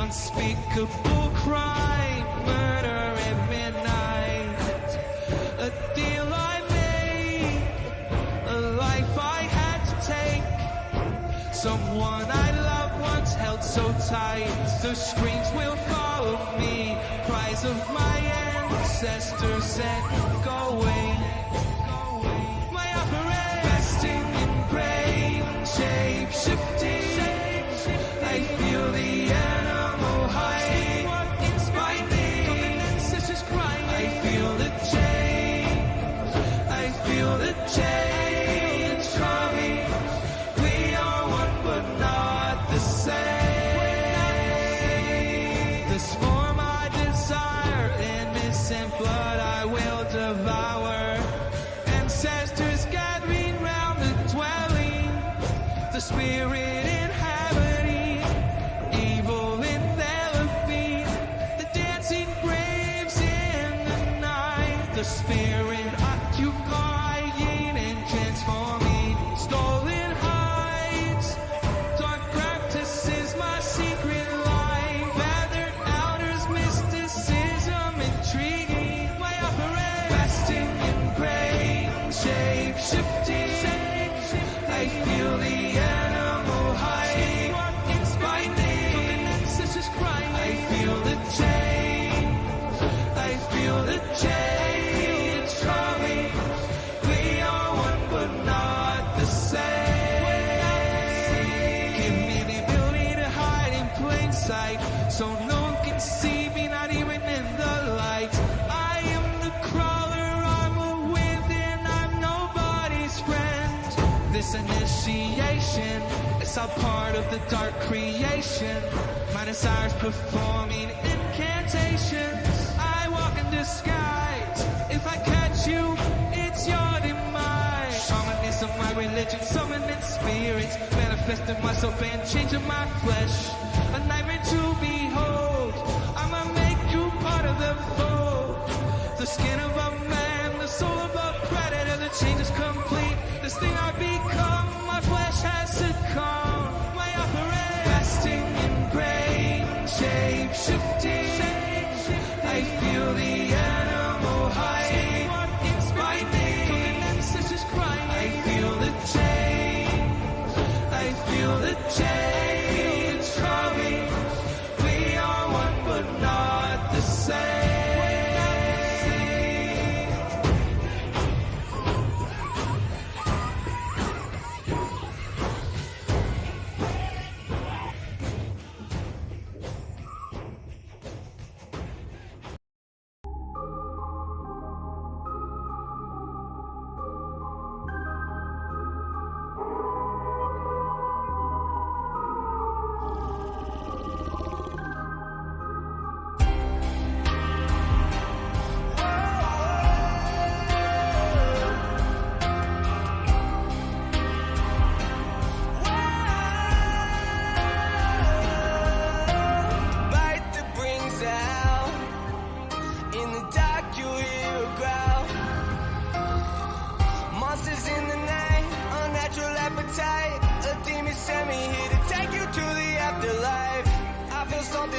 unspeakable crime, murder at midnight. A deal I made, a life I had to take. Someone I loved once held so tight. The screams will follow me, cries of my ancestors said, go away. My operate, resting in brain, shape-shifting. I feel the animal hide inside me. Sisters crying. I feel the change. I feel the change coming. We are one but not the same. This form I desire, innocent blood I will devour. Ancestors gathering round the dwelling, the spirit inhabiting, evil enveloping, the dancing graves in the night, the spirit occupying and transforming, stolen heights, dark practices, my secret life, feathered outers, mysticism, intriguing, my operate, fasting in brain, shape-shifting. I feel the animal hide inside me. Sisters crying. I feel the change. I feel the change coming. We are one but not the same. Give me the ability to hide in plain sight, so no one can see me, not even in the light. I am the crawler, I'm a within, I'm nobody's friend. This initiation is all part of the dark creation. My desires performing incantations. I walk in disguise. If I catch you, it's your demise. Shamanism, my religion, summoning spirits, manifesting myself and changing my flesh. A nightmare to behold. I'ma make you part of the fold. The skin of a man, the soul of a predator. The change is complete. This thing I become, my flesh has succumbed. My operate, fasting in brain, shape-shifting. I feel the animal hide inside me. Sisters crying. I feel the change. I feel the change coming. We are one but not the same.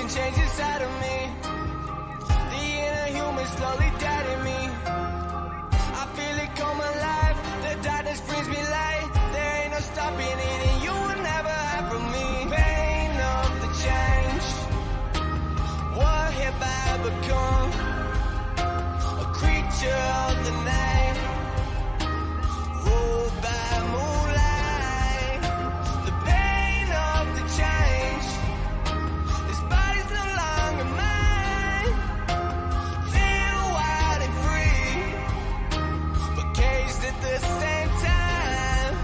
Change inside of me. The inner human slowly dead in me. I feel it come alive. The darkness brings me light. There ain't no stopping it, and you will never hide from me. Pain of the change. What have I become? A creature of the night. Ruled by moonlight. The pain of the change. This body's no longer mine. Feel wild and free, but caged at the same time.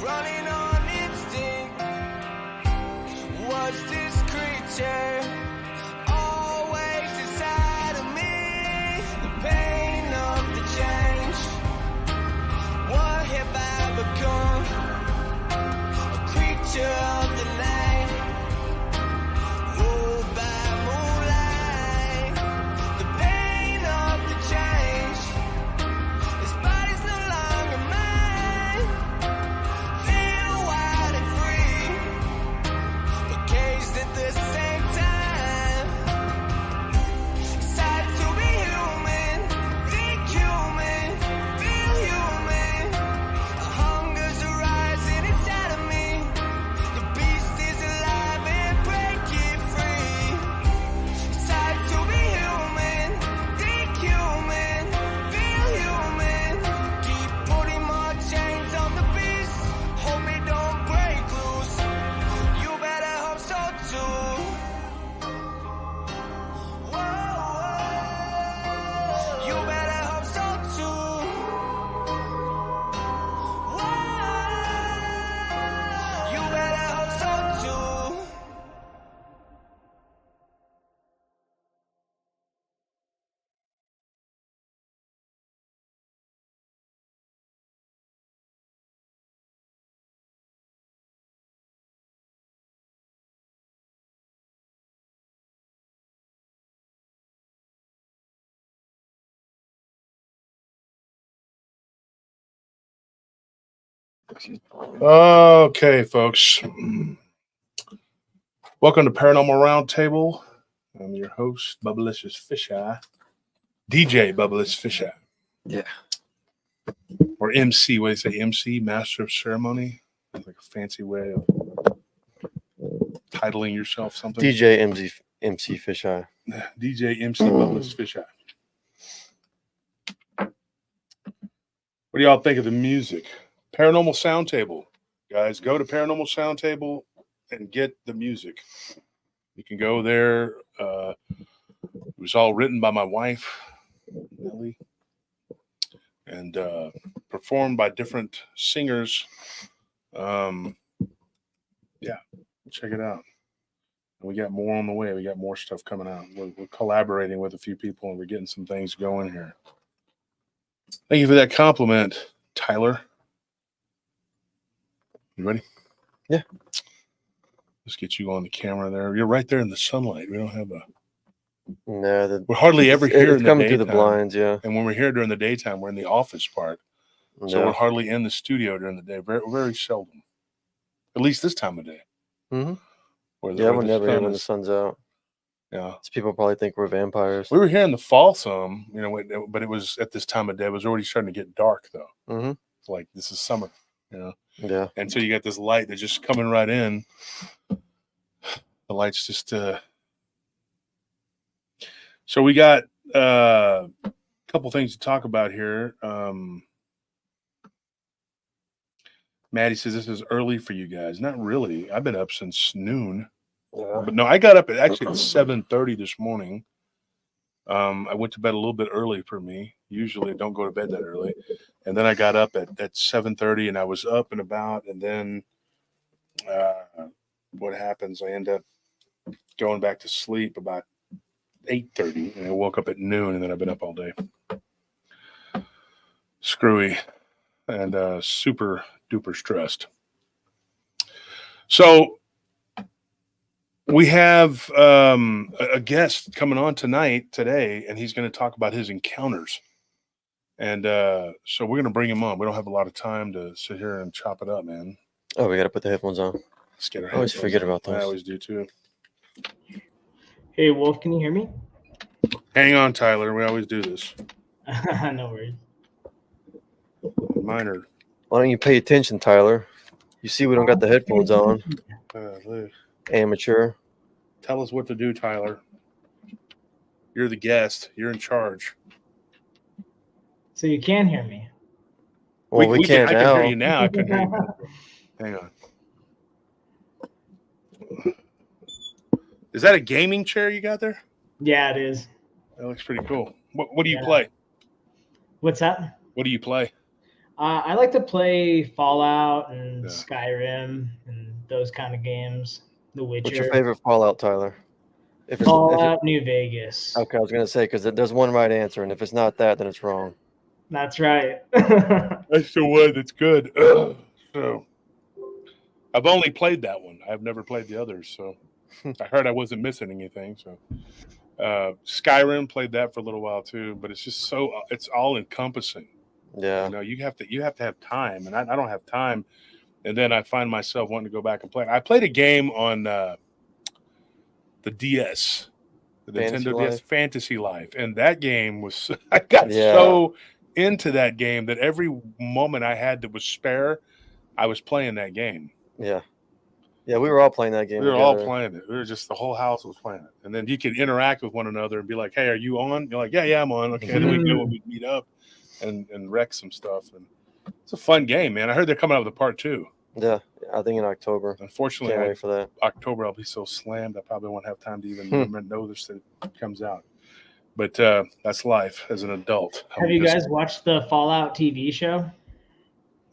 running on instinct. Was this creature always inside of me? The pain of the change. What have I become? A creature of the night, ruled by moonlight. The pain of the change. This body's no longer mine. Feel wild and free, but caged at the same time. It's hard to be human, think human, feel human. A hunger's arising inside of me. The beast is alive and breaking free. It's hard to be human, think human, feel human. Keep putting more chains on the beast. Hope it don't break loose. You better hope so too. Whoa, you better hope so too. Whoa, you better hope so too. Okay, folks. Welcome to Paranormal Roundtable. I'm your host, Bubblicious Fisheye. DJ Bubblicious Fisheye. Yeah. Or MC. What do you say? MC, Master of Ceremony? That's like a fancy way of titling yourself something. DJ MC Fisheye. DJ MC Bubblicious Fisheye. What do y'all think of the music? Paranormal Soundtable. Guys, go to Paranormal Soundtable and get the music. You can go there. It was all written by my wife, Nellie, and performed by different singers. Yeah, check it out. And we got more on the way. We got more stuff coming out. We're collaborating with a few people, and we're getting some things going here. Thank you for that compliment, Tyler. You ready? Yeah. Let's get you on the camera there. You're right there in the sunlight. We don't have a... No, we're hardly ever here it's in the coming daytime. through the blinds, yeah. And when we're here during the daytime, we're in the office part. So Yeah. we're hardly in the studio during the day. Very, very seldom. At least this time of day. Mm-hmm. Where Yeah, we're the never here sun when the is- sun's out. Yeah. So people probably think we're vampires. We were here in the fall some, you know, but it was at this time of day. It was already starting to get dark, though. Mm-hmm. It's like, this is summer, you know. Yeah. And so you got this light that's just coming right in. The light's just... So we got a couple things to talk about here. Maddie says this is early for you guys. Not really. I've been up since noon. Yeah. But no, I got up at 7:30 this morning. I went to bed a little bit early for me. Usually I don't go to bed that early. And then I got up at 7:30 and I was up and about. And then what happens? I end up going back to sleep about 8:30 and I woke up at noon and then I've been up all day. Screwy and super duper stressed. So we have a guest coming on today, and he's going to talk about his encounters. And so we're going to bring him on. We don't have a lot of time to sit here and chop it up, man. Oh, we got to put the headphones on. Let's get our I always headphones forget on. about those. I always do too. Hey, Wolf, can you hear me? Hang on, Tyler. We always do this. No worries. Mine are... Why don't you pay attention, Tyler? You see we don't got the headphones on. Amateur. Tell us what to do, Tyler. You're the guest. You're in charge. So you can hear me. Well, we can't I now. can hear you now. I can hear you now. Hang on. Is that a gaming chair you got there? Yeah, it is. That looks pretty cool. What do you Yeah. play? What's that? What do you play? I like to play Fallout and Yeah. Skyrim and those kind of games. The Witcher. What's your favorite Fallout, Tyler? If Fallout New Vegas. okay, I was gonna say because there's one right answer, and if it's not that, then it's wrong. That's right. That's the one that's good. So I've only played that one. I've never played the others. So I heard I wasn't missing anything. So Skyrim, played that for a little while too, but it's just it's all encompassing. Yeah. You know, you have to have time, and I don't have time. And then I find myself wanting to go back and play. I played a game on the DS, the Fantasy Nintendo DS, Life? Fantasy Life, and that game was. I got Yeah. so into that game that every moment I had that was spare, I was playing that game. Yeah. Yeah, we were all playing that game. We were all together. playing it. We were just, the whole house was playing it. And then you could interact with one another and be like, "Hey, are you on?" You're like, "Yeah, I'm on." Okay, then we go and we meet up and wreck some stuff. And it's a fun game, man. I heard they're coming out with a part 2. Yeah, I think in October. Unfortunately, Can't wait for that. October I'll be so slammed I probably won't have time to even notice that it comes out. But that's life as an adult. Have you guys watched the Fallout TV show?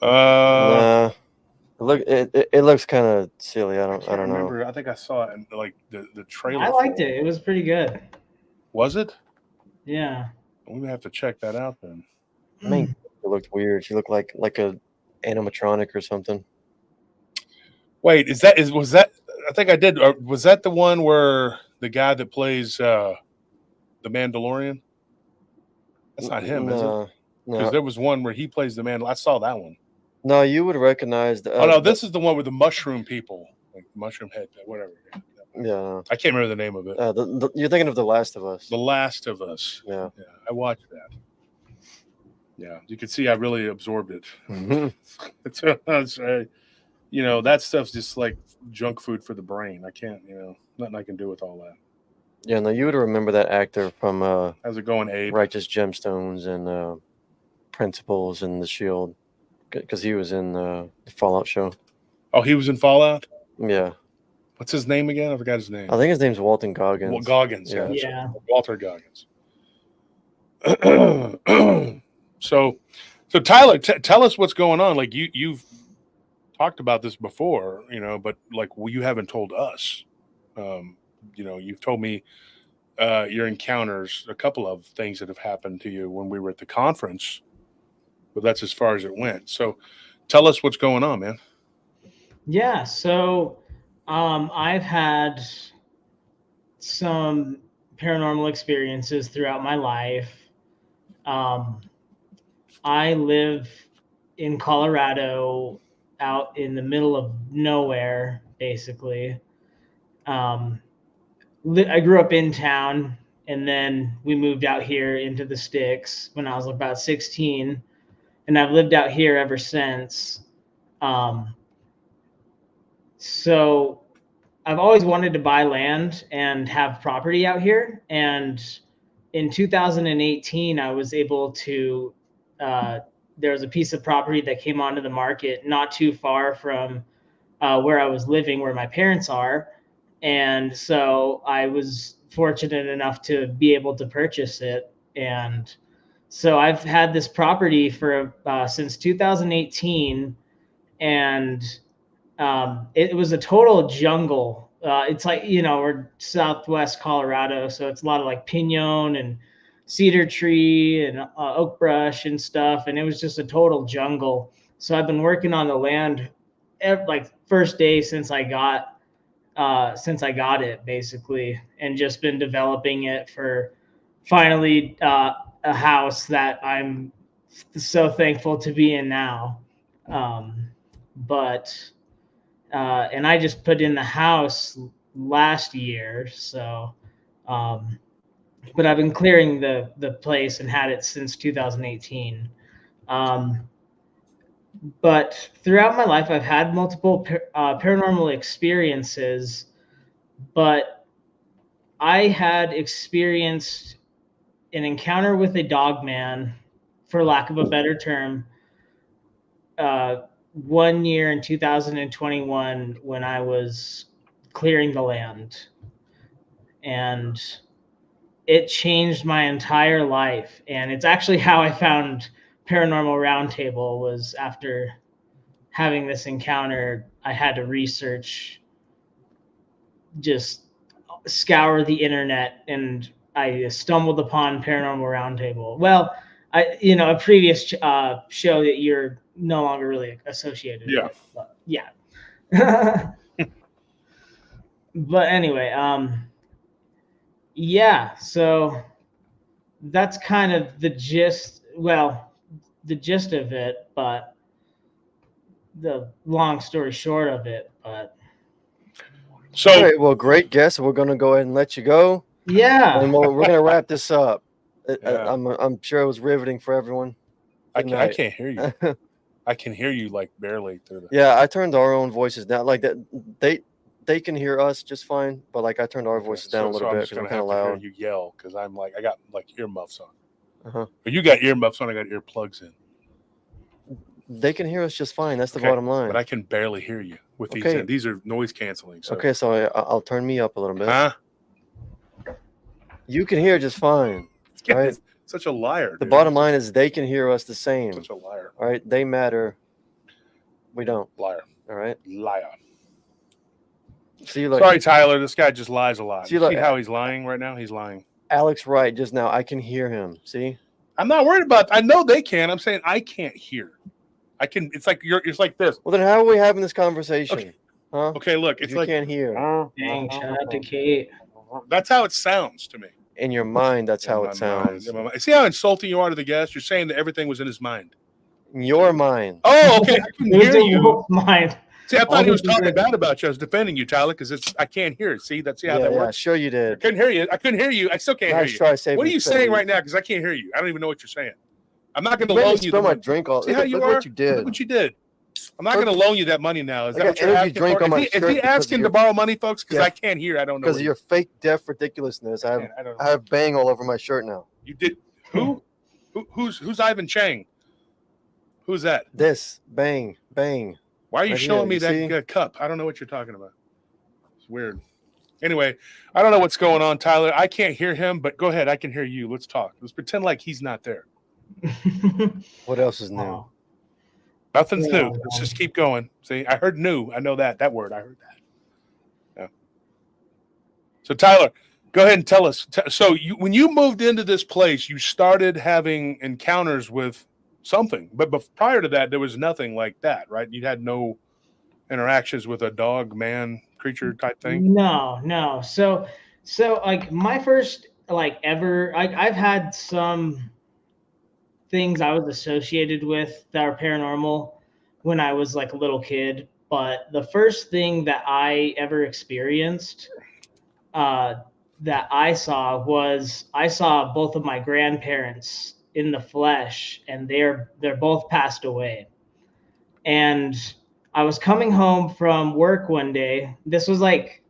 Nah. It looks kind of silly. I don't know. remember. I think I saw it in like the trailer. I liked it. It was pretty good. Was it? Yeah. We may have to check that out then. I mean, it looked weird. She looked like a animatronic or something. Wait, was that? I think I did. Was that the one where the guy that plays the Mandalorian? That's not him, is it? No, Because no, there was one where he plays the man. I saw that one. no. You would recognize the. Oh no, this is the one with the mushroom people, like mushroom head, whatever. Yeah. I can't remember the name of it. You're thinking of The Last of Us. The Last of Us. Yeah. Yeah, I watched that. Yeah, you can see I really absorbed it. Mhm. You know, that stuff's just like junk food for the brain. I can't, nothing I can do with all that. Yeah, no, you would remember that actor from How's it going, Abe? Righteous Gemstones and Principles and The Shield, because he was in the Fallout show. Oh, he was in Fallout? Yeah, What's his name again? I forgot his name. I think his name's Walton Goggins. Well, Goggins. Yeah. Yeah. Walter Goggins. So Tyler, tell us what's going on. Like you've talked about this before, but like you haven't told us. You've told me your encounters, a couple of things that have happened to you when we were at the conference, but that's as far as it went. So tell us what's going on, man. Yeah. So I've had some paranormal experiences throughout my life. I live in Colorado, out in the middle of nowhere, basically. I grew up in town, and then we moved out here into the sticks when I was about 16, and I've lived out here ever since. So I've always wanted to buy land and have property out here. And in 2018, I was able to, there was a piece of property that came onto the market not too far from where I was living, where my parents are. And so I was fortunate enough to be able to purchase it. And so I've had this property for since 2018, and it was a total jungle. It's like, we're Southwest Colorado, so it's a lot of like pinon and cedar tree and oak brush and stuff. And it was just a total jungle. So I've been working on the land like first day since I got it, basically, and just been developing it for finally a house that I'm so thankful to be in now. And I just put in the house last year, so but I've been clearing the place and had it since 2018. But throughout my life, I've had multiple paranormal experiences, but I had experienced an encounter with a dogman, for lack of a better term, 1 year in 2021 when I was clearing the land. And it changed my entire life. And it's actually how I found Paranormal Roundtable was after having this encounter, I had to research, just scour the internet, and I stumbled upon Paranormal Roundtable. Well, a previous show that you're no longer really associated Yeah. with. But yeah. But anyway, yeah, so that's kind of the gist. Well, the gist of it, but the long story short of it. But So All right, well, great guess. We're gonna go ahead and let you go, yeah, and we're gonna wrap this up. Yeah. I'm sure it was riveting for everyone. I Good can't, I night. can't hear you. I can hear you like barely through the. Yeah, I turned our own voices down. Like that, they can hear us just fine, but like I turned our voices down a little I'm bit just because we're gonna kind have of to loud. hear you yell because I'm like I got like earmuffs on. Uh-huh. But you got earmuffs on. I got earplugs in. They can hear us just fine. That's the Okay, bottom line. But I can barely hear you with these. Okay. In. These are noise canceling. So. Okay, so I'll turn me up a little bit. Huh? You can hear just fine. Yeah, Right. Such a liar. The dude. bottom line is they can hear us the same. Such a liar. All right, they matter. We don't. Liar. All right. Liar. See you later. Sorry, Tyler. This guy just lies a lot. See, See look- how he's lying right now? He's lying. Alex Wright just now. I can hear him. See? I'm not worried about. I know they can. I'm saying I can't hear. I can. It's like you're. It's like this. Well, then how are we having this conversation? Okay. Huh? Okay, look. If It's you like can't hear. dang, shout out to Kate. that's how it sounds to me. In your mind, that's how In it my mind. sounds. In my mind. See how insulting you are to the guest? You're saying that everything was in his mind. In your mind. Oh, okay. I couldn't It was hear in you. Wolf's mind. See, I All thought he was this is talking it. bad about you. I was defending you, Tyler, because it's I can't hear it. See, that's how Yeah, that yeah, works. sure you I did. couldn't hear you. I couldn't hear you. I still can't Nice hear you. try saving What are you face. saying right now? Because I can't hear you. I don't even know what you're saying. I'm not going to You made me loan you. spill The my money. drink all. See Look, how at- you look are? what you did. Look what you did. I'm not going to loan you that money now. Is I that got what you're energy asking drink for? on my Is shirt he because asking of to your- borrow money, folks? Because Yeah. I can't hear. I don't know. Because what of your fake deaf ridiculousness. I I don't know. have bang all over my shirt now. You did who? Who's Ivan Chang? Who's that? This bang bang. Why are you Right showing here, me you that see? cup? I don't know what you're talking about. It's weird. Anyway, I don't know what's going on, Tyler. I can't hear him, but go ahead. I can hear you. Let's talk. Let's pretend like he's not there. What else is new? Oh. Nothing's Yeah, new. Let's just keep going. See, I heard new. I know that word. I heard that. Yeah. So, Tyler, go ahead and tell us. So, when you moved into this place, you started having encounters with something, but prior to that, there was nothing like that, right? You had no interactions with a dog, man, creature type thing. No. So like my first like ever, I've had some things I was associated with that are paranormal when I was like a little kid, but the first thing that I ever experienced that I saw was I saw both of my grandparents in the flesh, and they're both passed away. And I was coming home from work one day. This was like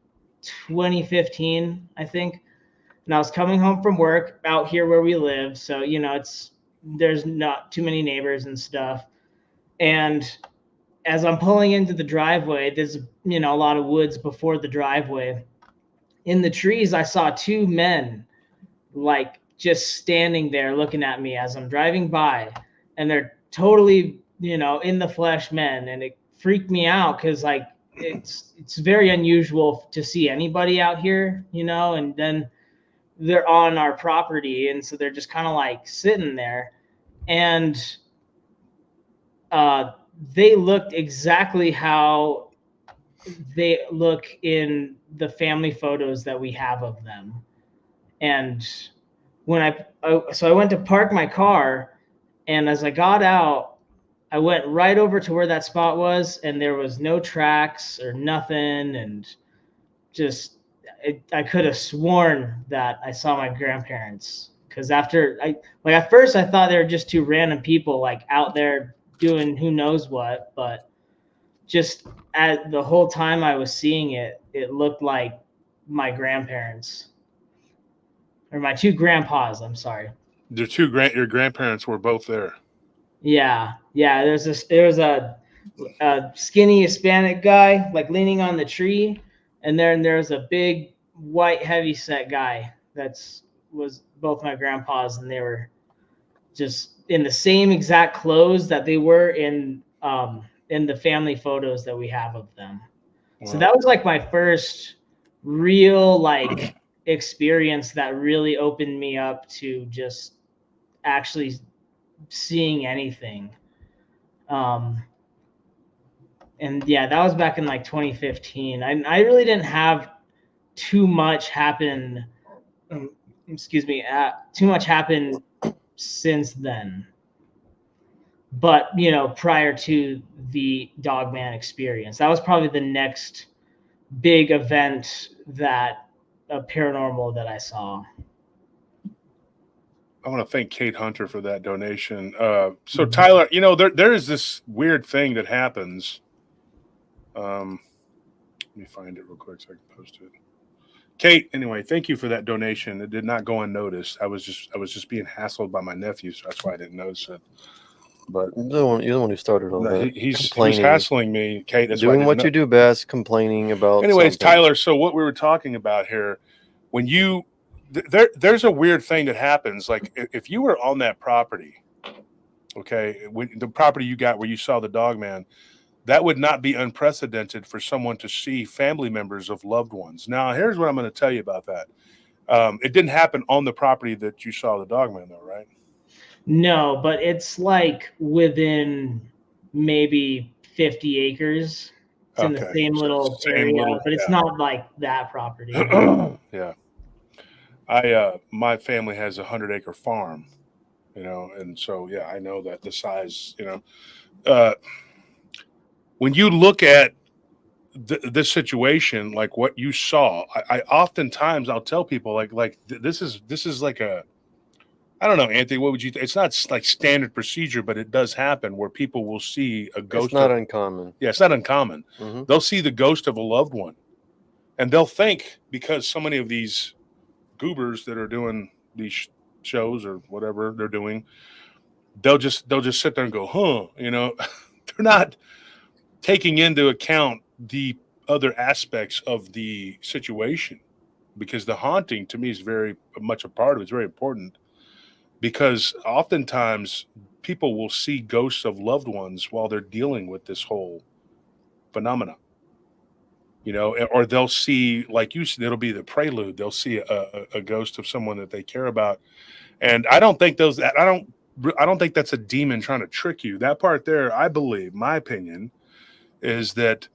2015, I think. And I was coming home from work out here where we live. So, there's not too many neighbors and stuff. And as I'm pulling into the driveway, there's, a lot of woods before the driveway. In the trees, I saw two men like just standing there looking at me as I'm driving by. And they're totally, in the flesh men. And it freaked me out because like it's very unusual to see anybody out here, and then they're on our property, and so they're just kind of like sitting there, and they looked exactly how they look in the family photos that we have of them. And when I went to park my car, and as I got out, I went right over to where that spot was, and there was no tracks or nothing. And just, I could have sworn that I saw my grandparents. Because at first I thought they were just two random people like out there doing who knows what. But just at the whole time I was seeing it, it looked like my grandparents. Or my two grandpas, I'm sorry. Your grandparents were both there. Yeah. There was a skinny Hispanic guy like leaning on the tree, and then there's a big white heavyset guy was both my grandpas, and they were just in the same exact clothes that they were in the family photos that we have of them. So that was like my first real like experience that really opened me up to just actually seeing anything. And yeah, that was back in like 2015. I really didn't have too much happen. Too much happened since then. But prior to the Dogman experience, that was probably the next big event paranormal that I saw. I want to thank Kate Hunter for that donation. So Tyler, there is this weird thing that happens. Let me find it real quick so I can post it. Kate, anyway, thank you for that donation. It did not go unnoticed. I was just being hassled by my nephew, so that's why I didn't notice it. But you're the one who started all that. He's hassling me, Kate. That's doing what you do best, complaining about. Anyways, something. Tyler. So what we were talking about here, when you there's a weird thing that happens. Like if you were on that property, okay, the property you got where you saw the Dogman, that would not be unprecedented for someone to see family members of loved ones. Now, here's what I'm going to tell you about that. It didn't happen on the property that you saw the Dogman, though, right? No, but it's like within maybe 50 acres. It's in the same little area, but it's not like that property. Yeah. My family has a 100-acre farm, and so, yeah, I know that the size, when you look at this situation, like what you saw, I oftentimes I'll tell people like this is like I don't know, Anthony, what would you think? It's not like standard procedure, but it does happen where people will see a ghost. It's not uncommon. Yeah, it's not uncommon. Mm-hmm. They'll see the ghost of a loved one, and they'll think, because so many of these goobers that are doing these shows or whatever they're doing, they'll just sit there and go, huh? They're not taking into account the other aspects of the situation, because the haunting to me is very much a part of it. It's very important, because oftentimes people will see ghosts of loved ones while they're dealing with this whole phenomena, or they'll see, like you said, it'll be the prelude. They'll see a ghost of someone that they care about. And I don't think I don't think that's a demon trying to trick you. That part there, I believe, my opinion, is that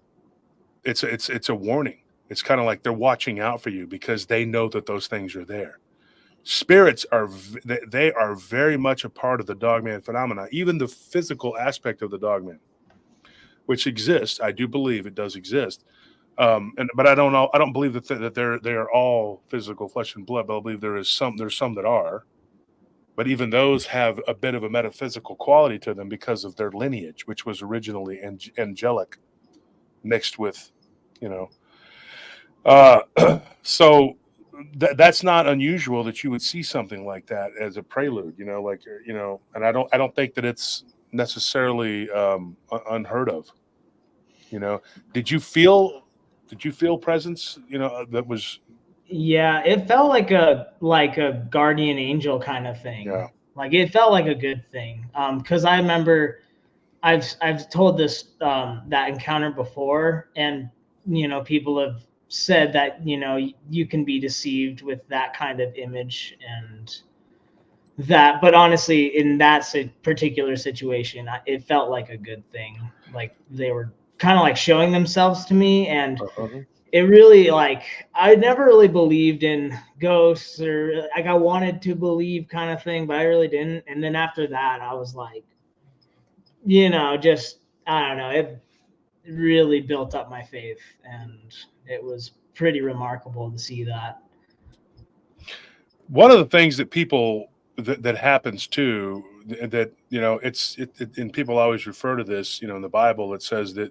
it's a warning. It's kind of like they're watching out for you because they know that those things are there. Spirits are very much a part of the Dogman phenomena, even the physical aspect of the Dogman, which exists. I do believe it does exist, but I don't know. I don't believe that they are all physical flesh and blood. But I believe there's some that are. But even those have a bit of a metaphysical quality to them because of their lineage, which was originally angelic, mixed with, so that's not unusual that you would see something like that as a prelude, and I don't think that it's necessarily unheard of. Did you feel presence, that was? Yeah, it felt like a guardian angel kind of thing. Yeah. Like it felt like a good thing. Because I remember I've told this that encounter before, and people have said that you can be deceived with that kind of image and that. But honestly, in that particular situation, it felt like a good thing. Like they were kind of like showing themselves to me, and it really, like, I never really believed in ghosts, or like I wanted to believe kind of thing, but I really didn't. And then after that, I was like, just, I don't know, it really built up my faith, and it was pretty remarkable to see that. One of the things that people that happens too, that and people always refer to this, in the Bible, it says that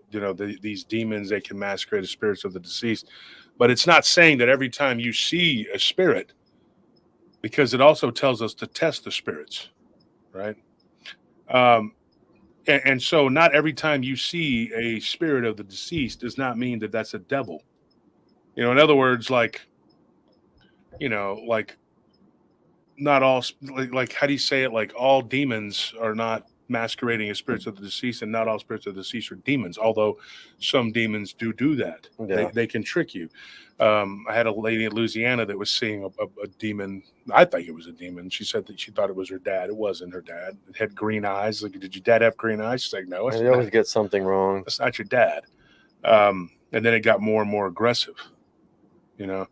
these demons, they can masquerade as spirits of the deceased, but it's not saying that every time you see a spirit, because it also tells us to test the spirits, right? And so not every time you see a spirit of the deceased does not mean that that's a devil. In other words, like not all, like how do you say it? Like all demons are not masquerading as spirits of the deceased, and not all spirits of the deceased are demons. Although some demons do that. Yeah. They can trick you. I had a lady in Louisiana that was seeing a demon. I think it was a demon. She said that she thought it was her dad. It wasn't her dad. It had green eyes. Like, did your dad have green eyes? She's like, no. And you always get something wrong. That's not your dad. And then it got more and more aggressive. You know,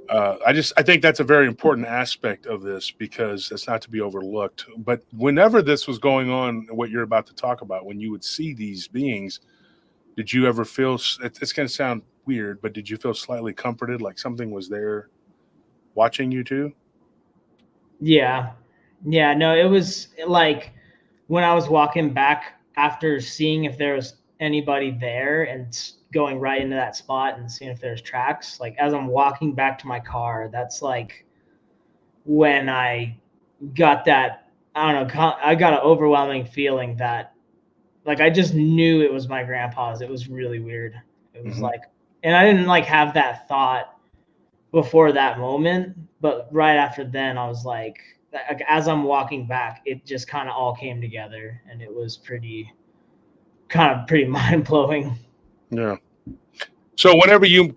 I think that's a very important aspect of this, because it's not to be overlooked. But whenever this was going on, what you're about to talk about, when you would see these beings, did you ever feel, it's going to sound weird, but did you feel slightly comforted, like something was there watching you too? Yeah. No, it was like when I was walking back after seeing if there was anybody there and going right into that spot and seeing if there's tracks, like as I'm walking back to my car, that's like when I got that, I don't know, I got an overwhelming feeling that like I just knew it was my grandpa's. It was really weird. It was like, and I didn't like have that thought before that moment, but right after then I was like as I'm walking back, it just kind of all came together, and it was pretty mind blowing. Yeah. So whenever you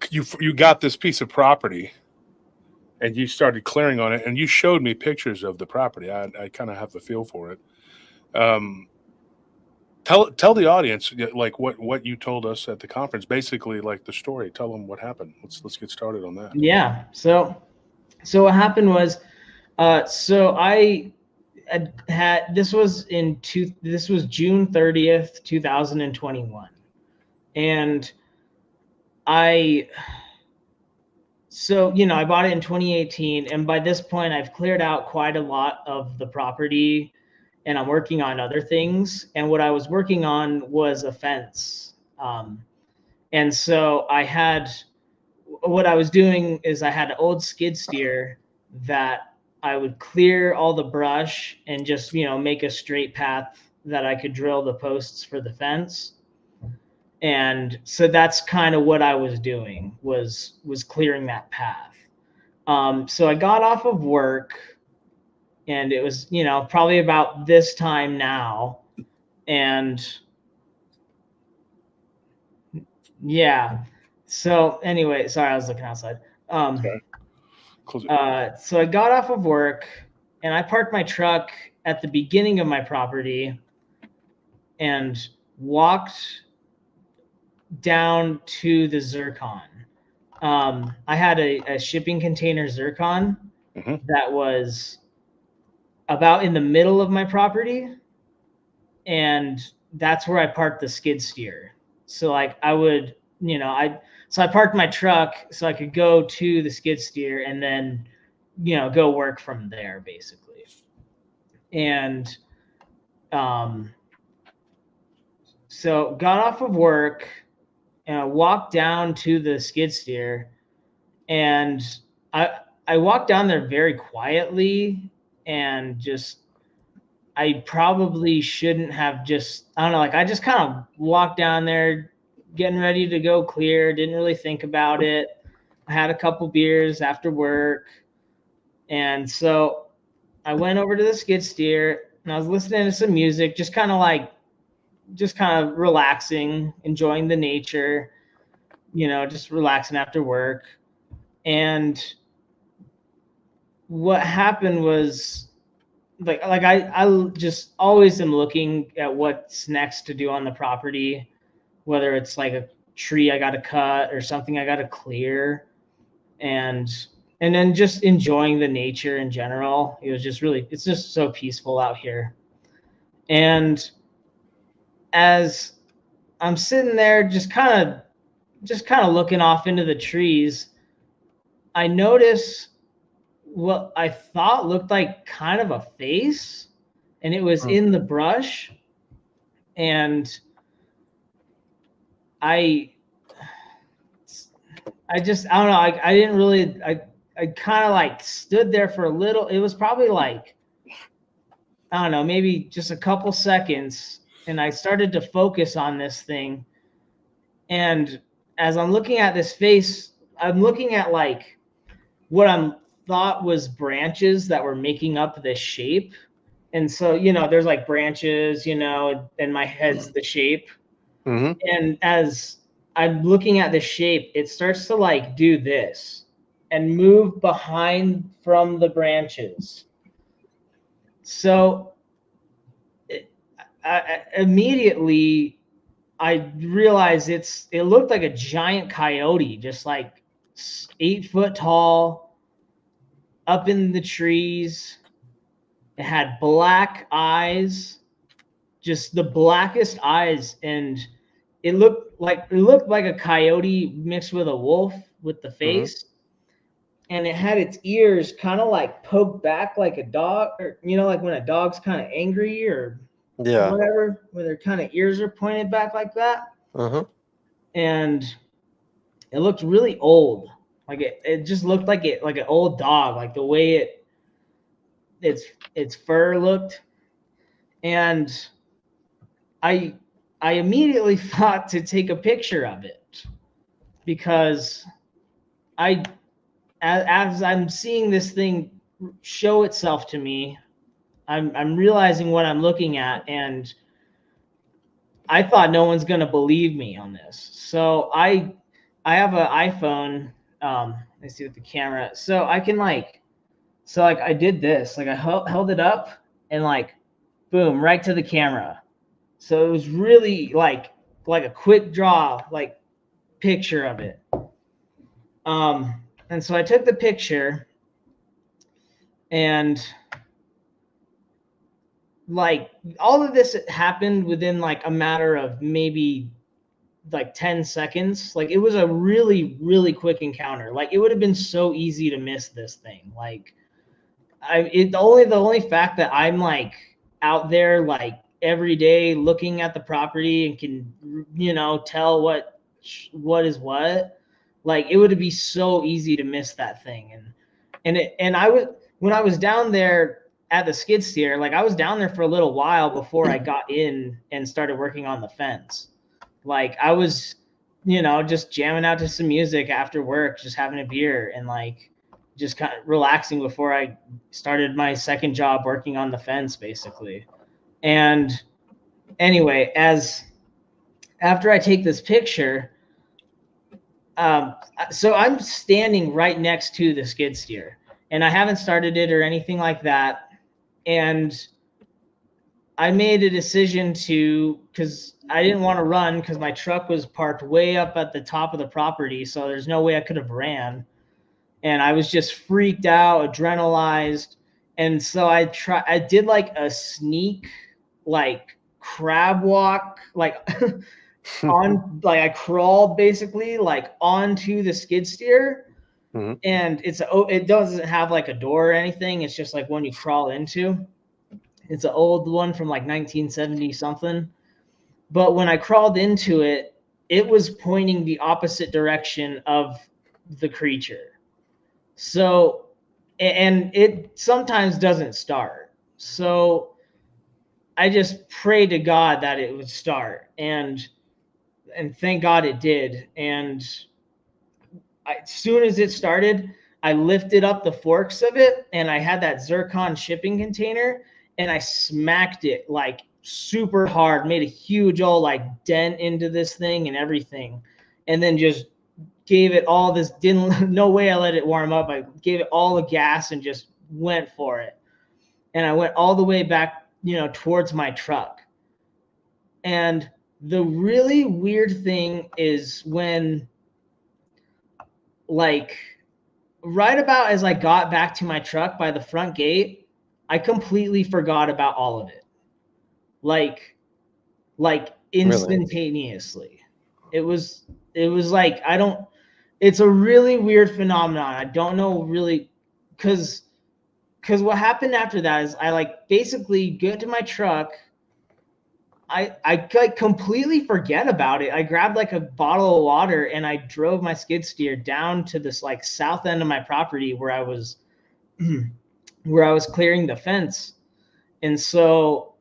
got this piece of property and you started clearing on it, and you showed me pictures of the property, I kind of have a feel for it. Tell the audience like what you told us at the conference, basically like the story. Tell them what happened. Let's get started on that. Yeah. So what happened was, so I had this was June 30th, 2021, and I bought it in 2018, and by this point I've cleared out quite a lot of the property, and I'm working on other things. And what I was working on was a fence. And so what I was doing is I had an old skid steer that I would clear all the brush and just, make a straight path that I could drill the posts for the fence. And so that's kind of what I was doing, was clearing that path. So I got off of work, and it was, probably about this time now. And yeah. So anyway, sorry, I was looking outside. Okay. So I got off of work, and I parked my truck at the beginning of my property and walked down to the zircon. I had a shipping container zircon that was about in the middle of my property, and that's where I parked the skid steer. So like I would, so I parked my truck so I could go to the skid steer and then, go work from there basically. And so got off of work and I walked down to the skid steer, and I walked down there very quietly, and just, I probably shouldn't have just, I don't know, like I just kind of walked down there getting ready to go clear, didn't really think about it. I had a couple beers after work. And so I went over to the skid steer and I was listening to some music, just kind of relaxing, enjoying the nature, just relaxing after work. And what happened was, like I just always am looking at what's next to do on the property, whether it's like a tree I got to cut or something I got to clear, and then just enjoying the nature in general. It was just really, it's just so peaceful out here. And as I'm sitting there, just kind of looking off into the trees, I notice what I thought looked like kind of a face, and it was in the brush. And I don't know. I didn't really, I kind of like stood there for a little. It was probably like, I don't know, maybe just a couple seconds. And I started to focus on this thing. And as I'm looking at this face, I'm looking at like what I'm thought was branches that were making up this shape. And so, you know, there's like branches, you know, and my head's the shape. Mm-hmm. And as I'm looking at the shape, it starts to like do this and move behind from the branches. So immediately I realized it looked like a giant coyote, just like 8 foot tall, up in the trees. It had black eyes, just the blackest eyes, and it looked like a coyote mixed with a wolf with the face. And it had its ears kind of like poked back like a dog, or you know, like when a dog's kind of angry or Yeah. whatever, where their kind of ears are pointed back like that. Uh-huh. And it looked really old. Like it just looked like an old dog, like the way its fur looked. And I immediately thought to take a picture of it, because as I'm seeing this thing show itself to me, I'm realizing what I'm looking at, and I thought no one's gonna believe me on this. So I have an iPhone. Let's see with the camera. So I can like I did this. Like I held it up and like boom, right to the camera. So it was really like a quick draw, like picture of it. And so I took the picture, and like all of this happened within like a matter of maybe like 10 seconds. Like it was a really, really quick encounter. Like it would have been so easy to miss this thing. Like the only fact that I'm like out there like every day looking at the property and can, you know, tell what is what, like it would be so easy to miss that thing. And I was, when I was down there at the skid steer, like I was down there for a little while before I got in and started working on the fence. Like I was, you know, just jamming out to some music after work, just having a beer and like just kind of relaxing before I started my second job working on the fence, basically. And anyway, after I take this picture, so I'm standing right next to the skid steer, and I haven't started it or anything like that. And I made a decision because I didn't want to run, because my truck was parked way up at the top of the property, so there's no way I could have ran. And I was just freaked out, adrenalized. And so I did like a sneak, like crab walk, like on, like I crawled basically like onto the skid steer. Mm-hmm. And it doesn't have like a door or anything. It's just like one you crawl into. It's an old one from like 1970 something. But when I crawled into it, it was pointing the opposite direction of the creature. So, and it sometimes doesn't start. So I just prayed to God that it would start, and thank God it did. And as soon as it started, I lifted up the forks of it, and I had that zircon shipping container, and I smacked it like super hard, made a huge old like dent into this thing and everything, and then just gave it all this, no way I let it warm up. I gave it all the gas and just went for it. And I went all the way back, you know, towards my truck. And the really weird thing is when, like, right about as I got back to my truck by the front gate, I completely forgot about all of it. Like instantaneously. Really? It was like, it's a really weird phenomenon. I don't know really, because what happened after that is I like basically get to my truck. I like completely forget about it. I grabbed like a bottle of water and I drove my skid steer down to this like south end of my property where I was clearing the fence. And so,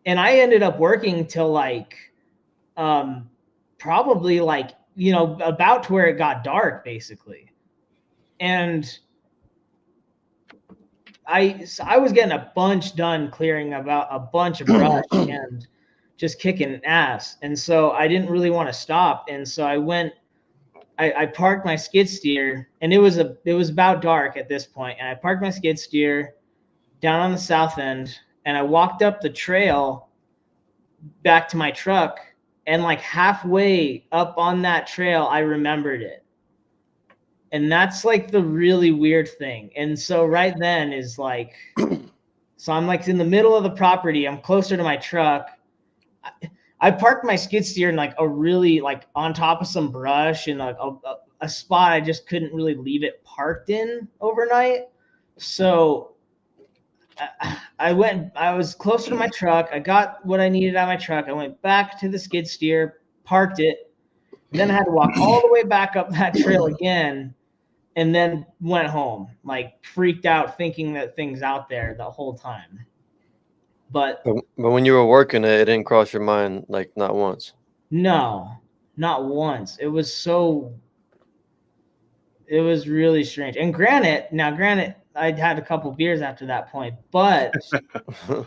and I ended up working till like probably like, you know, about to where it got dark basically. And I was getting a bunch done clearing about a bunch of brush and just kicking ass. And so I didn't really want to stop. And so I parked my skid steer, and it was about dark at this point. And I parked my skid steer down on the south end, and I walked up the trail back to my truck. And like halfway up on that trail, I remembered it. And that's like the really weird thing. And so right then is like, so I'm like in the middle of the property. I'm closer to my truck. I parked my skid steer in like a really like on top of some brush and like a spot I just couldn't really leave it parked in overnight. So I was closer to my truck. I got what I needed out of my truck. I went back to the skid steer, parked it. Then I had to walk all the way back up that trail again. And then went home, like freaked out, thinking that thing's out there the whole time. But when you were working it didn't cross your mind, like not once. No, not once. It was really strange. And granted, I'd had a couple beers after that point, but well,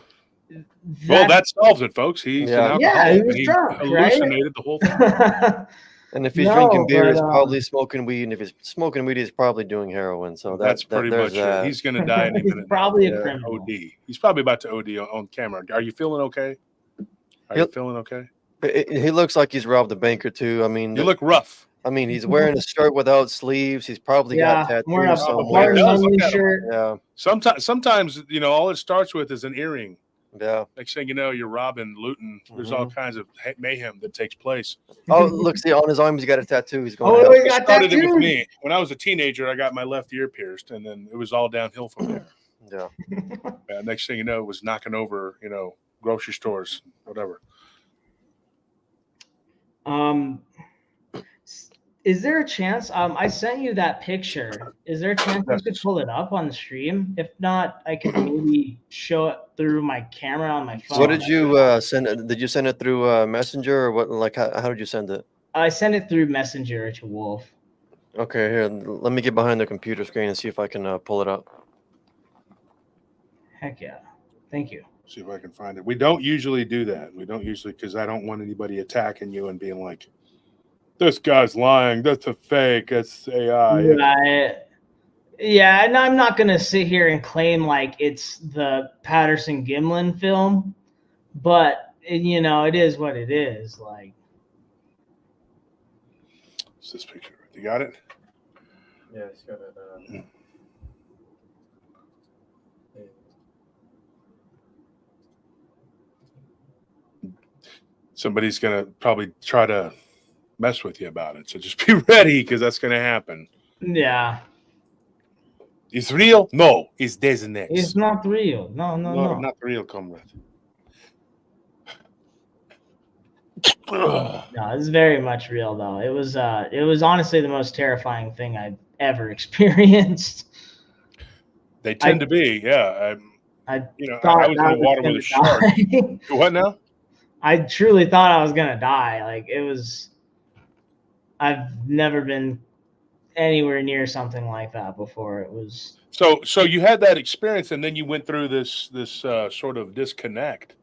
that solves it, folks. He's an alcoholic. Yeah, he was drunk, hallucinated right? the whole thing. And if he's drinking beer, he's probably smoking weed. And if he's smoking weed, he's probably doing heroin. So that's pretty much it. He's going to die in a minute. Probably a criminal. OD. He's probably about to OD on camera. Are you feeling okay? You feeling okay? He looks like he's robbed a bank or two. I mean, you look rough. I mean, he's wearing a shirt without sleeves. He's probably got tattoos somewhere. Yeah. Sometimes, you know, all it starts with is an earring. Yeah. Next thing you know, you're robbing, looting. There's all kinds of mayhem that takes place. Oh, look, see, on his arm, he's got a tattoo. He's going. Oh, he got started it with me. When I was a teenager, I got my left ear pierced, and then it was all downhill from there. Yeah. Next thing you know, it was knocking over, you know, grocery stores, whatever. Is there a chance? I sent you that picture. Is there a chance you could pull it up on the stream? If not, I could maybe show it through my camera on my phone. What did you send? Did you send it through Messenger or what? Like, how did you send it? I sent it through Messenger to Wolf. Okay, here. Let me get behind the computer screen and see if I can pull it up. Heck yeah! Thank you. See if I can find it. We don't usually do that. We don't usually, because I don't want anybody attacking you and being like, this guy's lying. That's a fake. That's AI. Right. Yeah, and I'm not going to sit here and claim like it's the Patterson Gimlin film, but, you know, it is what it is. Like, it's this picture. You got it? Yeah, it's got it. Somebody's going to probably try to mess with you about it. So just be ready, because that's going to happen. Yeah. It's real? No, it's Disney. It's not real. No. Not real, comrade. No, it's very much real though. It was honestly the most terrifying thing I've ever experienced. They tend to be, yeah. I was in the water with a shark. What now? I truly thought I was gonna die. Like I've never been anywhere near something like that before. It was so you had that experience, and then you went through this sort of disconnect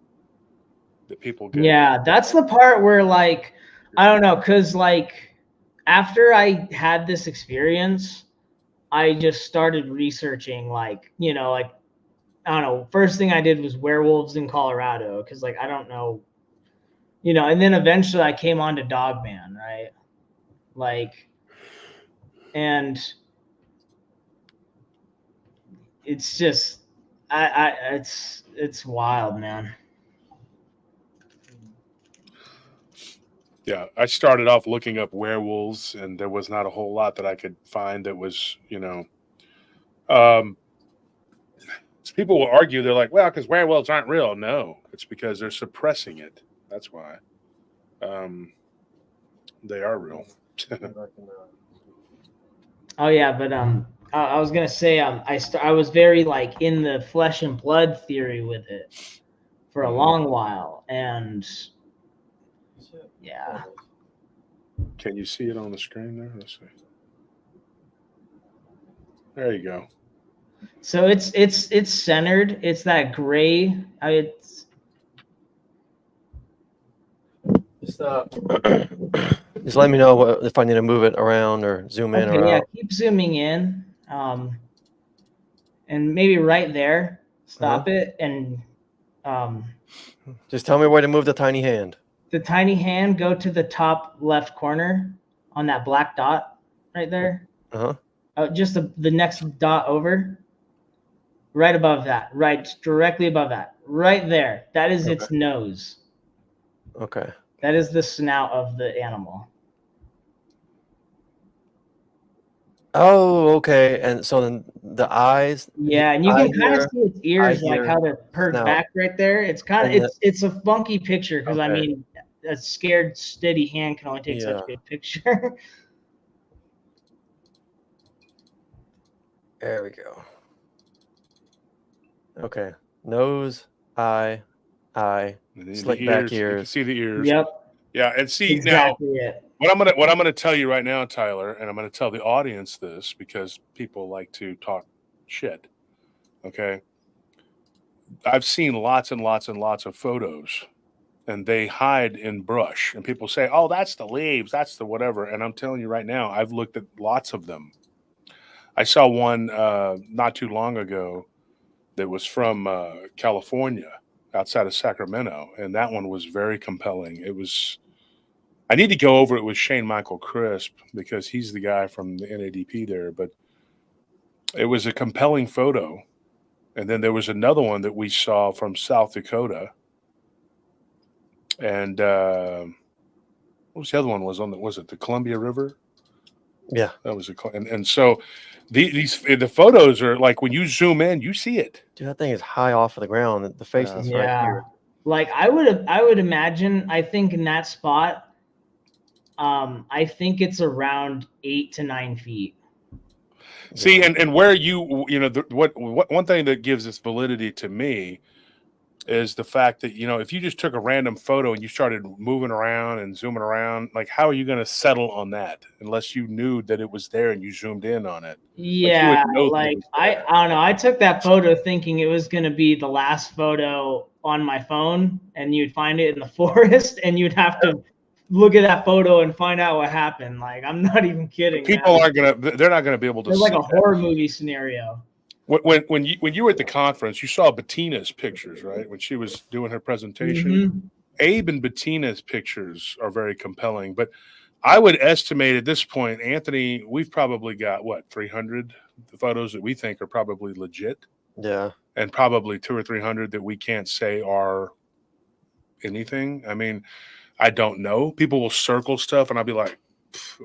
that people get. Yeah, that's the part where, like, I don't know, because like after I had this experience, I just started researching, like, you know, like, I don't know, first thing I did was werewolves in Colorado, because like I don't know, you know, and then eventually I came on to Dogman, right? Like, and it's just it's wild, man. Yeah, I started off looking up werewolves, and there was not a whole lot that I could find that was, you know, people will argue, they're like, well, because werewolves aren't real. No, it's because they're suppressing it. That's why. They are real. Oh yeah, but I was gonna say I was very like in the flesh and blood theory with it for a long while, and yeah. Can you see it on the screen there? Let's see. There you go. So it's centered. It's that gray. Just, just let me know if I need to move it around or zoom in or yeah, out. keep zooming in, and maybe right there, stop it, and just tell me where to move the tiny hand. the tiny hand, go to the top left corner on that black dot right there. Just the next dot over, right above that, right directly above that, right there. That is its nose. Okay. That is the snout of the animal. Oh, okay. And so then the eyes. Yeah, and you can kind of see its ears, like how they're perked back right there. It's kind of it's a funky picture because I mean, a scared, steady hand can only take such a good picture. There we go. Okay. Nose, eye, slick back ears. You can see the ears. Yep. Yeah, and see exactly now it. what I'm gonna tell you right now, Tyler, and I'm gonna tell the audience this because people like to talk shit. Okay. I've seen lots and lots and lots of photos, and they hide in brush, and people say, "Oh, that's the leaves, that's the whatever." And I'm telling you right now, I've looked at lots of them. I saw one not too long ago that was from California, outside of Sacramento, and that one was very compelling. It was. I need to go over it with Shane Michael Crisp because he's the guy from the NADP there, but it was a compelling photo. And then there was another one that we saw from South Dakota. And what was the other one? Was it the Columbia River? Yeah, that was and so the photos are like when you zoom in, you see it. Dude, that thing is high off of the ground. The face is right here. Like I would imagine. I think in that spot. I think it's around 8 to 9 feet. See, and where what one thing that gives this validity to me is the fact that, if you just took a random photo and you started moving around and zooming around, like, how are you going to settle on that unless you knew that it was there and you zoomed in on it? Yeah, I don't know. I took that photo thinking it was going to be the last photo on my phone, and you'd find it in the forest, and you'd have to look at that photo and find out what happened. Like, I'm not even kidding. People they're not gonna be able to. It's like a horror movie scenario. When you were at the conference, you saw Bettina's pictures, right? When she was doing her presentation. Mm-hmm. Abe and Bettina's pictures are very compelling, but I would estimate at this point, Anthony, we've probably got 300 photos that we think are probably legit. Yeah. And probably 200 or 300 that we can't say are anything. I mean, I don't know. People will circle stuff, and I'll be like,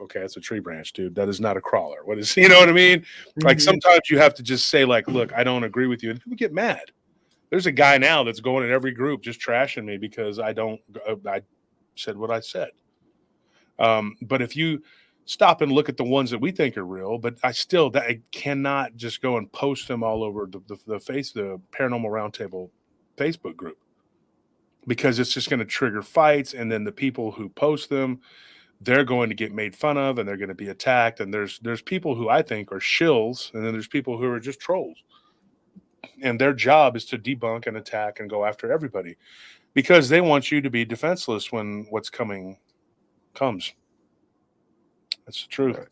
okay, that's a tree branch, dude. That is not a crawler. What is, you know what I mean? Mm-hmm. Like, sometimes you have to just say, like, look, I don't agree with you. And people get mad. There's a guy now that's going in every group just trashing me because I said what I said. But if you stop and look at the ones that we think are real, but I cannot just go and post them all over the Paranormal Roundtable Facebook group, because it's just going to trigger fights. And then the people who post them, they're going to get made fun of and they're going to be attacked. And there's people who I think are shills. And then there's people who are just trolls. And their job is to debunk and attack and go after everybody because they want you to be defenseless when what's coming comes. That's the truth. Right.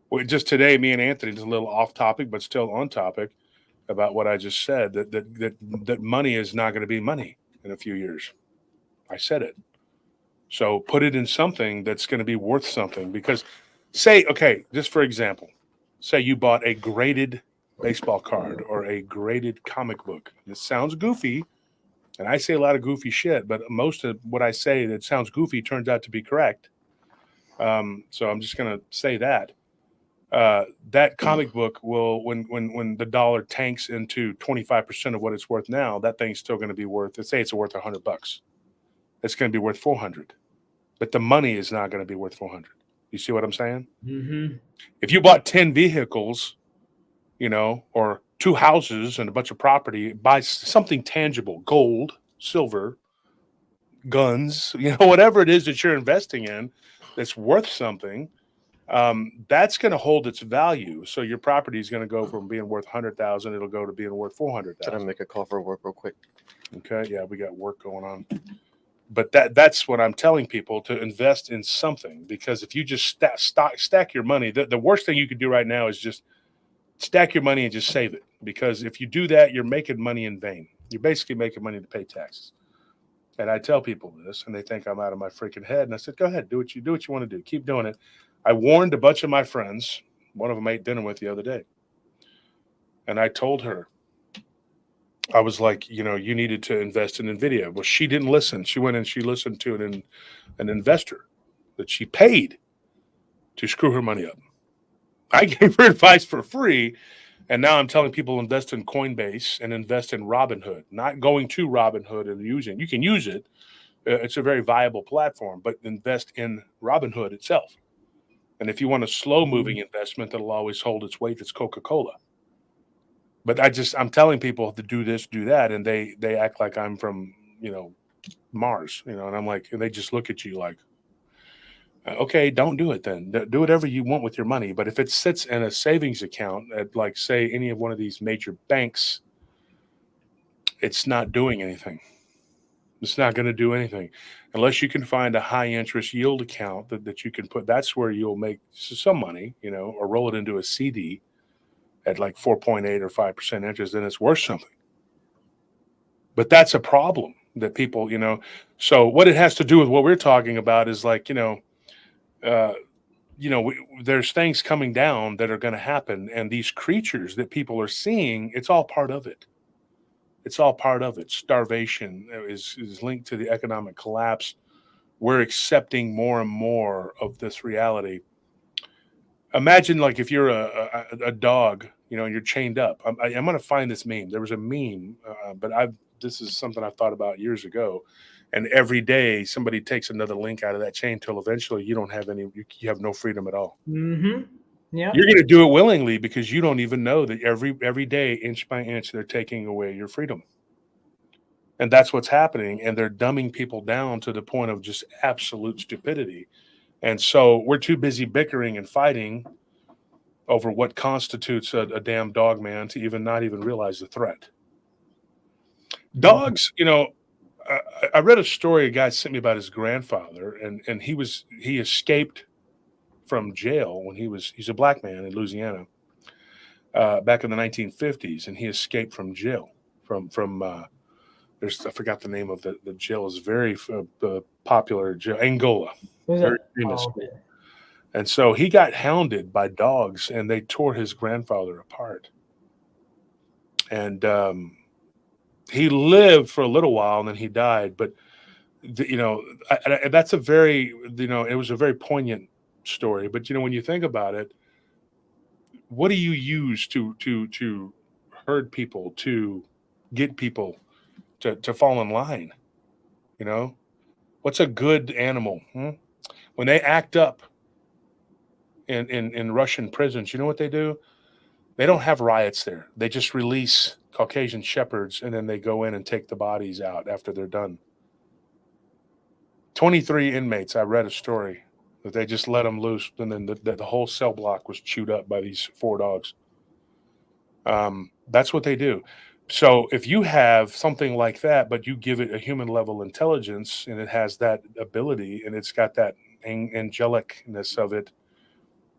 Well, just today, me and Anthony, just a little off topic, but still on topic about what I just said, that money is not going to be money in a few years. I said it. So put it in something that's going to be worth something, because just for example, say you bought a graded baseball card or a graded comic book. This sounds goofy, and I say a lot of goofy shit, but most of what I say that sounds goofy turns out to be correct. So I'm just going to say that. That comic book will, when the dollar tanks into 25% of what it's worth now, that thing's still going to be worth, let's say it's worth $100. It's going to be worth $400, but the money is not going to be worth $400. You see what I'm saying? Mm-hmm. If you bought 10 vehicles, or 2 houses and a bunch of property, buy something tangible, gold, silver, guns, whatever it is that you're investing in that's worth something, that's going to hold its value. So your property is going to go from being worth 100,000, it'll go to being worth 400,000. Can I make a call for work real quick? Okay, yeah, we got work going on. But that's what I'm telling people, to invest in something, because if you just stack your money, the worst thing you could do right now is just stack your money and just save it. Because if you do that, you're making money in vain. You're basically making money to pay taxes. And I tell people this, and they think I'm out of my freaking head. And I said, go ahead, do what you want to do. Keep doing it. I warned a bunch of my friends. One of them I ate dinner with the other day. And I told her, I was like, you needed to invest in NVIDIA. Well, she didn't listen. She went and she listened to an investor that she paid to screw her money up. I gave her advice for free. And now I'm telling people invest in Coinbase and invest in Robinhood, not going to Robinhood and using. You can use it. It's a very viable platform, but invest in Robinhood itself. And if you want a slow moving investment that'll always hold its weight, it's Coca-Cola. But I'm telling people to do this, do that. And they act like I'm from, Mars, and I'm like, and they just look at you like, okay, don't do it then. Do whatever you want with your money. But if it sits in a savings account at, like, say, any of one of these major banks, it's not doing anything. It's not going to do anything unless you can find a high interest yield account that you can put. That's where you'll make some money, or roll it into a CD at like 4.8 or 5% interest, then it's worth something. But that's a problem that people, so what it has to do with what we're talking about is like, there's things coming down that are going to happen. And these creatures that people are seeing, it's all part of it. It's all part of it. Starvation is linked to the economic collapse. We're accepting more and more of this reality. Imagine, like, if you're a dog, and you're chained up. I'm going to find this meme. There was a meme, but this is something I've thought about years ago. And every day somebody takes another link out of that chain till eventually you don't have you have no freedom at all. Mm-hmm. Yeah. You're going to do it willingly because you don't even know that every day, inch by inch, they're taking away your freedom. And that's what's happening. And they're dumbing people down to the point of just absolute stupidity. And so we're too busy bickering and fighting over what constitutes a damn dog man to not even realize the threat. Dogs, I read a story a guy sent me about his grandfather, and he escaped from jail when he's a black man in Louisiana back in the 1950s, and he escaped from jail from I forgot the name of the jail. Is very popular jail, Angola. Very famous. And so he got hounded by dogs, and they tore his grandfather apart. And he lived for a little while, and then he died. But that's a very it was a very poignant story. But when you think about it, what do you use to herd people, to get people to fall in line? What's a good animal? When they act up in Russian prisons, you know what they do? They don't have riots there. They just release Caucasian shepherds, and then they go in and take the bodies out after they're done. 23 inmates, I read a story that they just let them loose, and then the whole cell block was chewed up by these 4 dogs. That's what they do. So if you have something like that, but you give it a human level intelligence, and it has that ability, and it's got that angelicness of it,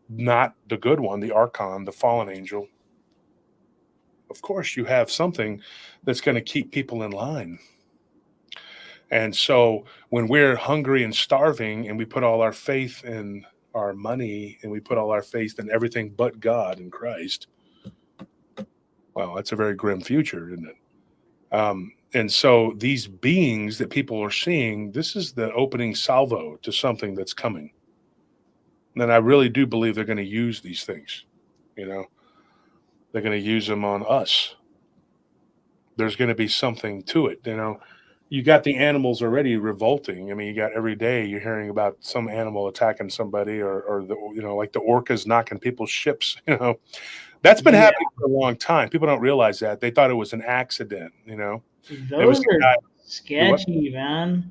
not the good one, the archon, the fallen angel, of course you have something that's going to keep people in line. And so when we're hungry and starving, and we put all our faith in our money, and we put all our faith in everything but God and Christ, well, that's a very grim future, isn't it? And so these beings that people are seeing, this is the opening salvo to something that's coming. And I really do believe they're going to use these things. They're going to use them on us. There's going to be something to it. You got the animals already revolting. I mean, you got every day you're hearing about some animal attacking somebody, or like the orcas knocking people's ships. That's been happening for a long time. People don't realize that. They thought it was an accident. Those are sketchy, man.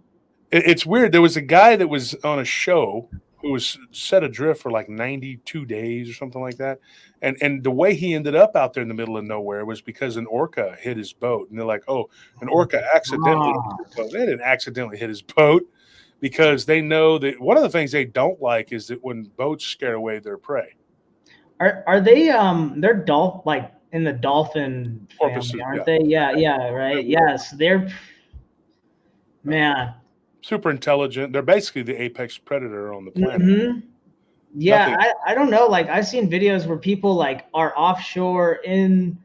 It's weird. There was a guy that was on a show who was set adrift for like 92 days or something like that. And the way he ended up out there in the middle of nowhere was because an orca hit his boat. And they're like, oh, an orca accidentally hit his boat. They didn't accidentally hit his boat, because they know that one of the things they don't like is that when boats scare away their prey. Are they they're like in the dolphin Porpoises, family, aren't yeah. they? Yeah, right. Yes, they're man. Super intelligent. They're basically the apex predator on the planet. Mm-hmm. Yeah, Nothing. I don't know. Like I've seen videos where people like are offshore in,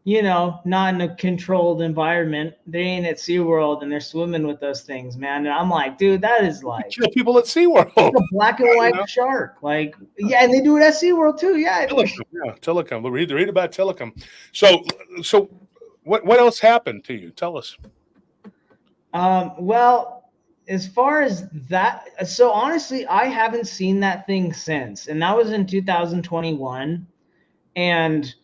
you know, not in a controlled environment. They ain't at SeaWorld and they're swimming with those things, man. And I'm like, dude, that is like Kill people at SeaWorld. a black and white shark. Like, yeah, and they do it at SeaWorld too. Yeah. Telecom. Read about Telecom. So what else happened to you? Tell us. Well, as far as that, so honestly, I haven't seen that thing since, and that was in 2021, and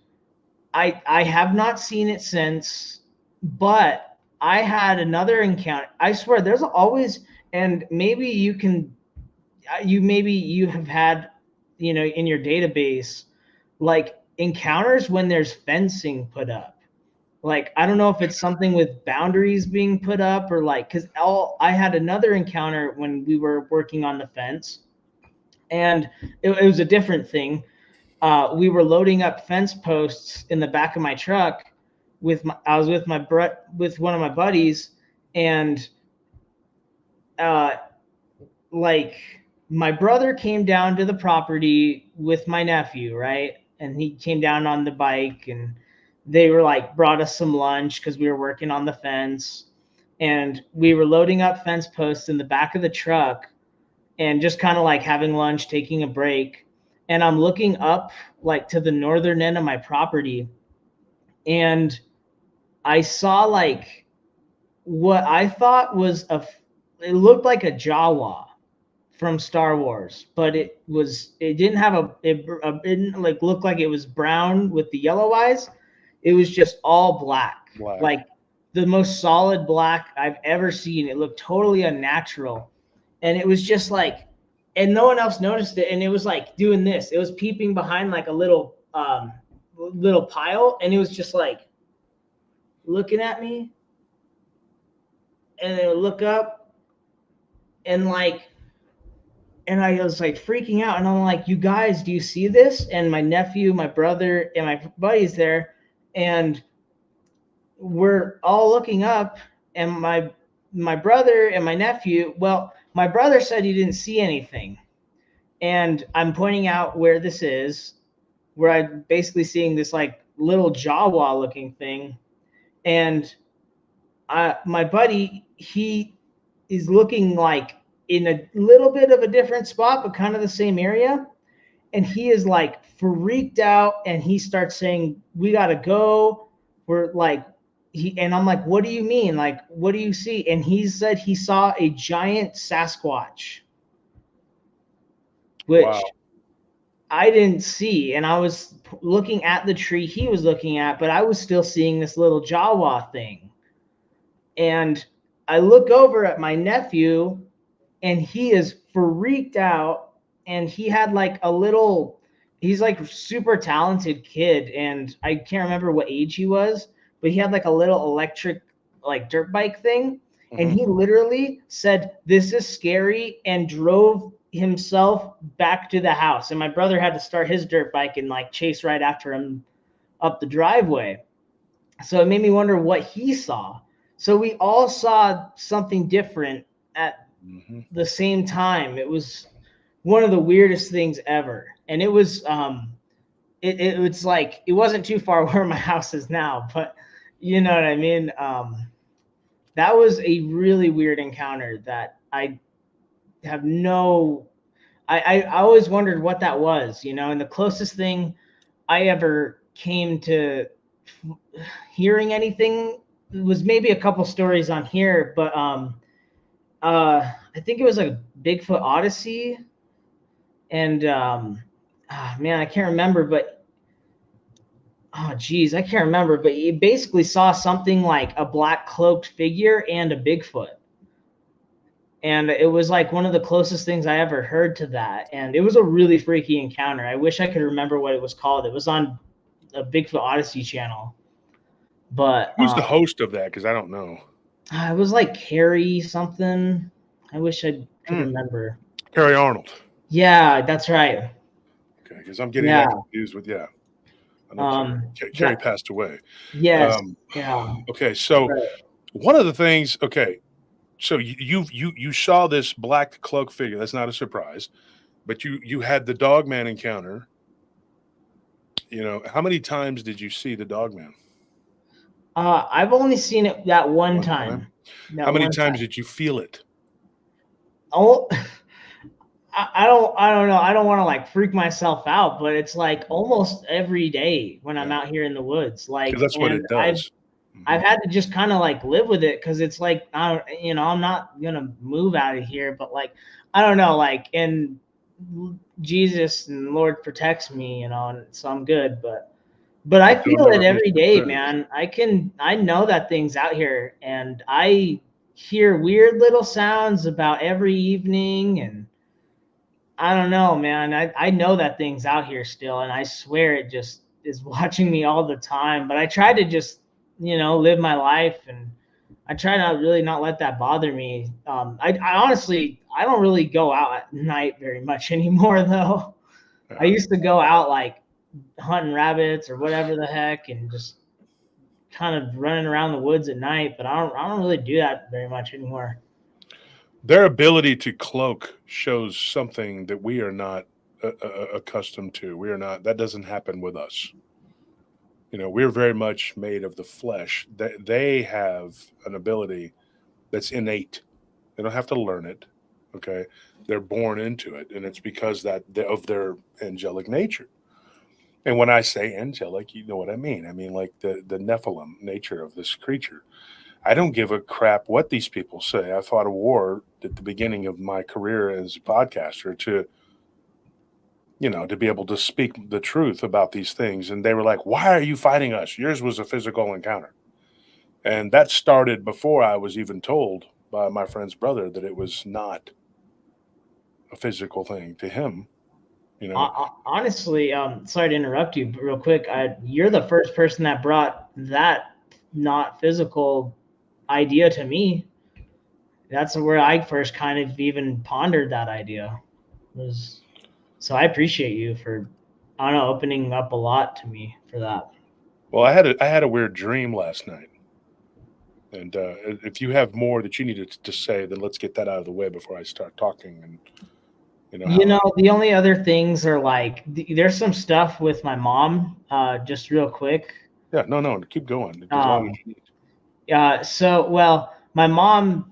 I have not seen it since, but I had another encounter. I swear, there's always, and maybe you have had, you know, in your database, like encounters when there's fencing put up. Like, I don't know if it's something with boundaries being put up or like, because I had another encounter when we were working on the fence, and it was a different thing. We were loading up fence posts in the back of my truck I was with one of my buddies, and like my brother came down to the property with my nephew, right? And he came down on the bike, and they were like brought us some lunch because we were working on the fence, and we were loading up fence posts in the back of the truck and just kind of like having lunch, taking a break. And I'm looking up like to the northern end of my property, and I saw like what I thought was it looked like a Jawa from Star Wars, but it didn't have it didn't like look like it was brown with the yellow eyes. It was just all black, like the most solid black I've ever seen. It looked totally unnatural, and it was just like, and no one else noticed it. And it was like doing this. It was peeping behind like a little pile, and it was just like looking at me, and then it would look up, and like. And I was like freaking out, and I'm like, you guys, do you see this? And my nephew, my brother, and my buddy's there, and we're all looking up, and my brother and my nephew, well, my brother said he didn't see anything. And I'm pointing out where this is, where I'm basically seeing this like little Jawa looking thing. And my buddy, he is looking like in a little bit of a different spot, but kind of the same area. And he is like freaked out, and he starts saying, we got to go. We're like, and I'm like, what do you mean? Like, what do you see? And he said he saw a giant Sasquatch, which I didn't see. And I was looking at the tree he was looking at, but I was still seeing this little Jawa thing. And I look over at my nephew, and he is freaked out, and he had like he's like a super talented kid, and I can't remember what age he was, but he had like a little electric like dirt bike thing. Mm-hmm. And he literally said, this is scary, and drove himself back to the house. And my brother had to start his dirt bike and like chase right after him up the driveway. So it made me wonder what he saw. So we all saw something different at the same time. It was one of the weirdest things ever. And it was it's like, it wasn't too far where my house is now, but you know what I mean? That was a really weird encounter that I have I always wondered what that was, you know. And the closest thing I ever came to hearing anything was maybe a couple stories on here, but I think it was like a Bigfoot Odyssey, and man, I can't remember, but I can't remember, but you basically saw something like a black cloaked figure and a Bigfoot. And it was like one of the closest things I ever heard to that. And it was a really freaky encounter. I wish I could remember what it was called. It was on a Bigfoot Odyssey channel. But Who's the host of that? Because I don't know. it was like Carrie something. I wish I could remember. Carrie Arnold. Yeah, that's right. Okay, because I'm getting that confused with I know Carrie passed away. Yes. Yeah. Okay, so one of the things. Okay, so you saw this black cloak figure. That's not a surprise, but you had the Dogman encounter. You know, how many times did you see the Dogman? I've only seen it that one time. How many times did you feel it? Oh, I don't know. I don't want to like freak myself out, but it's like almost every day when I'm out here in the woods. Like that's what it does. I've had to just kind of like live with it because it's like I'm not gonna move out of here, but like I don't know, like and Jesus and Lord protects me, and so I'm good. But I feel it every day, man. I know that thing's out here, and I hear weird little sounds about every evening, and I don't know, man. I know that thing's out here still, and I swear it just is watching me all the time. But I try to just, live my life, and I try not let that bother me. I honestly, I don't really go out at night very much anymore, though. I used to go out like hunting rabbits or whatever the heck, and just kind of running around the woods at night. But I don't really do that very much anymore. Their ability to cloak shows something that we are not accustomed to. We are not. That doesn't happen with us. We're very much made of the flesh. They have an ability that's innate. They don't have to learn it. Okay, they're born into it, and it's because of their angelic nature. And when I say angelic, you know what I mean. I mean like the Nephilim nature of this creature. I don't give a crap what these people say. I fought a war at the beginning of my career as a podcaster to be able to speak the truth about these things. And they were like, why are you fighting us? Yours was a physical encounter. And that started before I was even told by my friend's brother that it was not a physical thing to him. Honestly, sorry to interrupt you, but real quick, you're the first person that brought that not physical idea to me. That's where I first kind of even pondered that idea. So I appreciate you for, I don't know, opening up a lot to me for that. Well, I had a weird dream last night, and if you have more that you needed to say, then let's get that out of the way before I start talking. And the only other things are like there's some stuff with my mom. Just real quick. Yeah, no, keep going as long as you need. So my mom.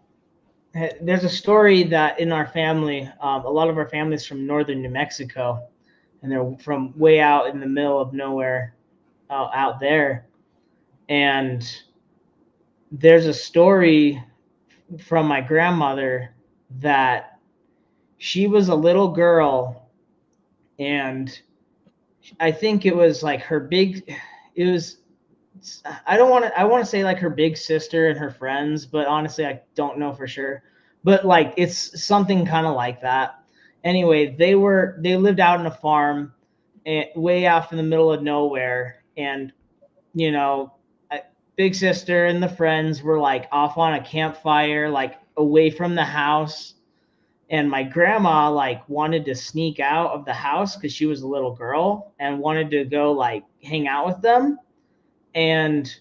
There's a story that in our family, a lot of our families from northern New Mexico, and they're from way out in the middle of nowhere, out there. And there's a story from my grandmother that she was a little girl, and I think it was like I want to say like her big sister and her friends, but honestly, I don't know for sure. But like, it's something kind of like that. Anyway, they lived out on a farm way off in the middle of nowhere. And, big sister and the friends were like off on a campfire, like away from the house. And my grandma like wanted to sneak out of the house because she was a little girl and wanted to go like hang out with them. And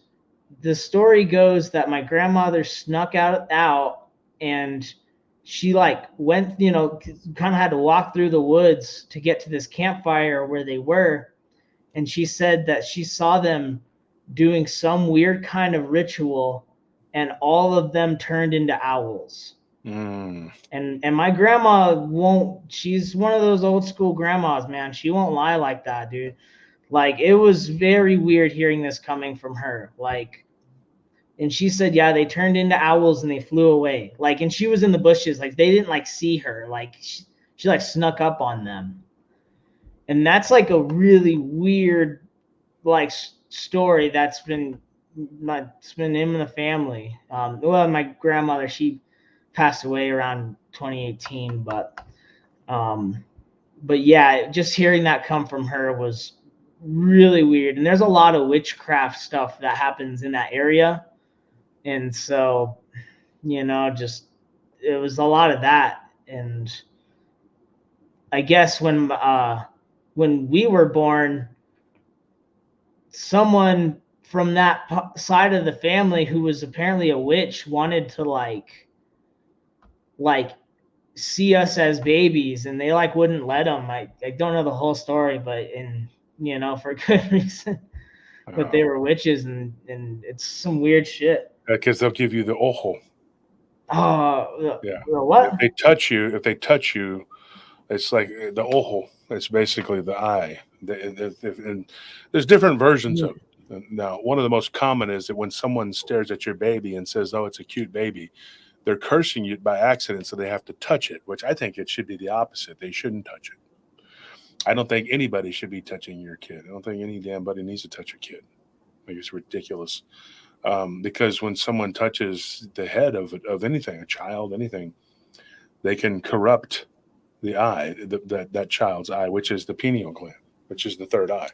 the story goes that my grandmother snuck out and she like went, kind of had to walk through the woods to get to this campfire where they were. And she said that she saw them doing some weird kind of ritual, and all of them turned into owls. And my grandma she's one of those old school grandmas, man. She won't lie like that, dude. Like, it was very weird hearing this coming from her. Like, and she said, yeah, they turned into owls and they flew away. Like, and she was in the bushes. Like, they didn't like see her. Like, she like snuck up on them. And that's like a really weird, like, story that's been in the family. My grandmother, she passed away around 2018, but yeah, just hearing that come from her was really weird. And there's a lot of witchcraft stuff that happens in that area. And so, you know, just it was a lot of that. And I guess when we were born, someone from that side of the family who was apparently a witch wanted to like see us as babies, and they like wouldn't let them. I don't know the whole story, but you know, for good reason. But they were witches, and it's some weird shit. Because they'll give you the ojo. Oh, Yeah. What? If they touch you, it's like the ojo. It's basically the eye. And there's different versions of it. Now, one of the most common is that when someone stares at your baby and says, "Oh, it's a cute baby," they're cursing you by accident, so they have to touch it, which I think it should be the opposite. They shouldn't touch it. I don't think anybody should be touching your kid. I don't think any damn buddy needs to touch a kid. I think it's ridiculous. Because when someone touches the head of anything, a child, anything, they can corrupt the eye, that child's eye, which is the pineal gland, which is the third eye.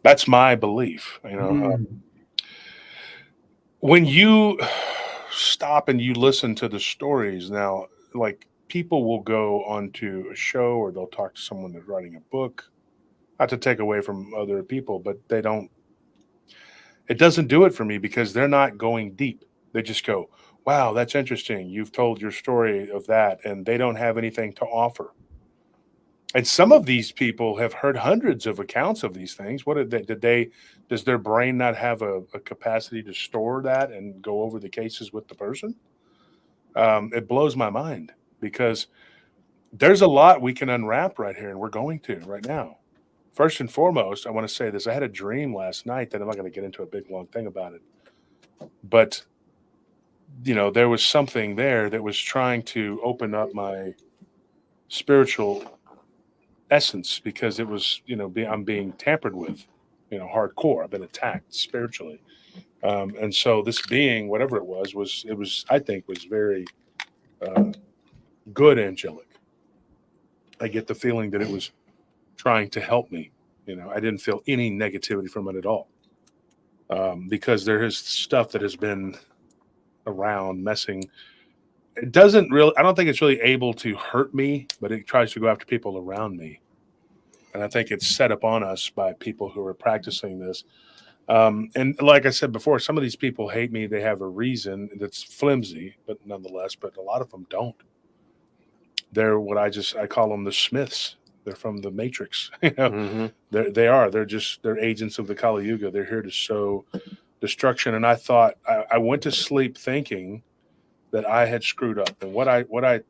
That's my belief. You know, when you stop and you listen to the stories now, like people will go onto a show or they'll talk to someone that's writing a book, not to take away from other people, but they don't. It doesn't do it for me because they're not going deep. They just go, "Wow, that's interesting. You've told your story of that," and they don't have anything to offer. And some of these people have heard hundreds of accounts of these things. What does their brain not have a capacity to store that and go over the cases with the person? It blows my mind because there's a lot we can unwrap right here, and we're going to right now. First and foremost, I want to say this. I had a dream last night that I'm not going to get into a big, long thing about it. But, you know, there was something there that was trying to open up my spiritual essence because it was, you know, I'm being tampered with, you know, hardcore. I've been attacked spiritually. And so this being, whatever it was, I think, was very good angelic. I get the feeling that it was trying to help me. You know, I didn't feel any negativity from it at all. Because there is stuff that has been around messing. It doesn't really, I don't think it's really able to hurt me, but it tries to go after people around me. And I think it's set up on us by people who are practicing this. And like I said before, some of these people hate me. They have a reason that's flimsy, but nonetheless, but a lot of them don't. They're what I call them the Smiths. They're from the Matrix. You know, they're agents of the Kali Yuga. They're here to sow destruction. And I thought, I went to sleep thinking that I had screwed up. And what I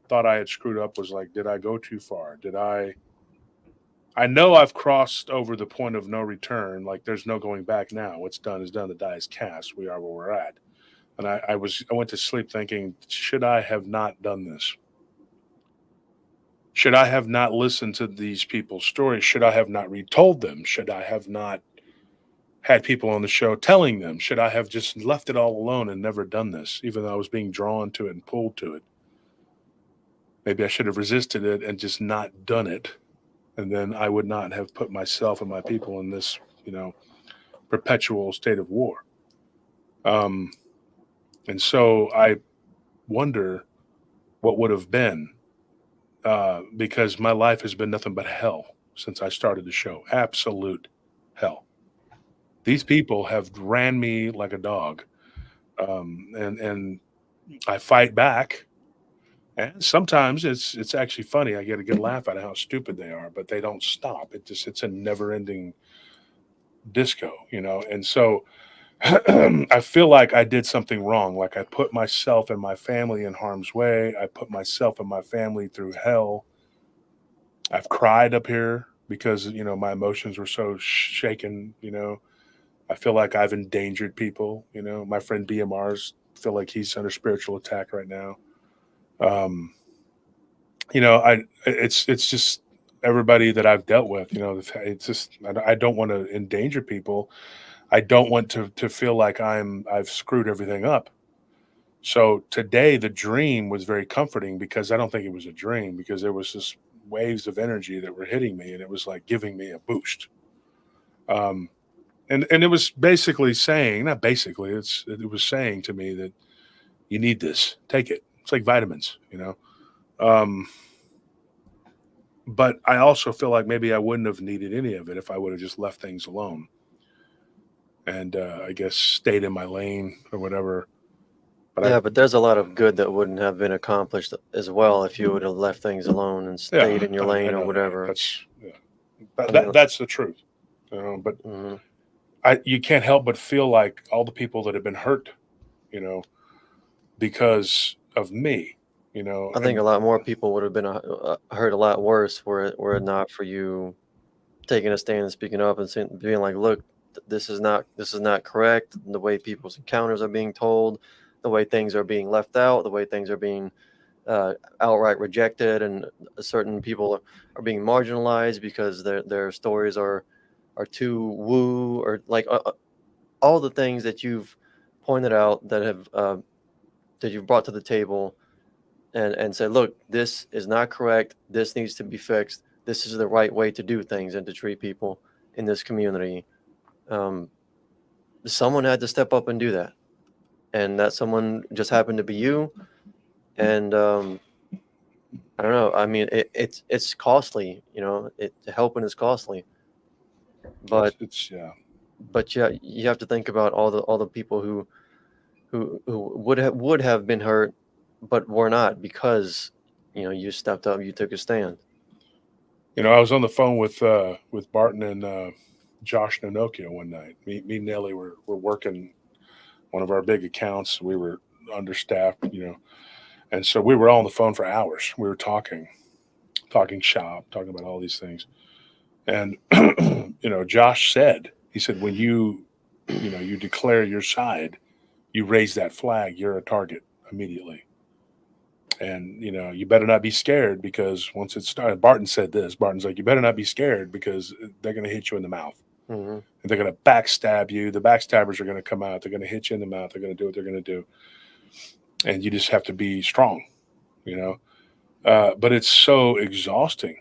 thought I had screwed up was like, did I go too far? I know I've crossed over the point of no return. Like there's no going back now. What's done is done. The die is cast. We are where we're at. And I went to sleep thinking, should I have not done this? Should I have not listened to these people's stories? Should I have not retold them? Should I have not had people on the show telling them? Should I have just left it all alone and never done this, even though I was being drawn to it and pulled to it? Maybe I should have resisted it and just not done it. And then I would not have put myself and my people in this, you know, perpetual state of war. And so I wonder what would have been. Because my life has been nothing but hell since I started the show. Absolute hell. These people have ran me like a dog. And I fight back. And sometimes it's actually funny. I get a good laugh out of how stupid they are, but they don't stop. It's a never-ending disco, you know. And so I feel like I did something wrong. Like I put myself and my family in harm's way. I put myself and my family through hell. I've cried up here because, you know, my emotions were so shaken, you know. I feel like I've endangered people, you know. My friend BMR's feel like he's under spiritual attack right now. You know, it's just everybody that I've dealt with, you know, it's just, I don't want to endanger people. I don't want to feel like I've screwed everything up. So today, the dream was very comforting because I don't think it was a dream, because there was this waves of energy that were hitting me, and it was like giving me a boost. And it was basically saying, not basically, it was saying to me that you need this, take it. It's like vitamins, you know. But I also feel like maybe I wouldn't have needed any of it if I would have just left things alone and I guess stayed in my lane or whatever. But Yeah, but there's a lot of good that wouldn't have been accomplished as well if you would have left things alone and stayed in your I lane know or that. whatever. That's the truth. But Mhm. you can't help but feel like all the people that have been hurt, you know, because of me, you know. I think a lot more people would have been hurt a lot worse were it not for you taking a stand and speaking up and being like, look, this is not correct. The way people's encounters are being told, the way things are being left out, the way things are being outright rejected, and certain people are being marginalized because their stories are too woo, or like all the things that you've pointed out that have that you've brought to the table and said, look, this is not correct. This needs to be fixed. This is the right way to do things and to treat people in this community. Someone had to step up and do that, and that someone just happened to be you. And I don't know. I mean, it's costly, you know. Helping is costly, but yeah. but yeah, you have to think about all the people who would have been hurt, but were not because you stepped up, you took a stand. You know, I was on the phone with Barton and Josh Nonokio one night. Me and Nelly were working one of our big accounts. We were understaffed, you know, and so we were all on the phone for hours. We were talking shop, talking about all these things. And you know, Josh said, he said, when you declare your side, you raise that flag, you're a target immediately. And you know, you better not be scared, because once it started, Barton said this. Barton's like, you better not be scared, because they're going to hit you in the mouth. Mm-hmm. And they're going to backstab you. The backstabbers are going to come out. They're going to hit you in the mouth. They're going to do what they're going to do. And you just have to be strong, you know. But it's so exhausting.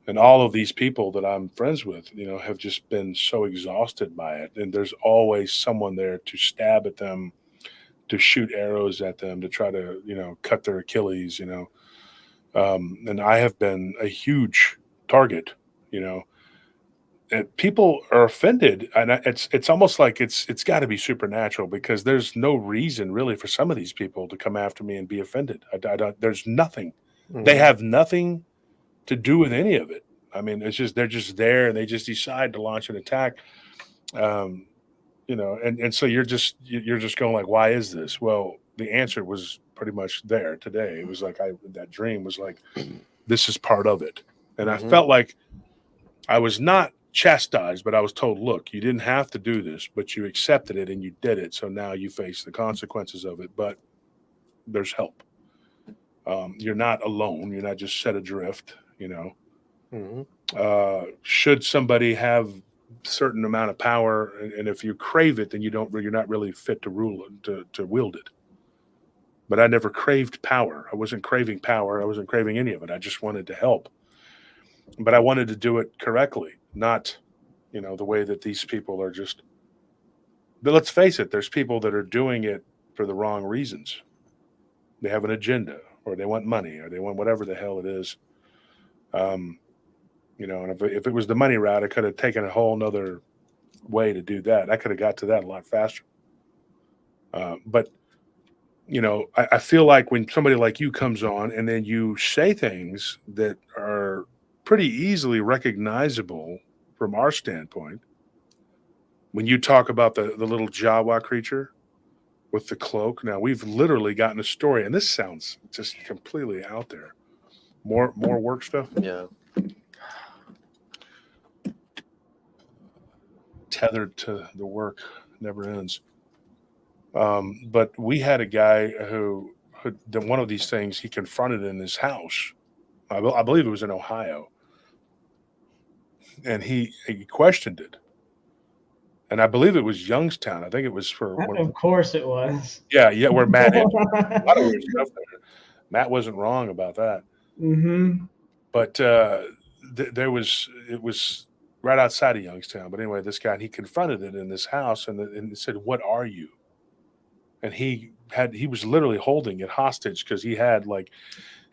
And all of these people that I'm friends with, you know, have just been so exhausted by it. And there's always someone there to stab at them, to shoot arrows at them, to try to, you know, cut their Achilles, you know. And I have been a huge target, you know. And people are offended, and it's almost like it's got to be supernatural, because there's no reason really for some of these people to come after me and be offended. I don't. There's nothing. Mm-hmm. They have nothing to do with any of it. I mean, it's just they're just there, and they just decide to launch an attack. You know, and so you're just going like, why is this? Well, the answer was pretty much there today. It was like that dream was like, this is part of it, and Mm-hmm. I felt like I was not chastised, but I was told, look, you didn't have to do this, but you accepted it and you did it. So now you face the consequences of it, but there's help. You're not alone. You're not just set adrift, you know. Mm-hmm. Should somebody have certain amount of power, and if you crave it, then you're not really fit to rule it, to wield it. But I never craved power. I wasn't craving power. I wasn't craving any of it. I just wanted to help. But I wanted to do it correctly, not, you know, the way that these people are just. But let's face it, there's people that are doing it for the wrong reasons. They have an agenda, or they want money, or they want whatever the hell it is. You know, and if it was the money route, I could have taken a whole nother way to do that. I could have got to that a lot faster. But, you know, I feel like when somebody like you comes on and then you say things that are pretty easily recognizable from our standpoint, when you talk about the little Jawa creature with the cloak, now we've literally gotten a story, and this sounds just completely out there. More work stuff? Yeah. Tethered to the work never ends. But we had a guy who did one of these things he confronted in his house. I believe it was in Ohio. And he questioned it. and I believe it was Youngstown. I think it was for Of course it was. yeah, where Matt is. A lot of weird stuff there. Matt wasn't wrong about that. Mm-hmm. But it was right outside of Youngstown. But anyway, this guy, he confronted it in this house and said, "What are you?" And he was literally holding it hostage because he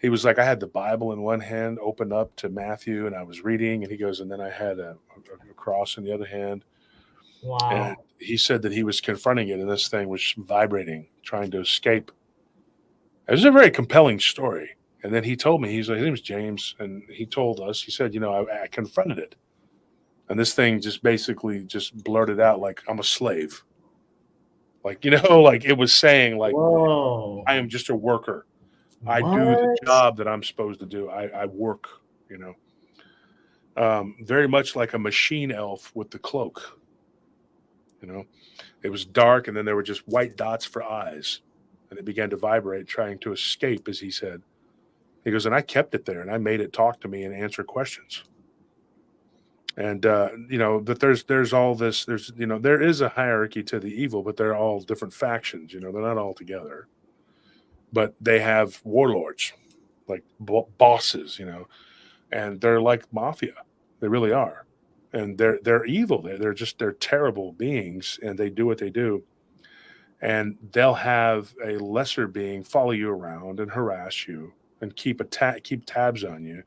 was like, I had the Bible in one hand, opened up to Matthew, and I was reading, and he goes, and then I had a cross in the other hand. Wow. And he said that he was confronting it, and this thing was vibrating, trying to escape. It was a very compelling story. And then he told me, his name was James, and he told us, he said, I confronted it. And this thing just basically just blurted out like, I'm a slave. Like, like it was saying like, Whoa. I am just a worker. I do the job that I'm supposed to do. I work, very much like a machine elf with the cloak. It was dark, and then there were just white dots for eyes, and it began to vibrate, trying to escape, as he said. He goes, and I kept it there, and I made it talk to me and answer questions. And that there's all this. There is a hierarchy to the evil, but they're all different factions. They're not all together, but they have warlords, like bosses, and they're like mafia. They really are. And they're evil. They're terrible beings, and they do what they do. And they'll have a lesser being follow you around and harass you and keep tabs on you.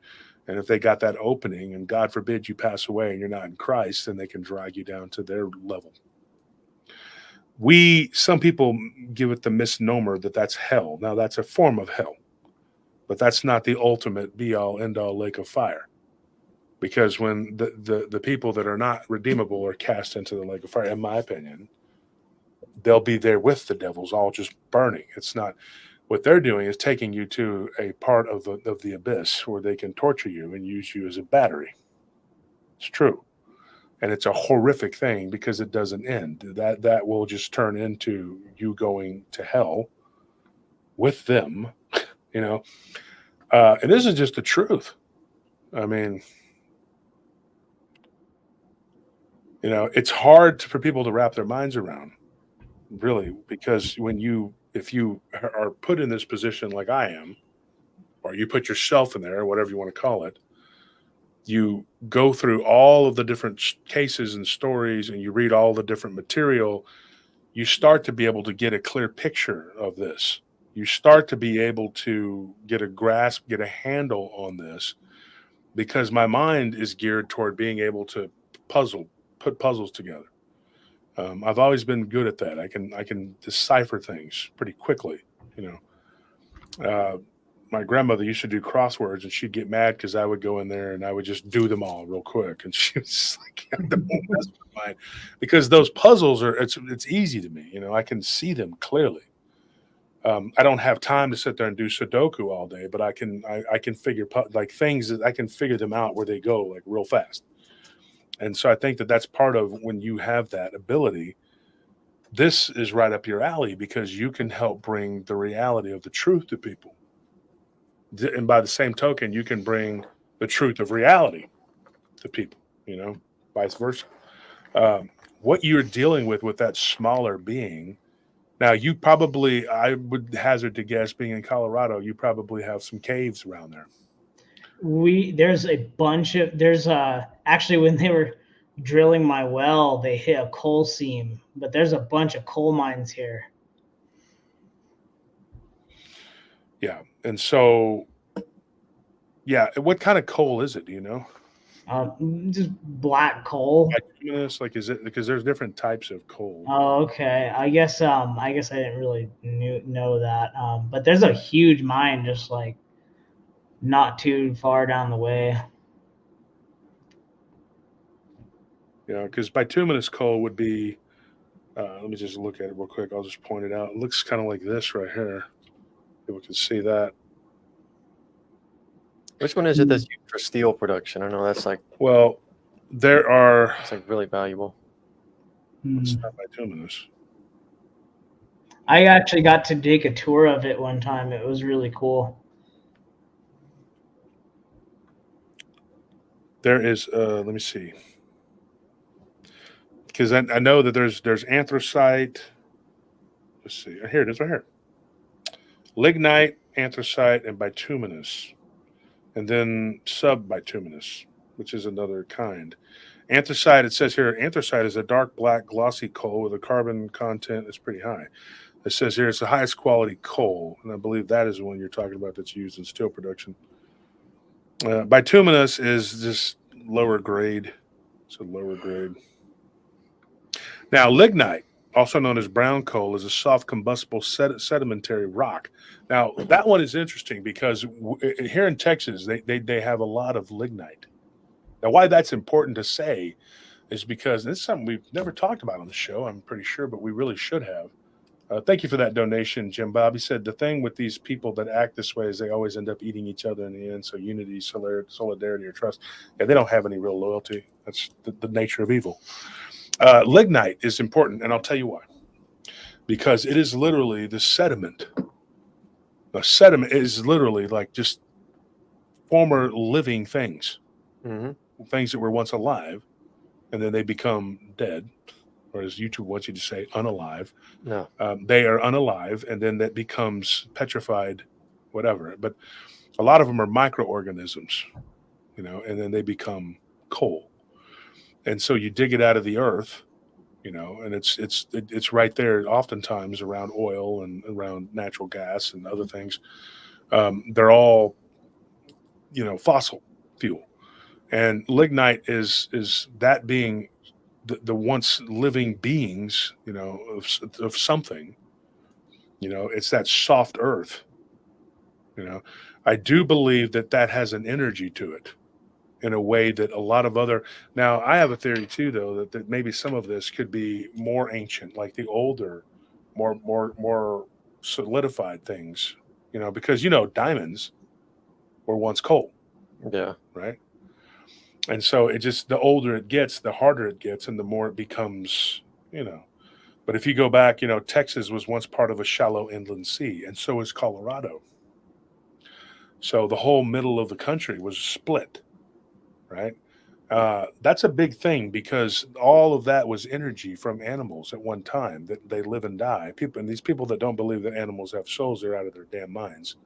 And if they got that opening, and God forbid you pass away and you're not in Christ, then they can drag you down to their level. Some people give it the misnomer that that's hell. Now that's a form of hell, but that's not the ultimate be all end all lake of fire. Because when the people that are not redeemable are cast into the lake of fire, in my opinion, they'll be there with the devils, all just burning. It's not what they're doing is taking you to a part of the abyss where they can torture you and use you as a battery. It's true, and it's a horrific thing because it doesn't end. That will just turn into you going to hell with them, and this is just the truth. I mean. It's hard for people to wrap their minds around, really, because if you are put in this position like I am, or you put yourself in there, or whatever you want to call it, you go through all of the different cases and stories, and you read all the different material, you start to be able to get a clear picture of this. You start to be able to get a grasp, get a handle on this, because my mind is geared toward being able to put puzzles together. I've always been good at that. I can decipher things pretty quickly. My grandmother used to do crosswords, and she'd get mad because I would go in there and I would just do them all real quick, and she was like, "Don't mess with mine," because those puzzles it's easy to me. I can see them clearly. I don't have time to sit there and do Sudoku all day, but I can figure like things that I can figure them out where they go like real fast. And so I think that's part of when you have that ability, this is right up your alley because you can help bring the reality of the truth to people. And by the same token, you can bring the truth of reality to people, vice versa. What you're dealing with that smaller being. Now, I would hazard to guess, being in Colorado, you probably have some caves around there. There's actually when they were drilling my well, they hit a coal seam, but there's a bunch of coal mines here. Yeah. And so, what kind of coal is it? Do you know? Just black coal. Like, is it because there's different types of coal? Oh, okay. I guess I didn't really know that. But there's a huge mine just like not too far down the way. Because bituminous coal would be, let me just look at it real quick. I'll just point it out. It looks kind of like this right here. People can see that. Which one is it that's used for steel production? I know that's like. Well, there are. It's like really valuable. It's not bituminous. I actually got to take a tour of it one time. It was really cool. There is, let me see. because I know that there's anthracite. Let's see. Here it is right here. Lignite, anthracite, and bituminous. And then subbituminous, which is another kind. Anthracite, it says here, anthracite is a dark black glossy coal with a carbon content that's pretty high. It says here it's the highest quality coal, and I believe that is the one you're talking about that's used in steel production. Bituminous is just lower grade. It's a lower grade. Now, lignite, also known as brown coal, is a soft combustible sedimentary rock. Now, that one is interesting because here in Texas, they have a lot of lignite. Now, why that's important to say is because this is something we've never talked about on the show, I'm pretty sure, but we really should have. Thank you for that donation, Jim Bob. He said the thing with these people that act this way is they always end up eating each other in the end. So unity, solidarity, or trust. Yeah, they don't have any real loyalty. That's the nature of evil. Lignite is important, and I'll tell you why. Because it is literally the sediment. The sediment is literally like just former living things. Mm-hmm. Things that were once alive, and then they become dead. Or as YouTube wants you to say, unalive. No. They are unalive, and then that becomes petrified, whatever. But a lot of them are microorganisms, and then they become coal. And so you dig it out of the earth, and it's right there oftentimes around oil and around natural gas and other things. They're all, fossil fuel. And lignite is that being the once living beings, of something, it's that soft earth, I do believe that has an energy to it in a way that a lot of other, now I have a theory too, though, that maybe some of this could be more ancient, like the older, more solidified things, because, diamonds were once coal. Yeah. Right. And so it just, the older it gets, the harder it gets, and the more it becomes, But if you go back, Texas was once part of a shallow inland sea, and so is Colorado. So the whole middle of the country was split, right? That's a big thing because all of that was energy from animals at one time that they live and die. And these people that don't believe that animals have souls, they're out of their damn minds.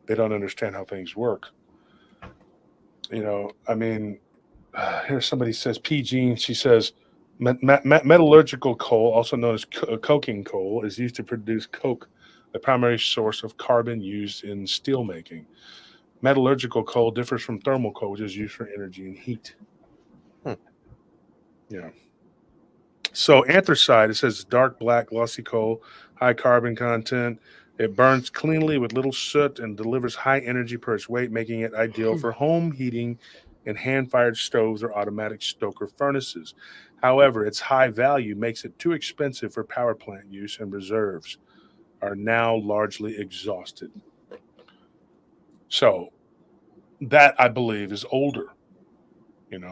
They don't understand how things work. Here somebody says, P. Jean, she says, metallurgical coal, also known as coking coal, is used to produce coke, the primary source of carbon used in steel making. Metallurgical coal differs from thermal coal, which is used for energy and heat. Yeah. So anthracite, it says dark black glossy coal, high carbon content. It burns cleanly with little soot and delivers high energy per its weight, making it ideal for home heating and hand-fired stoves or automatic stoker furnaces. However, its high value makes it too expensive for power plant use, and reserves are now largely exhausted. So that, I believe, is older.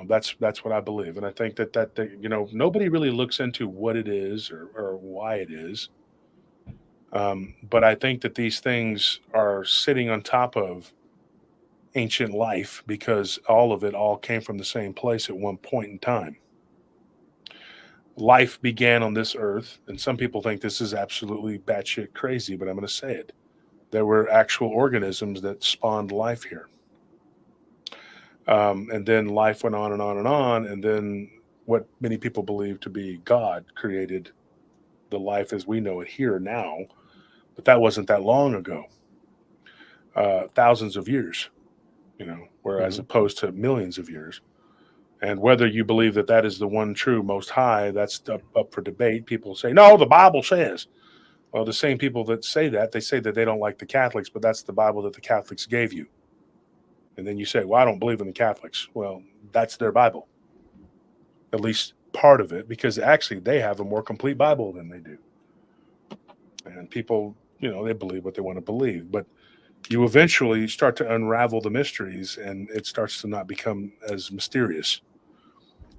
That's what I believe. And I think that nobody really looks into what it is or why it is. But I think that these things are sitting on top of ancient life because all of it all came from the same place at one point in time. Life began on this earth, and some people think this is absolutely batshit crazy, but I'm going to say it. There were actual organisms that spawned life here. And then life went on and on and on, and then what many people believe to be God created the life as we know it here now. But that wasn't that long ago, thousands of years, whereas opposed to millions of years. And whether you believe that is the one true most high, that's up for debate. People say, no, the Bible says. Well, the same people that say that, they say that they don't like the Catholics, but that's the Bible that the Catholics gave you. And then you say, well, I don't believe in the Catholics. Well, that's their Bible, at least part of it, because actually they have a more complete Bible than they do. And people, they believe what they want to believe, but you eventually start to unravel the mysteries and it starts to not become as mysterious.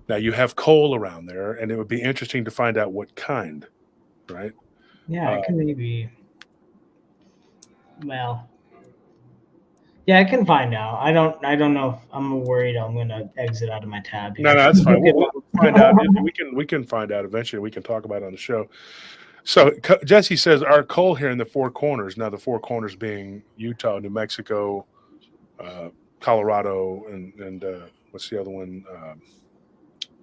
Now you have coal around there, and it would be interesting to find out what kind, right? Yeah, it can maybe. Well, yeah, I can find out. I don't know if I'm worried I'm gonna exit out of my tab here. No, that's fine. find out. We can find out eventually. We can talk about it on the show. So Jesse says our coal here in the Four Corners. Now the Four Corners being Utah, New Mexico, Colorado, and what's the other one?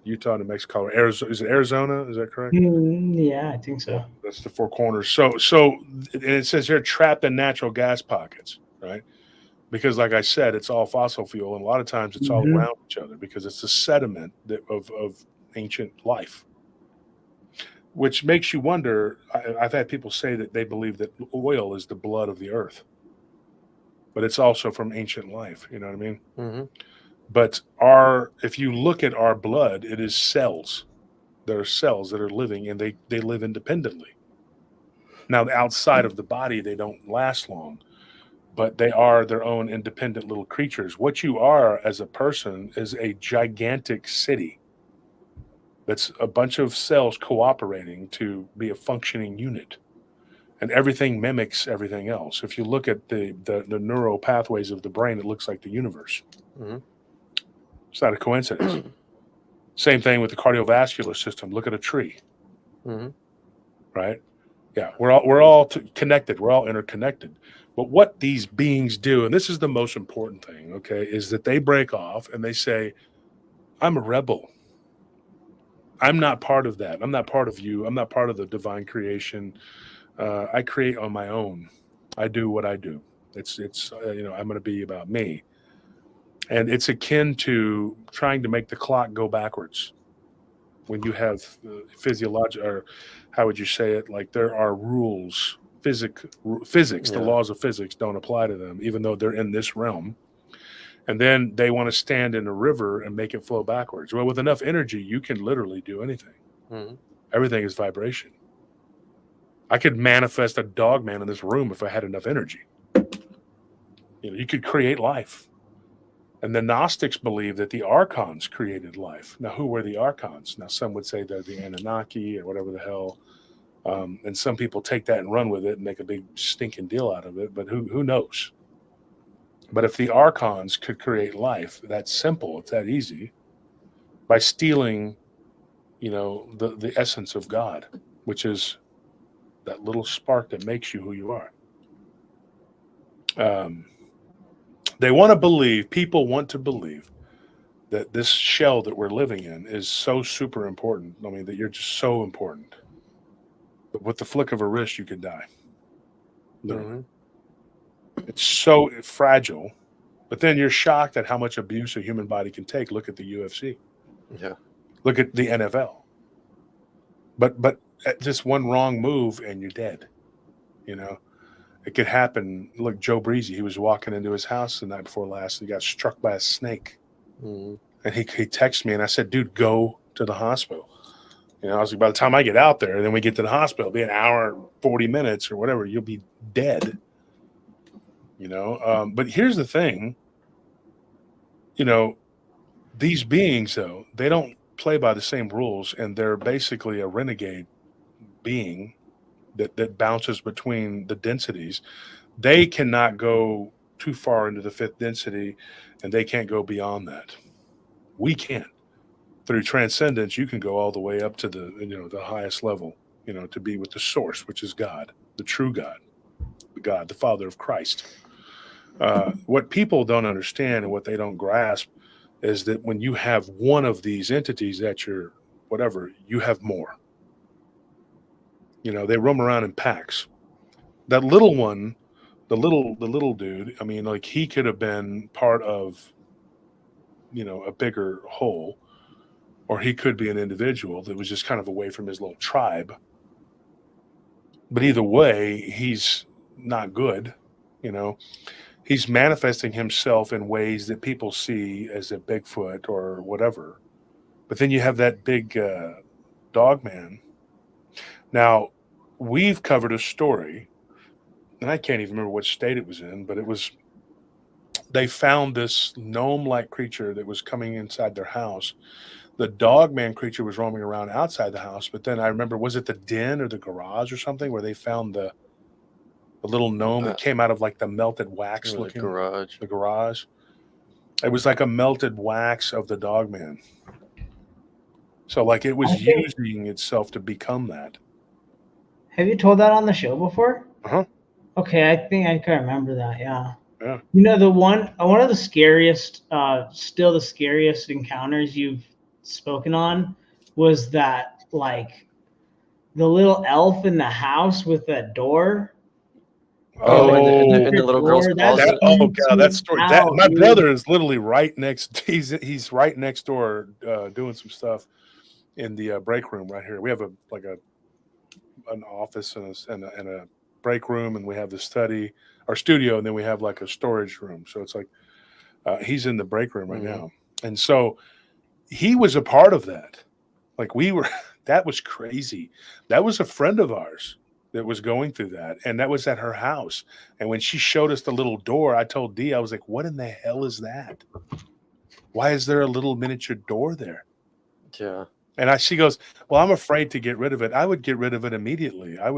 Utah, New Mexico, Arizona. Is it Arizona? Is that correct? Yeah, I think so. Yeah, that's the Four Corners. So and it says here trapped in natural gas pockets, right? Because, like I said, it's all fossil fuel, and a lot of times it's all around each other because it's the sediment of ancient life, which makes you wonder. I've had people say that they believe that oil is the blood of the earth, but it's also from ancient life. You know what I mean? Mm-hmm. But if you look at our blood, it is cells. There are cells that are living, and they live independently. Now, outside of the body, they don't last long, but they are their own independent little creatures. What you are as a person is a gigantic city. That's a bunch of cells cooperating to be a functioning unit. And everything mimics everything else. If you look at the neural pathways of the brain, it looks like the universe. Mm-hmm. It's not a coincidence. Same thing with the cardiovascular system. Look at a tree. Mm-hmm. Right? Yeah, we're all connected. We're all interconnected. But what these beings do, and this is the most important thing, okay, is that they break off and they say, I'm a rebel. I'm not part of that. I'm not part of you. I'm not part of the divine creation. I create on my own. I do what I do. It's I'm going to be about me. And it's akin to trying to make the clock go backwards. When you have physiological, or how would you say it? Like there are rules, physics, the laws of physics don't apply to them, even though they're in this realm. And then they want to stand in a river and make it flow backwards. Well, with enough energy, you can literally do anything. Mm-hmm. Everything is vibration. I could manifest a Dogman in this room if I had enough energy. You could create life. And the Gnostics believe that the Archons created life. Now, who were the Archons? Now, some would say they're the Anunnaki or whatever the hell. And some people take that and run with it and make a big stinking deal out of it. But who knows? But if the Archons could create life, that's simple. It's that easy. By stealing, the essence of God, which is that little spark that makes you who you are. They want to believe, people want to believe that this shell that we're living in is so super important. I mean, that you're just so important. But with the flick of a wrist, you could die. Literally. Mm-hmm. It's so fragile. But then you're shocked at how much abuse a human body can take. Look at the UFC. Yeah. Look at the NFL. But just one wrong move and you're dead. It could happen. Look, Joe Breezy, he was walking into his house the night before last. And he got struck by a snake. Mm-hmm. And he texted me and I said, dude, go to the hospital. I was like, by the time I get out there, and then we get to the hospital, it'll be an hour, 40 minutes or whatever, you'll be dead. But here's the thing. These beings, though, they don't play by the same rules, and they're basically a renegade being that bounces between the densities. They cannot go too far into the fifth density, and they can't go beyond that. We can. Through transcendence, you can go all the way up to the highest level, to be with the source, which is God, the true God, the Father of Christ. What people don't understand and what they don't grasp is that when you have one of these entities at your whatever, you have more. They roam around in packs. That little one, the little dude, I mean, like he could have been part of, a bigger whole, or he could be an individual that was just kind of away from his little tribe. But either way, he's not good, He's manifesting himself in ways that people see as a Bigfoot or whatever. But then you have that big Dogman. Now, we've covered a story, and I can't even remember what state it was in, but they found this gnome-like creature that was coming inside their house. The Dogman creature was roaming around outside the house, but then I remember, was it the den or the garage or something where they found the little gnome that came out of like the melted wax looking the garage. It was like a melted wax of the Dogman. So like it was I think- using itself to become that. Have you told that on the show before? Uh-huh. Okay, I think I can remember that. Yeah. Yeah. You know, the one of the scariest, still the scariest encounters you've spoken on was that, like, the little elf in the house with that door. Oh, in the secret little girl's door, that closet. Oh freaks god, that me story. That out, my dude. brother is literally right next. He's right next door, doing some stuff in the break room right here. We have an office and a break room, and we have the study, our studio, and then we have like a storage room. So it's like he's in the break room right now, and so he was a part of that. Like we were, that was crazy. That was a friend of ours that was going through that, and that was at her house. And when she showed us the little door, I told Dee, I was like, "What in the hell is that? Why is there a little miniature door there?" Yeah. And she goes, "Well, I'm afraid to get rid of it. I would get rid of it immediately. I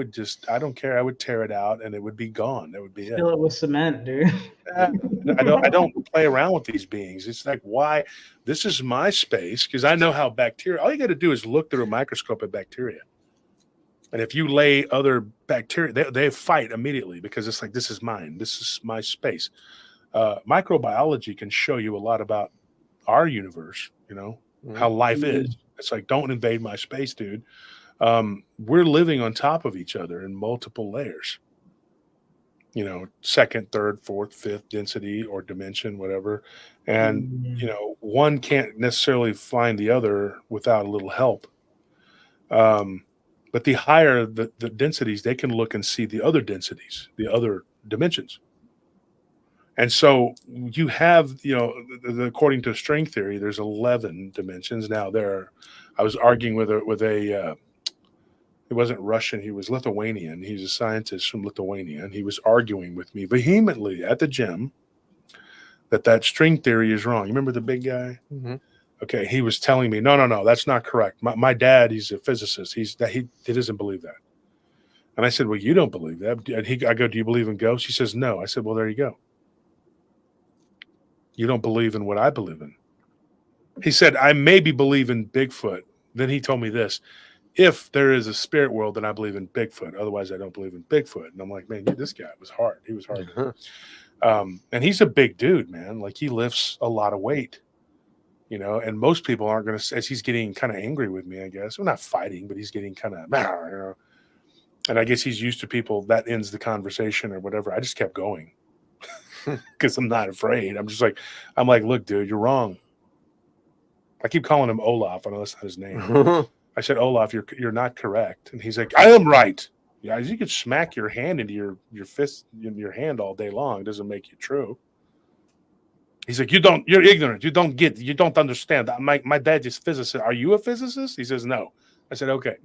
don't care. I would tear it out and it would be gone. That would be it. Fill it with cement, dude. I don't play around with these beings. It's like, why? This is my space because I know how bacteria. All you got to do is look through a microscope at bacteria, and if you lay other bacteria, they fight immediately because it's like, this is mine. This is my space. Microbiology can show you a lot about our universe. You know how life is. It's like, don't invade my space, dude. We're living on top of each other in multiple layers. You know, second, third, fourth, fifth density or dimension, whatever. And, you know, one can't necessarily find the other without a little help. But the higher the densities, they can look and see the other densities, the other dimensions. And so you have, you know, according to string theory, there's 11 dimensions. Now I was arguing with a he wasn't Russian, he was Lithuanian. He's a scientist from Lithuania, and he was arguing with me vehemently at the gym that string theory is wrong. You remember the big guy? Mm-hmm. Okay, he was telling me, no, that's not correct. My dad, he's a physicist. He doesn't believe that. And I said, well, you don't believe that. And I go, do you believe in ghosts? He says, no. I said, well, there you go. You don't believe in what I believe in. He said, I maybe believe in Bigfoot. Then he told me this: if there is a spirit world, then I believe in Bigfoot. Otherwise, I don't believe in Bigfoot. And I'm like, man, this guy was hard. He was hard. And he's a big dude, man. Like, he lifts a lot of weight, you know, and most people aren't going to, as he's getting kind of angry with me, I guess. We're not fighting, but he's getting kind of, you know, and I guess he's used to people that ends the conversation or whatever. I just kept going because I'm not afraid. I'm like, look, dude, you're wrong. I keep calling him Olaf. I know that's not his name. I said, Olaf, you're not correct. And he's like, I am right. Yeah, you could smack your hand into your fist in your hand all day long. It doesn't make you true. He's like, you're ignorant. You don't understand. My dad is a physicist. Are you a physicist? He says, no. I said, okay.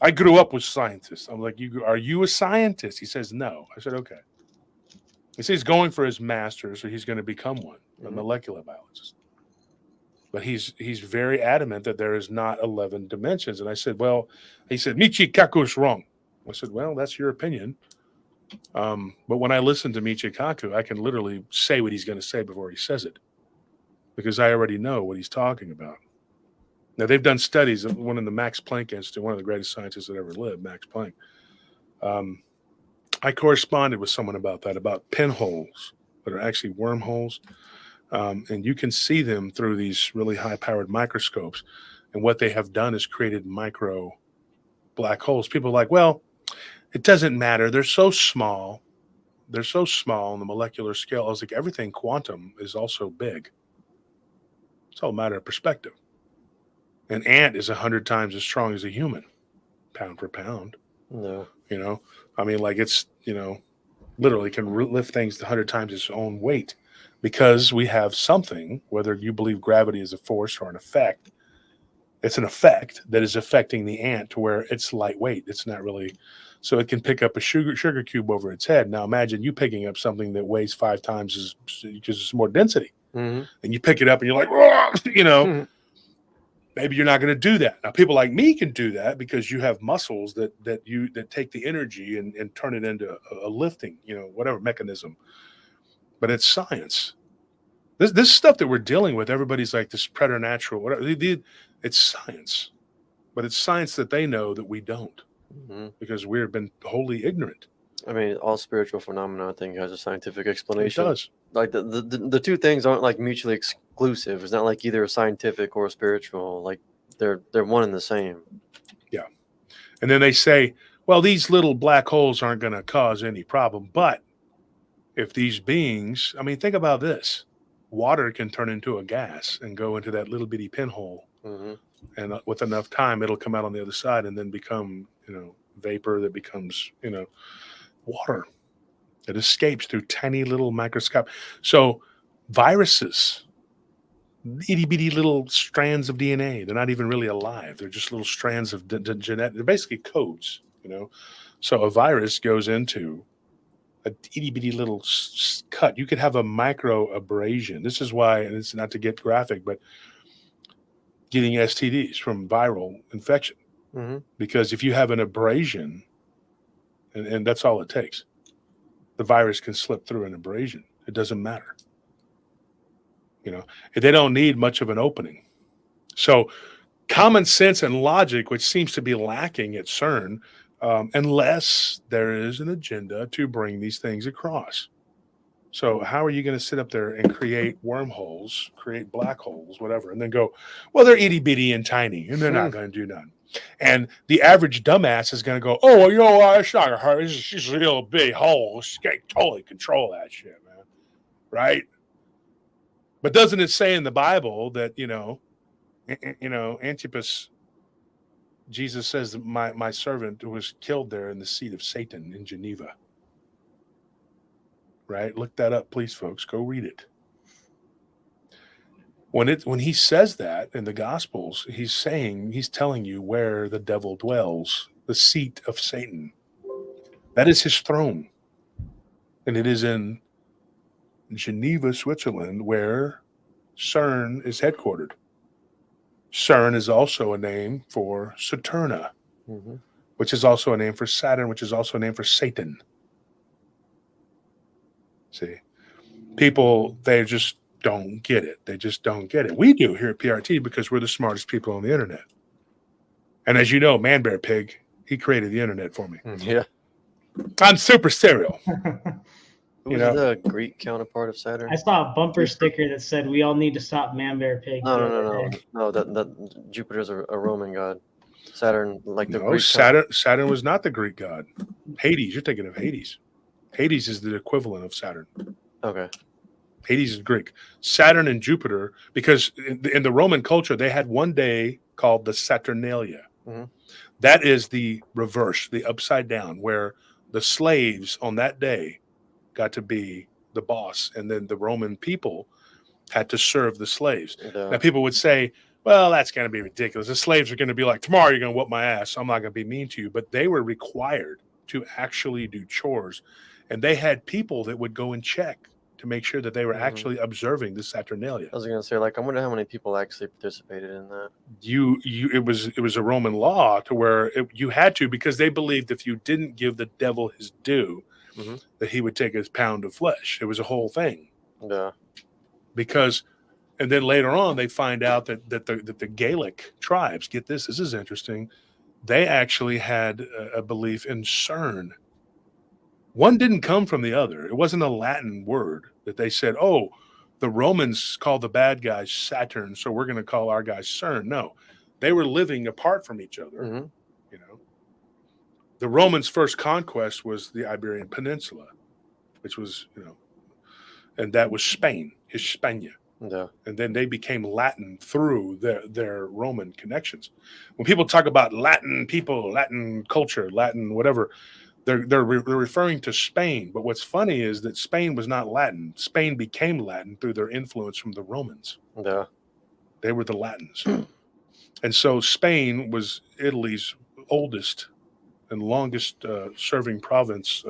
I grew up with scientists. I'm like, are you a scientist? He says, no. I said, okay. He says he's going for his master's, so he's going to become one, a molecular biologist. But he's very adamant that there is not 11 dimensions. And I said, well, he said, Michi Kaku's wrong. I said, well, that's your opinion. But when I listen to Michi Kaku, I can literally say what he's going to say before he says it, because I already know what he's talking about. Now, they've done studies. One in the Max Planck Institute, one of the greatest scientists that ever lived, Max Planck. I corresponded with someone about that, about pinholes that are actually wormholes. And you can see them through these really high-powered microscopes. And what they have done is created micro black holes. People are like, well, it doesn't matter. They're so small. They're so small on the molecular scale. I was like, everything quantum is also big. It's all a matter of perspective. An ant is 100 times as strong as a human, pound for pound. No. You know, I mean, like, it's, you know, literally can lift things 100 times its own weight, because we have something, whether you believe gravity is a force or an effect, it's an effect that is affecting the ant to where it's lightweight. It's not really, so it can pick up a sugar cube over its head. Now imagine you picking up something that weighs 5 times because it's more density, and you pick it up and you're like, you know, maybe you're not going to do that. Now people like me can do that because you have muscles that take the energy and turn it into a lifting, you know, whatever mechanism. But it's science. This stuff that we're dealing with, everybody's like this preternatural, whatever. It's science, but it's science that they know that we don't, because we've been wholly ignorant. I mean, all spiritual phenomena, I think, has a scientific It explanation. does. Like the two things aren't like mutually exclusive. It's not like either a scientific or a spiritual. Like they're one and the same. Yeah. And then they say, well, these little black holes aren't going to cause any problem. But if these beings, I mean, think about this. Water can turn into a gas and go into that little bitty pinhole. And with enough time, it'll come out on the other side and then become, vapor that becomes, water that escapes through tiny little microscope. So viruses, itty bitty little strands of DNA, they're not even really alive. They're just little strands of genetic, they're basically codes, So a virus goes into a itty bitty little cut. You could have a micro abrasion. This is why, and it's not to get graphic, but getting STDs from viral infection. Because if you have an abrasion, and that's all it takes, the virus can slip through an abrasion. It doesn't matter. They don't need much of an opening. So common sense and logic, which seems to be lacking at CERN, unless there is an agenda to bring these things across. So how are you going to sit up there and create wormholes, create black holes, whatever, and then go, well, they're itty bitty and tiny, and they're not going to do nothing. And the average dumbass is going to go, oh, well, it's not her. It's just a little big hole. She can't totally control that shit, man. Right? But doesn't it say in the Bible that, Antipas, Jesus says that my servant was killed there in the seat of Satan in Geneva. Right? Look that up, please, folks. Go read it. When he says that in the Gospels, he's telling you where the devil dwells, the seat of Satan. That is his throne. And it is in Geneva, Switzerland, where CERN is headquartered. CERN is also a name for Saturna, which is also a name for Saturn, which is also a name for Satan. See, people, they just don't get it. They just don't get it. We do here at PRT because we're the smartest people on the internet. And as you know, Man Bear Pig, he created the internet for me. Yeah. I'm super serial. Who's the Greek counterpart of Saturn? I saw a bumper sticker that said, "We all need to stop Man Bear Pig." No. That Jupiter's a Roman god. Saturn, like the Greek. Saturn was not the Greek god. Hades, you're thinking of Hades. Hades is the equivalent of Saturn. Okay. Hades is Greek. Saturn and Jupiter, because in the Roman culture, they had one day called the Saturnalia. That is the reverse, the upside down, where the slaves on that day got to be the boss, and then the Roman people had to serve the slaves. Yeah. Now, people would say, well, that's going to be ridiculous. The slaves are going to be like, tomorrow you're going to whoop my ass. I'm not going to be mean to you. But they were required to actually do chores. And they had people that would go and check to make sure that they were actually observing the Saturnalia. I was going to say, I wonder how many people actually participated in that. It was a Roman law to where you had to, because they believed if you didn't give the devil his due, that he would take his pound of flesh. It was a whole thing. Yeah. And then later on, they find out that the Gaelic tribes, get this is interesting, they actually had a belief in CERN. One didn't come from the other. It wasn't a Latin word that they said, oh, the Romans called the bad guys Saturn, so we're going to call our guys CERN. No, they were living apart from each other. The Romans' first conquest was the Iberian Peninsula, which was, and that was Spain, Hispania. Yeah. And then they became Latin through their Roman connections. When people talk about Latin people, Latin culture, Latin whatever, they're referring to Spain. But what's funny is that Spain was not Latin. Spain became Latin through their influence from the Romans. Yeah. They were the Latins. And so Spain was Italy's oldest and longest serving province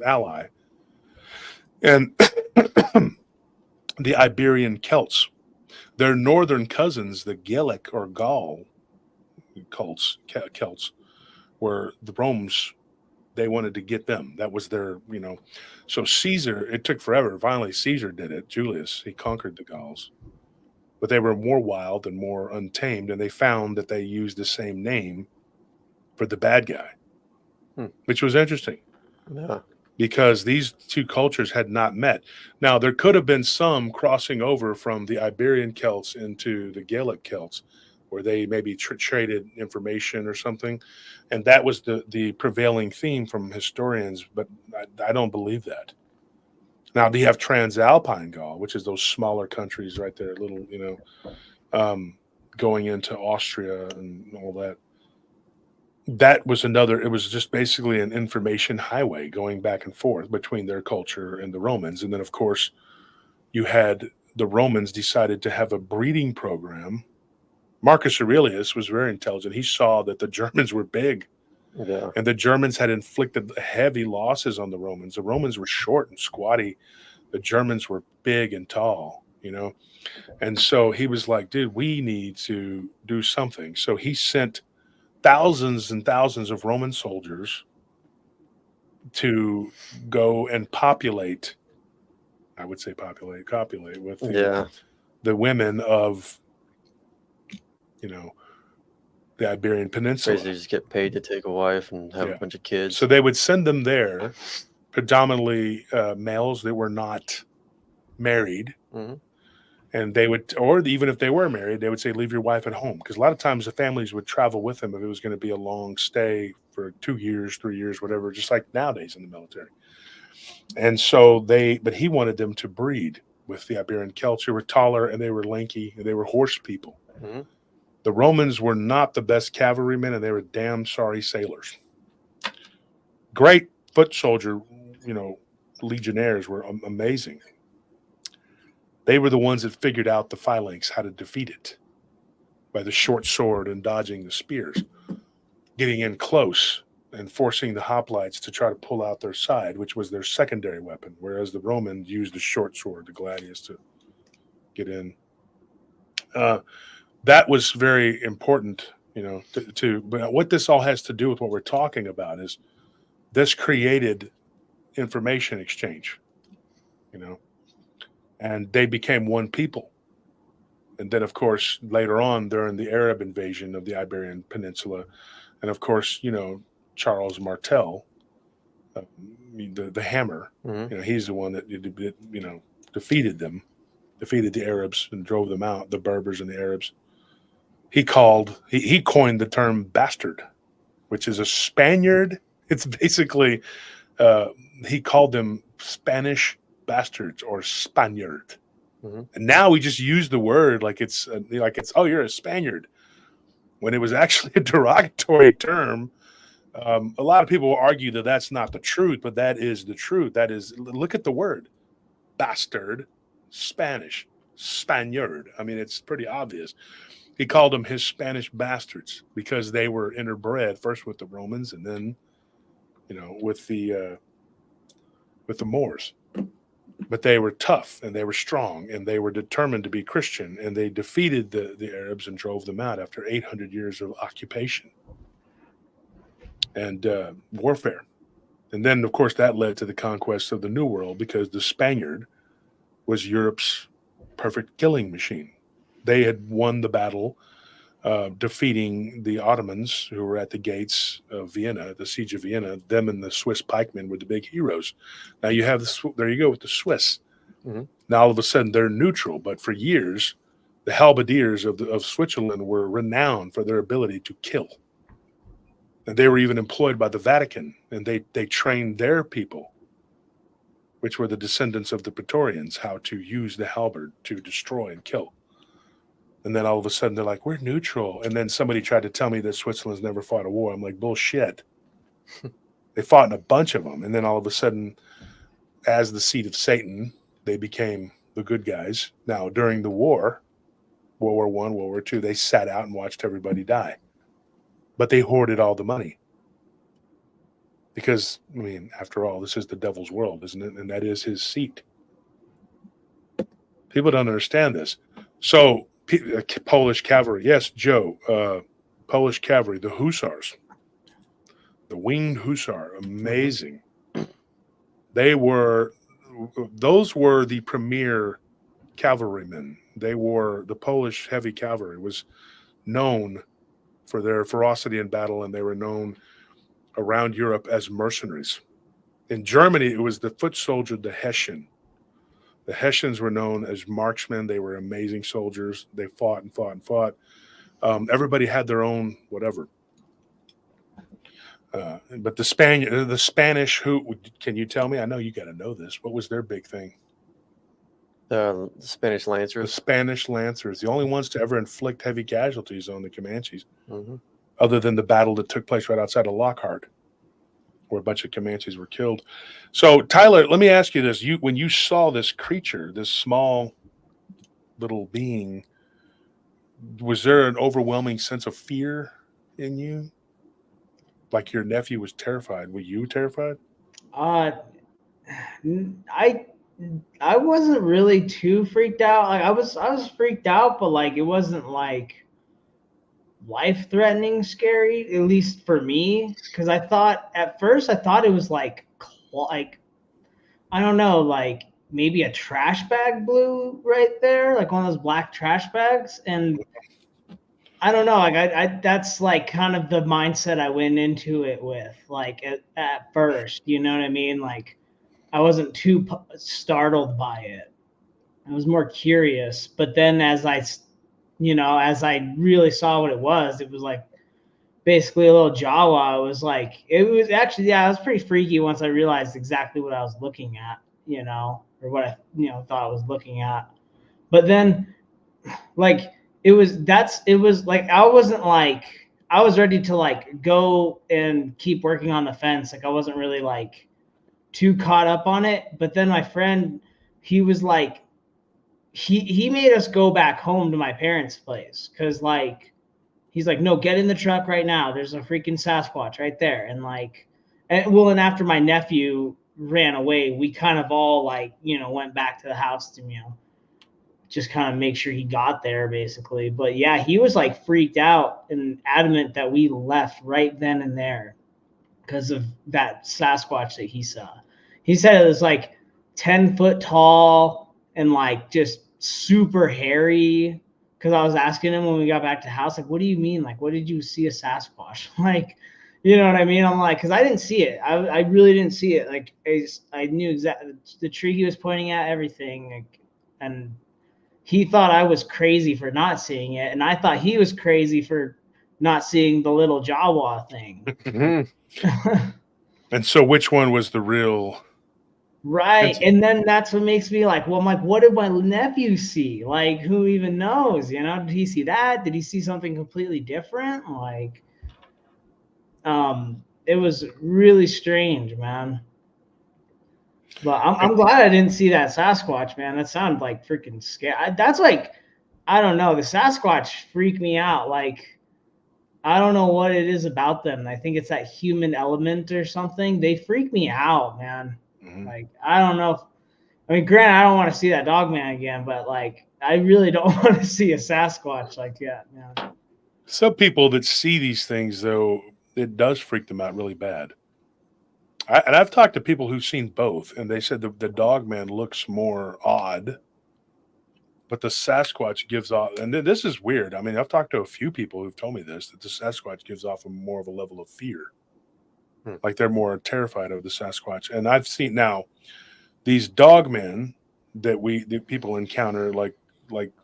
ally. And the Iberian Celts, their northern cousins, the Gaelic or Gaul Celts, were the Romans They wanted to get them. That was their, So Caesar, it took forever. Finally, Caesar did it. Julius, he conquered the Gauls. But they were more wild and more untamed, and they found that they used the same name for the bad guy, which was interesting. Yeah. Because these two cultures had not met. Now, there could have been some crossing over from the Iberian Celts into the Gaelic Celts, where they maybe traded information or something. And that was the prevailing theme from historians, but I don't believe that. Now, do you have Transalpine Gaul, which is those smaller countries right there, little, going into Austria and all that. That was it was just basically an information highway going back and forth between their culture and the Romans. And then, of course, you had the Romans decided to have a breeding program. Marcus Aurelius was very intelligent. He saw that the Germans were big. Yeah. And the Germans had inflicted heavy losses on the Romans. The Romans were short and squatty. The Germans were big and tall, And so he was like, dude, we need to do something. So he sent thousands and thousands of Roman soldiers to go and copulate with the women of, the Iberian Peninsula. Basically just get paid to take a wife and have a bunch of kids. So they would send them there, predominantly males that were not married. Mm-hmm. And they would, or even if they were married, they would say, leave your wife at home. Because a lot of times the families would travel with them if it was going to be a long stay for 2 years, 3 years, whatever, just like nowadays in the military. And so but he wanted them to breed with the Iberian Celts, who were taller and they were lanky and they were horse people. Mm-hmm. The Romans were not the best cavalrymen, and they were damn sorry sailors. Great foot soldier, legionnaires were amazing. They were the ones that figured out the phalanx, how to defeat it by the short sword and dodging the spears, getting in close and forcing the hoplites to try to pull out their side, which was their secondary weapon, whereas the Romans used the short sword, the gladius, to get in. That was very important, but what this all has to do with what we're talking about is this created information exchange, and they became one people. And then, of course, later on during the Arab invasion of the Iberian Peninsula, and of course, Charles Martel, the Hammer, Mm-hmm. he's the one that, defeated the Arabs and drove them out, the Berbers and the Arabs. He coined the term bastard, which is a Spaniard. It's basically, he called them Spanish bastards or Spaniard. Mm-hmm. And now we just use the word like it's oh, you're a Spaniard, when it was actually a derogatory term. A lot of people will argue that that's not the truth, but that is the truth. That is, look at the word bastard, Spanish, Spaniard. I mean, it's pretty obvious. He called them his Spanish bastards because they were interbred first with the Romans and then, with the Moors. But they were tough and they were strong and they were determined to be Christian, and they defeated the Arabs and drove them out after 800 years of occupation and warfare. And then, of course, that led to the conquest of the New World, because the Spaniard was Europe's perfect killing machine. They had won the battle, defeating the Ottomans, who were at the gates of Vienna, the siege of Vienna. Them and the Swiss pikemen were the big heroes. Now you have there you go with the Swiss. Mm-hmm. Now all of a sudden they're neutral, but for years, the halberdiers of Switzerland were renowned for their ability to kill. And they were even employed by the Vatican, and they trained their people, which were the descendants of the Praetorians, how to use the halberd to destroy and kill. And then all of a sudden they're like, we're neutral. And then somebody tried to tell me that Switzerland's never fought a war. I'm like, bullshit. They fought in a bunch of them. And then all of a sudden, as the seat of Satan, they became the good guys. Now, during the war, World War I, World War II, they sat out and watched everybody die. But they hoarded all the money. Because, I mean, after all, this is the devil's world, isn't it? And that is his seat. People don't understand this. So, Polish cavalry. Yes, Joe. Polish cavalry, the hussars. The winged hussar, amazing. Those were the premier cavalrymen. The Polish heavy cavalry was known for their ferocity in battle, and they were known around Europe as mercenaries. In Germany, it was the foot soldier, the Hessian. The Hessians were known as marksmen. They were amazing soldiers. They fought and fought and fought. Everybody had their own whatever. But the Spanish, who can you tell me? I know you got to know this. What was their big thing? The Spanish Lancers. The Spanish Lancers, the only ones to ever inflict heavy casualties on the Comanches, Mm-hmm. other than the battle that took place right outside of Lockhart, where a bunch of Comanches were killed. So, Tyler, let me ask you this. When you saw this creature, this small little being, was there an overwhelming sense of fear in you? Like your nephew was terrified. Were you terrified? I wasn't really too freaked out. Like I was freaked out, but like it wasn't like life-threatening scary, at least for me, because at first I thought it was like I don't know, like maybe a trash bag blew right there, like one of those black trash bags, and I don't know, like I that's like kind of the mindset I went into it with, like at first, you know what I mean? Like I wasn't too startled by it. I was more curious, but then as I really saw what it was like basically a little Jawa. It was actually, yeah, it was pretty freaky once I realized exactly what I was looking at, or what I, thought I was looking at. But then like, it was like, I was ready to like go and keep working on the fence. Like I wasn't really like too caught up on it. But then my friend, he was like, he made us go back home to my parents' place. Cause like, he's like, no, get in the truck right now. There's a freaking Sasquatch right there. And like, and after my nephew ran away, we kind of all like, went back to the house to, just kind of make sure he got there basically. But yeah, he was like freaked out and adamant that we left right then and there because of that Sasquatch that he saw. He said it was like 10 foot tall and like just super hairy. Cause I was asking him when we got back to the house, like, what do you mean? Like, what did you see a Sasquatch? Like, you know what I mean? I'm like, cause I didn't see it. I really didn't see it. Like I knew exactly the tree he was pointing at, everything. Like, and he thought I was crazy for not seeing it. And I thought he was crazy for not seeing the little Jawa thing. And so which one was the real? Right. And then that's what makes me like, well, I'm like, what did my nephew see? Like, who even knows? Did he see that? Did he see something completely different? Like, it was really strange, man. But I'm glad I didn't see that Sasquatch, man. That sounded like freaking scary. That's like, I don't know. The Sasquatch freak me out. Like, I don't know what it is about them. I think it's that human element or something. They freak me out, man. Mm-hmm. Like, I don't know. Granted, I don't want to see that Dogman again, but like, I really don't want to see a Sasquatch like that, man. Some people that see these things, though, it does freak them out really bad. And I've talked to people who've seen both, and they said the Dogman looks more odd, but the Sasquatch gives off, and this is weird. I've talked to a few people who've told me this, that the Sasquatch gives off more of a level of fear. Like they're more terrified of the Sasquatch. And I've seen now these Dogmen that people encounter, like,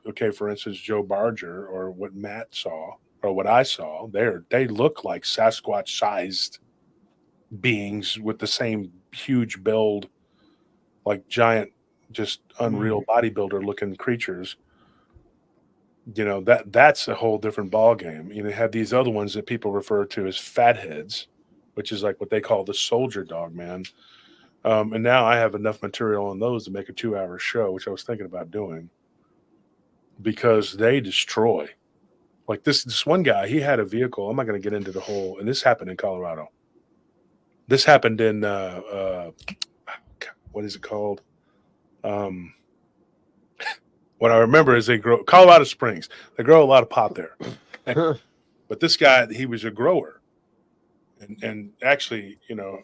okay, for instance, Joe Barger, or what Matt saw, or what I saw, they look like Sasquatch-sized beings with the same huge build, like giant, just unreal bodybuilder looking creatures. That's a whole different ball game. You have these other ones that people refer to as fatheads, which is like what they call the soldier Dogman. And now I have enough material on those to make a 2-hour show, which I was thinking about doing, because they destroy. Like this one guy, he had a vehicle. I'm not going to get into the whole, and this happened in Colorado. This happened in what is it called? What I remember is they grow Colorado Springs. They grow a lot of pot there. But this guy, he was a grower, And actually, you know,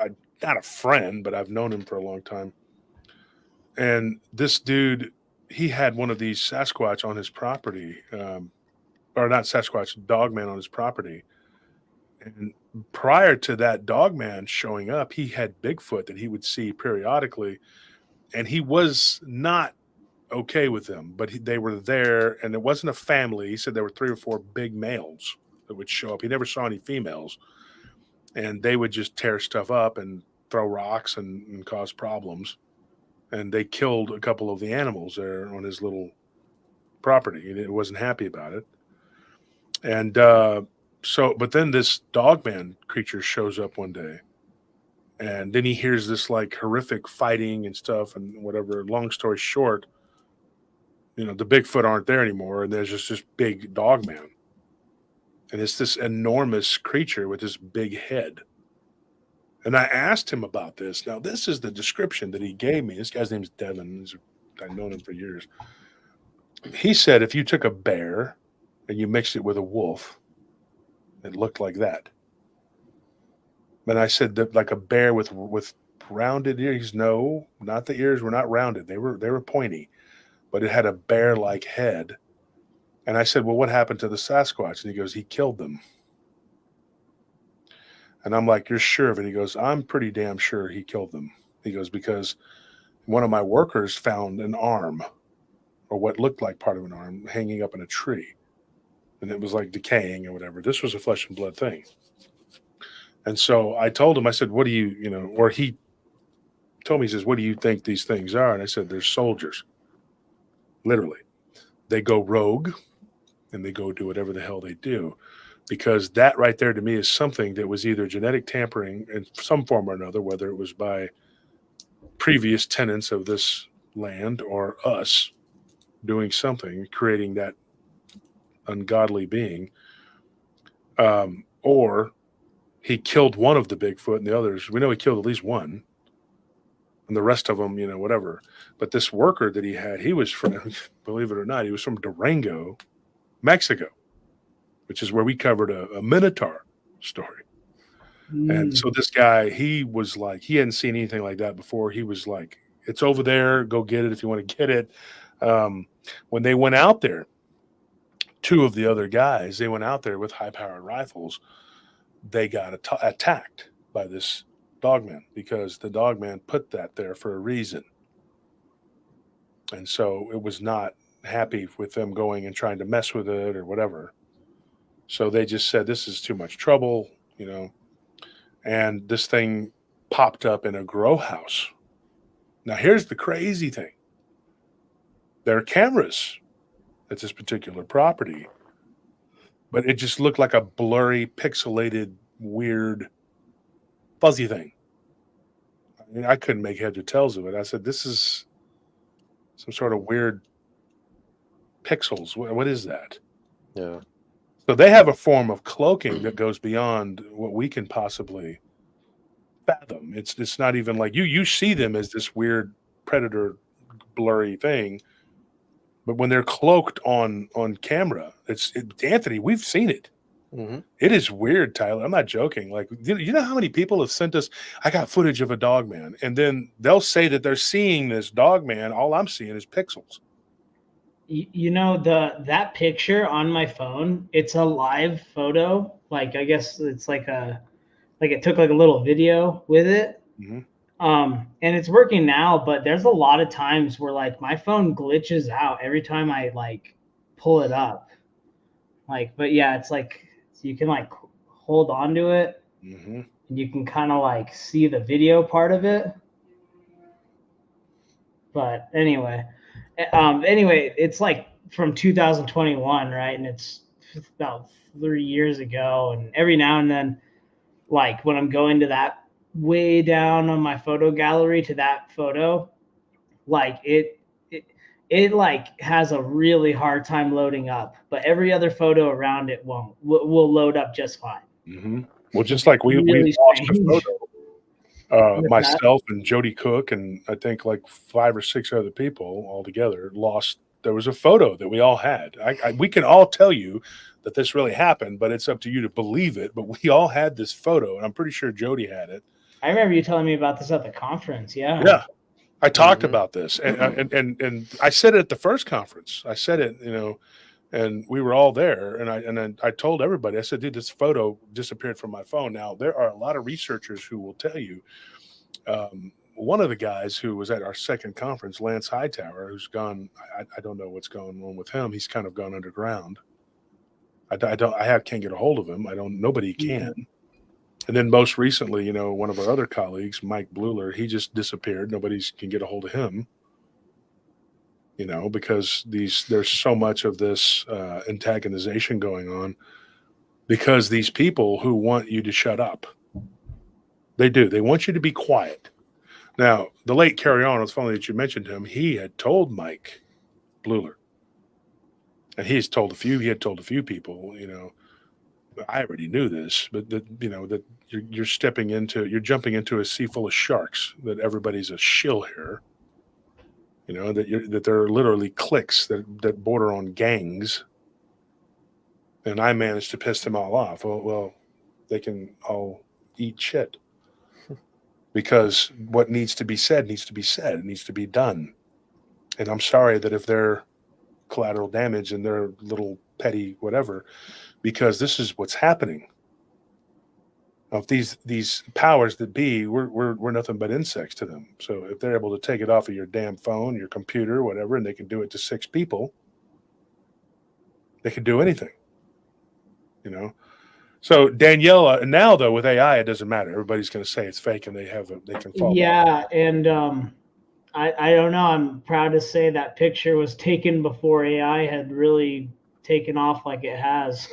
I'm not a friend, but I've known him for a long time. And this dude, he had one of these Sasquatch on his property, or not Sasquatch, Dogman on his property. And prior to that Dogman showing up, he had Bigfoot that he would see periodically, and he was not okay with them, but they were there, and it wasn't a family. He said there were 3 or 4 big males that would show up. He never saw any females, and they would just tear stuff up and throw rocks and cause problems. And they killed a couple of the animals there on his little property, and he wasn't happy about it. And but then this Dogman creature shows up one day, and then he hears this like horrific fighting and stuff and whatever. Long story short, you know, the Bigfoot aren't there anymore, and there's just this big Dogman. And it's this enormous creature with this big head. And I asked him about this. Now, this is the description that he gave me. This guy's name's Devin. I've known him for years. He said if you took a bear and you mixed it with a wolf, it looked like that. And I said that like a bear with rounded ears. No, not the ears were not rounded. They were pointy, but it had a bear-like head. And I said, well, what happened to the Sasquatch? And he goes, he killed them. And I'm like, you're sure of it? He goes, I'm pretty damn sure he killed them. He goes, because one of my workers found an arm, or what looked like part of an arm, hanging up in a tree. And it was like decaying or whatever. This was a flesh and blood thing. And so I told him, I said, what do you, you know, or he told me, he says, what do you think these things are? And I said, they're soldiers. Literally. They go rogue and they go do whatever the hell they do. Because that right there to me is something that was either genetic tampering in some form or another, whether it was by previous tenants of this land or us doing something, creating that ungodly being, or he killed one of the Bigfoot and the others. We know he killed at least one, and the rest of them, you know, whatever. But this worker that he had, he was from, believe it or not, he was from Durango, Mexico, which is where we covered a Minotaur story. And so this guy, he was like, he hadn't seen anything like that before. He was like, it's over there. Go get it if you want to get it. When they went out there, 2 of the other guys, they went out there with high-powered rifles. They got attacked by this Dogman because the Dogman put that there for a reason. And so it was not happy with them going and trying to mess with it or whatever. So they just said, this is too much trouble, you know. And this thing popped up in a grow house. Now, here's the crazy thing. There are cameras at this particular property, but it just looked like a blurry, pixelated, weird, fuzzy thing. I mean, I couldn't make heads or tails of it. I said, this is some sort of weird pixels. What is that? Yeah. So they have a form of cloaking that goes beyond what we can possibly fathom. It's not even like you see them as this weird predator blurry thing, but when they're cloaked on camera, Anthony, we've seen it. Mm-hmm. It is weird, Tyler. I'm not joking. Like, you know how many people have sent us, I got footage of a Dogman, and then they'll say that they're seeing this Dogman. All I'm seeing is pixels. You know, that picture on my phone, it's a live photo. Like, I guess it's like it took like a little video with it. Mm-hmm. And it's working now, but there's a lot of times where like my phone glitches out every time I like pull it up. Like, but yeah, it's like, so you can like hold on to it. Mm-hmm. And you can kind of like see the video part of it. But anyway, it's like from 2021, right? And it's about 3 years ago. And every now and then, like when I'm going to that way down on my photo gallery to that photo, like it like has a really hard time loading up, but every other photo around it will load up just fine. Mm-hmm. Well, just like we Really lost a strange. photo, myself and Jody Cook, and I think like 5 or 6 other people all together lost there was a photo that we all had. We can all tell you that this really happened, but it's up to you to believe it. But we all had this photo, and I'm pretty sure Jody had it. I remember you telling me about this at the conference. Yeah. Yeah. I talked Mhm. about this, and I said it at the first conference. I said it, and we were all there, and I told everybody. I said, "Dude, this photo disappeared from my phone." Now there are a lot of researchers who will tell you. One of the guys who was at our second conference, Lance Hightower, who's gone. I don't know what's going on with him. He's kind of gone underground. I can't get a hold of him. Nobody can. And then most recently, one of our other colleagues, Mike Bluler, he just disappeared. Nobody can get a hold of him, because there's so much of this antagonization going on because these people who want you to shut up, they do. They want you to be quiet. Now, the late Carry On, it's funny that you mentioned him. He had told Mike Bluler, and he had told a few people, I already knew this, but that you're jumping into a sea full of sharks, that everybody's a shill here, that there are literally cliques that border on gangs, and I managed to piss them all off. Well, they can all eat shit, because what needs to be said needs to be said. It needs to be done, and I'm sorry that if they're collateral damage and they're little petty whatever, because this is what's happening. Of these powers that be, we're nothing but insects to them. So if they're able to take it off of your damn phone, your computer, whatever, and they can do it to 6 people, they can do anything. So Daniela, now though with AI, it doesn't matter. Everybody's going to say it's fake, and they can fall. Yeah, and I don't know. I'm proud to say that picture was taken before AI had really taken off like it has.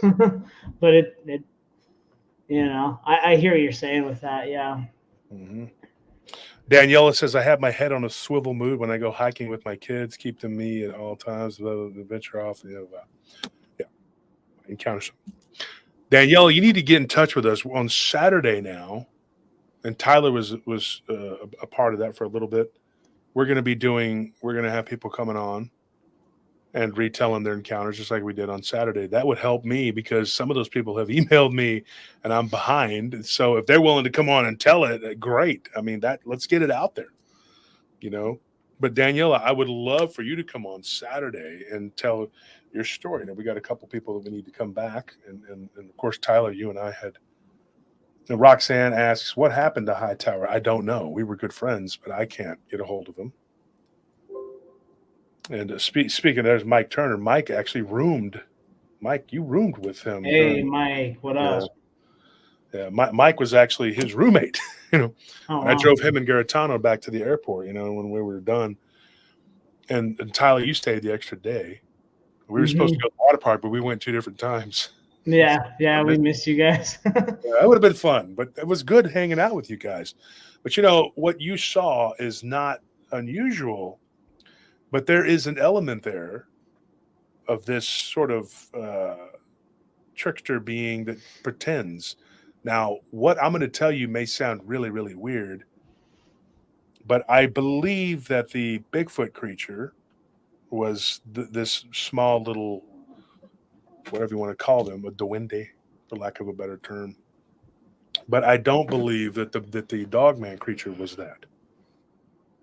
But it I hear what you're saying with that. Yeah. Mm-hmm. Daniela says, I have my head on a swivel mood when I go hiking with my kids, keep them me at all times, the venture off. Yeah. Encounter some. Daniela, you need to get in touch with us on Saturday now. And Tyler was a part of that for a little bit. We're going to have people coming on and retelling their encounters just like we did on Saturday. That would help me, because some of those people have emailed me and I'm behind. So if they're willing to come on and tell it, great. I mean, let's get it out there, But Daniela, I would love for you to come on Saturday and tell your story. Now, we got a couple people that we need to come back. And of course, Tyler, you and I had. And Roxanne asks, what happened to Hightower? I don't know. We were good friends, but I can't get a hold of him. And speaking, there's Mike Turner. Mike actually roomed. Mike, you roomed with him. Hey, Mike, what up? Yeah, Mike was actually his roommate. Oh, I drove him and Garitano back to the airport. When we were done. And Tyler, you stayed the extra day. We were supposed to go to the water park, but we went 2 different times. Yeah, we missed you guys. Yeah, that would have been fun, but it was good hanging out with you guys. But what you saw is not unusual. But there is an element there of this sort of trickster being that pretends. Now, what I'm going to tell you may sound really, really weird, but I believe that the Bigfoot creature was this small little, whatever you want to call them, a duende, for lack of a better term. But I don't believe that the Dogman creature was that.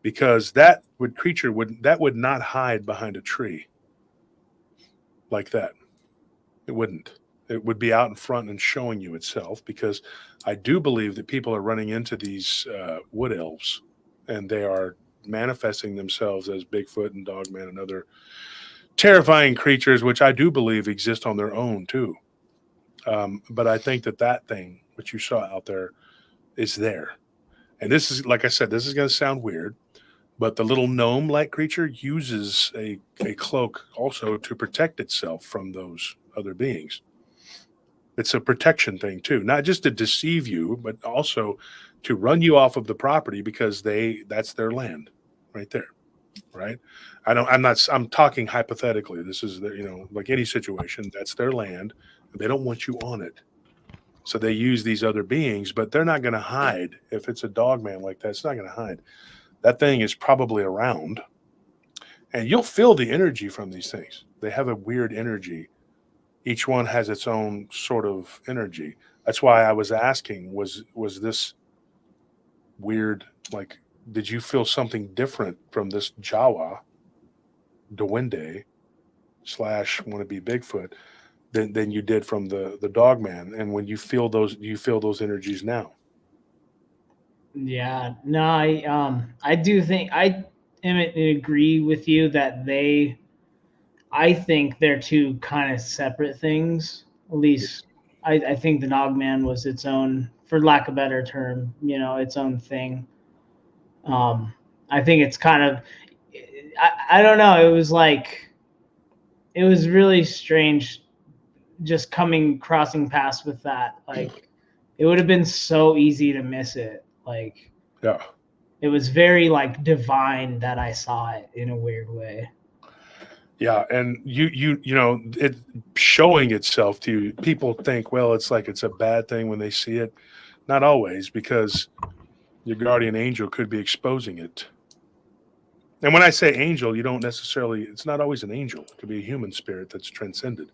Because that creature would not hide behind a tree like that. It wouldn't. It would be out in front and showing you itself, because I do believe that people are running into these wood elves, and they are manifesting themselves as Bigfoot and Dogman and other terrifying creatures, which I do believe exist on their own too. But I think that thing which you saw out there is there. And this is, like I said, this is going to sound weird, but the little gnome-like creature uses a cloak also to protect itself from those other beings. It's a protection thing too, not just to deceive you, but also to run you off of the property, because that's their land right there. Right. I'm talking hypothetically. This is like any situation, that's their land. They don't want you on it. So they use these other beings, but they're not going to hide. If it's a Dogman like that, it's not going to hide. That thing is probably around. And you'll feel the energy from these things. They have a weird energy. Each one has its own sort of energy. That's why I was asking, was this weird? Like, did you feel something different from this Jawa, Dewende / wannabe Bigfoot than you did from the Dogman? And when you feel those, do you feel those energies now? Yeah, no, I do think I agree with you that I think they're two kind of separate things. At least I think the Dogman was its own, for lack of a better term, its own thing. I think it's kind of, I don't know. It was really strange just crossing paths with that. Like, it would have been so easy to miss it. Like, Yeah. It was very like divine that I saw it in a weird way. Yeah, and you know, it showing itself to you. People think, well, it's a bad thing when they see it. Not always, because your guardian angel could be exposing it. And when I say angel, you don't necessarily, it's not always an angel. It could be a human spirit that's transcended.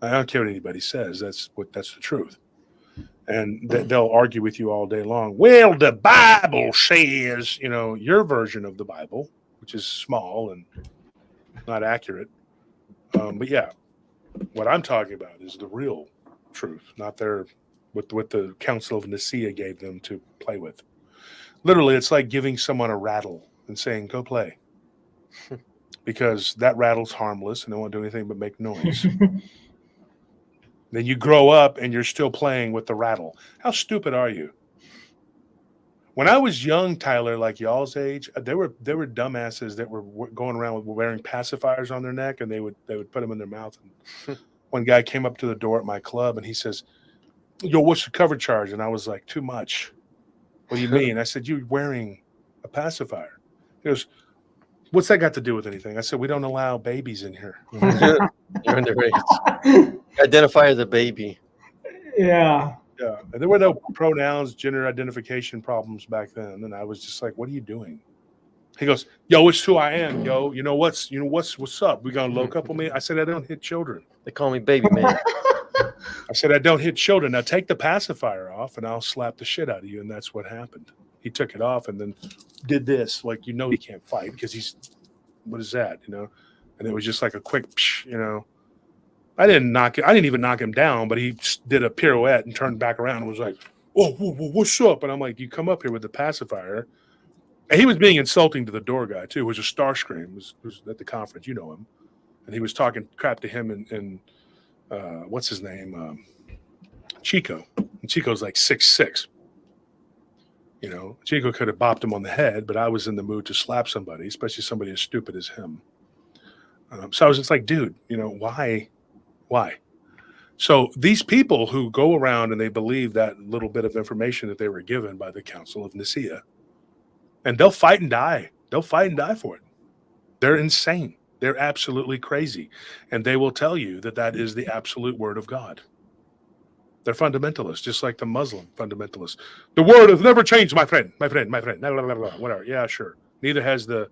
I don't care what anybody says. That's the truth. And they'll argue with you all day long. Well, the Bible says, your version of the Bible, which is small and not accurate. But yeah, what I'm talking about is the real truth, not what the Council of Nicaea gave them to play with. Literally, it's like giving someone a rattle and saying, go play. Because that rattle's harmless and it won't do anything but make noise. Then you grow up and you're still playing with the rattle. How stupid are you? When I was young, Tyler, like y'all's age, there were dumbasses that were going around wearing pacifiers on their neck, and they would put them in their mouth. And one guy came up to the door at my club, and he says, "Yo, what's the cover charge?" And I was like, "Too much." What do you mean? I said, "You're wearing a pacifier." He goes, "What's that got to do with anything?" I said, "We don't allow babies in here." You're underage. Identify as a baby. Yeah. Yeah, and there were no pronouns, gender identification problems back then, and I was just like, "What are you doing?" He goes, "Yo, it's who I am, yo. What's up? We gonna low couple me?" I said, "I don't hit children." They call me baby man. I said, "I don't hit children. Now take the pacifier off, and I'll slap the shit out of you." And that's what happened. He took it off and then did this, like he can't fight because he's, what is that, And it was just like a quick, I didn't even knock him down, but he did a pirouette and turned back around and was like, "Oh, what's up?" And I'm like, "You come up here with the pacifier." And he was being insulting to the door guy too. It was a Starscream, was at the conference, him, and he was talking crap to him and what's his name, Chico. And Chico's like 6'6". Chico could have bopped him on the head, but I was in the mood to slap somebody, especially somebody as stupid as him. So I was just like, dude, why? Why? So these people who go around and they believe that little bit of information that they were given by the Council of Nicaea, and they'll fight and die. They'll fight and die for it. They're insane. They're absolutely crazy. And they will tell you that is the absolute word of God. They're fundamentalists, just like the Muslim fundamentalists. The word has never changed, my friend, blah, blah, blah, whatever. Yeah, sure. Neither has the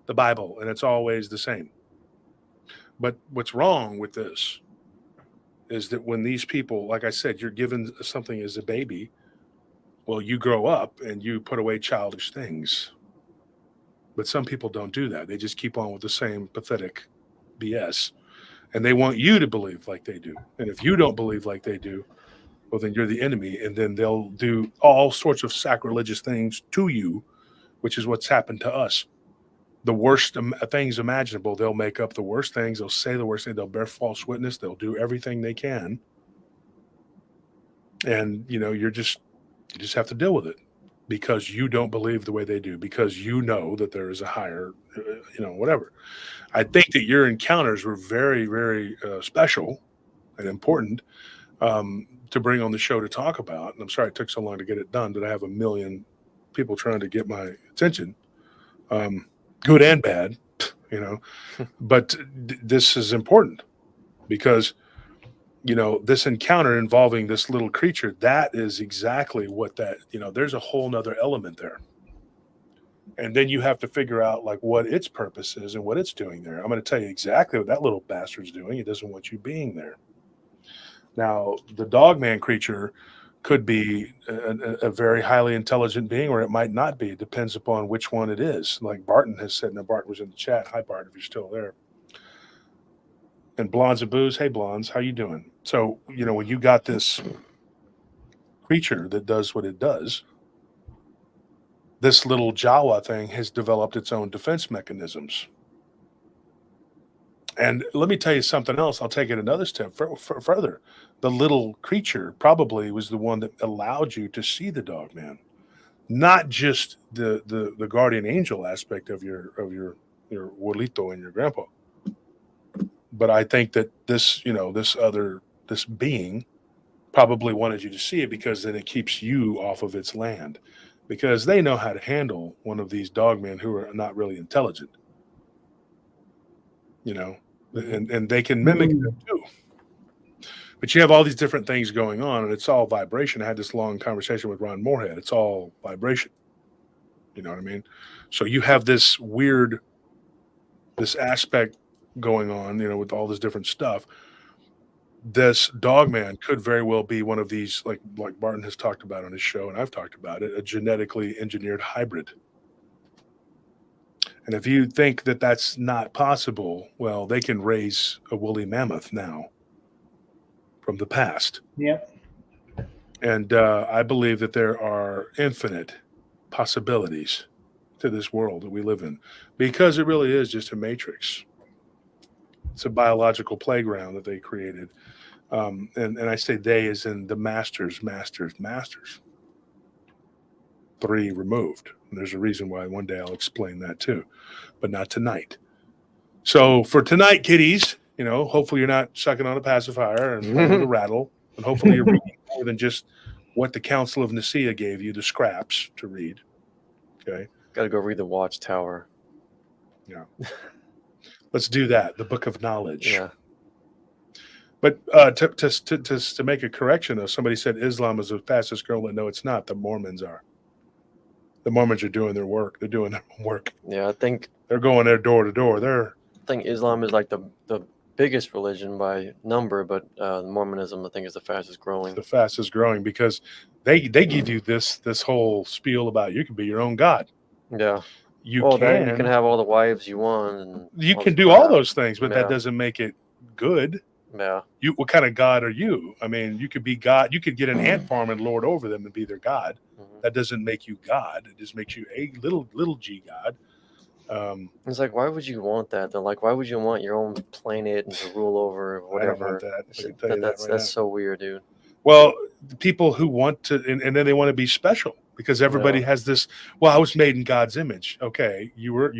Bible, and it's always the same. But what's wrong with this is that when these people, like I said, you're given something as a baby, well, you grow up and you put away childish things. But some people don't do that. They just keep on with the same pathetic BS. And they want you to believe like they do. And if you don't believe like they do, well, then you're the enemy. And then they'll do all sorts of sacrilegious things to you, which is what's happened to us. The worst things imaginable. They'll make up the worst things. They'll say the worst thing. They'll bear false witness. They'll do everything they can. And, you just have to deal with it because you don't believe the way they do, because you know that there is a higher, whatever. I think that your encounters were very, very special and important to bring on the show to talk about. And I'm sorry it took so long to get it done, but I have a million people trying to get my attention. Good and bad, but this is important because, this encounter involving this little creature, that is exactly what there's a whole nother element there. And then you have to figure out like what its purpose is and what it's doing there. I'm going to tell you exactly what that little bastard's doing. It doesn't want you being there. Now, the Dogman creature could be a very highly intelligent being, or it might not be. It depends upon which one it is. Like Barton has said, and Barton was in the chat. Hi, Barton, if you're still there. And Blondes and Booze, hey, Blondes, how you doing? So, you know, when you got this creature that does what it does, this little Jawa thing has developed its own defense mechanisms. And let me tell you something else. I'll take it another step further. The little creature probably was the one that allowed you to see the Dogman, not just the guardian angel aspect of your abuelito and your grandpa. But I think that this being probably wanted you to see it because then it keeps you off of its land, because they know how to handle one of these Dogmen who are not really intelligent, you know, and they can mimic them too. But you have all these different things going on, and it's all vibration. I had this long conversation with Ron Moorhead. It's all vibration. You know what I mean? So you have this aspect going on, you know, with all this different stuff. This Dogman could very well be one of these, like Barton has talked about on his show, and I've talked about it, a genetically engineered hybrid. And if you think that that's not possible, well, they can raise a woolly mammoth now from the past. Yep. And I believe that there are infinite possibilities to this world that we live in, because it really is just a matrix. It's a biological playground that they created. And I say they as in the masters. 3 removed. And there's a reason why one day I'll explain that too, but not tonight. So for tonight, kiddies, you know, hopefully you're not sucking on a pacifier and playing with a rattle. And hopefully you're reading more than just what the Council of Nicaea gave you, the scraps to read. Okay. Got to go read the Watchtower. Yeah. Let's do that. The Book of Knowledge. Yeah. But to make a correction, though, somebody said Islam is the fastest growing. No, it's not. The Mormons are. The Mormons are doing their work. They're doing their work. Yeah, I think they're going there door to door. I think Islam is like the biggest religion by number, but Mormonism I think is the fastest growing. The fastest growing because they give you this whole spiel about you can be your own God. Yeah. You can have all the wives you want. And you can do all those things, but that doesn't make it good. Yeah. What kind of God are you? I mean, you could be God. You could get an ant farm and lord over them and be their God. Mm-hmm. That doesn't make you God. It just makes you a little G God. It's like, why would you want that? Though? Like, why would you want your own planet and to rule over whatever? I don't want that. I can tell you that right that's so weird, dude. Well, the people who want to, and then they want to be special because everybody has this. Well, I was made in God's image. Okay, you were.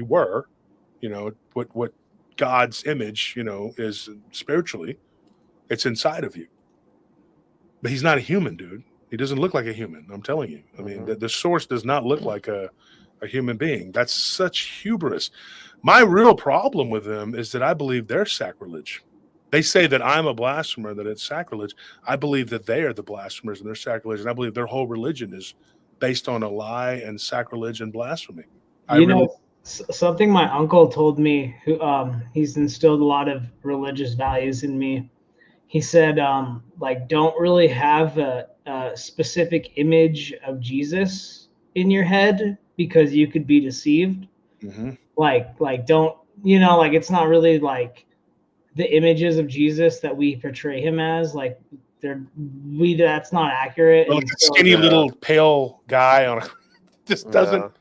You know what God's image, you know, is spiritually. It's inside of you. But he's not a human, dude. He doesn't look like a human. I'm telling you. I mean, the source does not look like a human being. That's such hubris. My real problem with them is that I believe they're sacrilege. They say that I'm a blasphemer, that it's sacrilege. I believe that they are the blasphemers and they're sacrilege. And I believe their whole religion is based on a lie and sacrilege and blasphemy. Something my uncle told me, who he's instilled a lot of religious values in me. He said, like, don't really have a specific image of Jesus in your head because you could be deceived. Mm-hmm. Like don't, you know, like it's not really like the images of Jesus that we portray him as. Like that's not accurate. Well, like a skinny little pale guy on a just doesn't.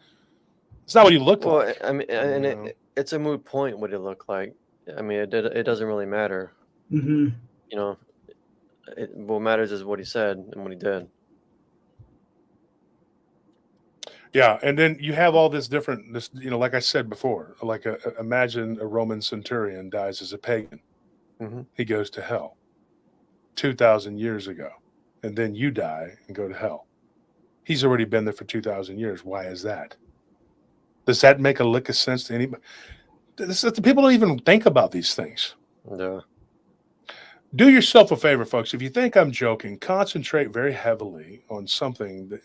It's not what he looked like. I mean, and it's a moot point what he looked like. I mean, it doesn't really matter. Mm-hmm. You know, what matters is what he said and what he did. Yeah, and then you have all this, you know, like I said before, like imagine a Roman centurion dies as a pagan. Mm-hmm. He goes to hell 2,000 years ago, and then you die and go to hell. He's already been there for 2,000 years. Why is that? Does that make a lick of sense to anybody? People don't even think about these things. Yeah. Do yourself a favor, folks. If you think I'm joking, concentrate very heavily on something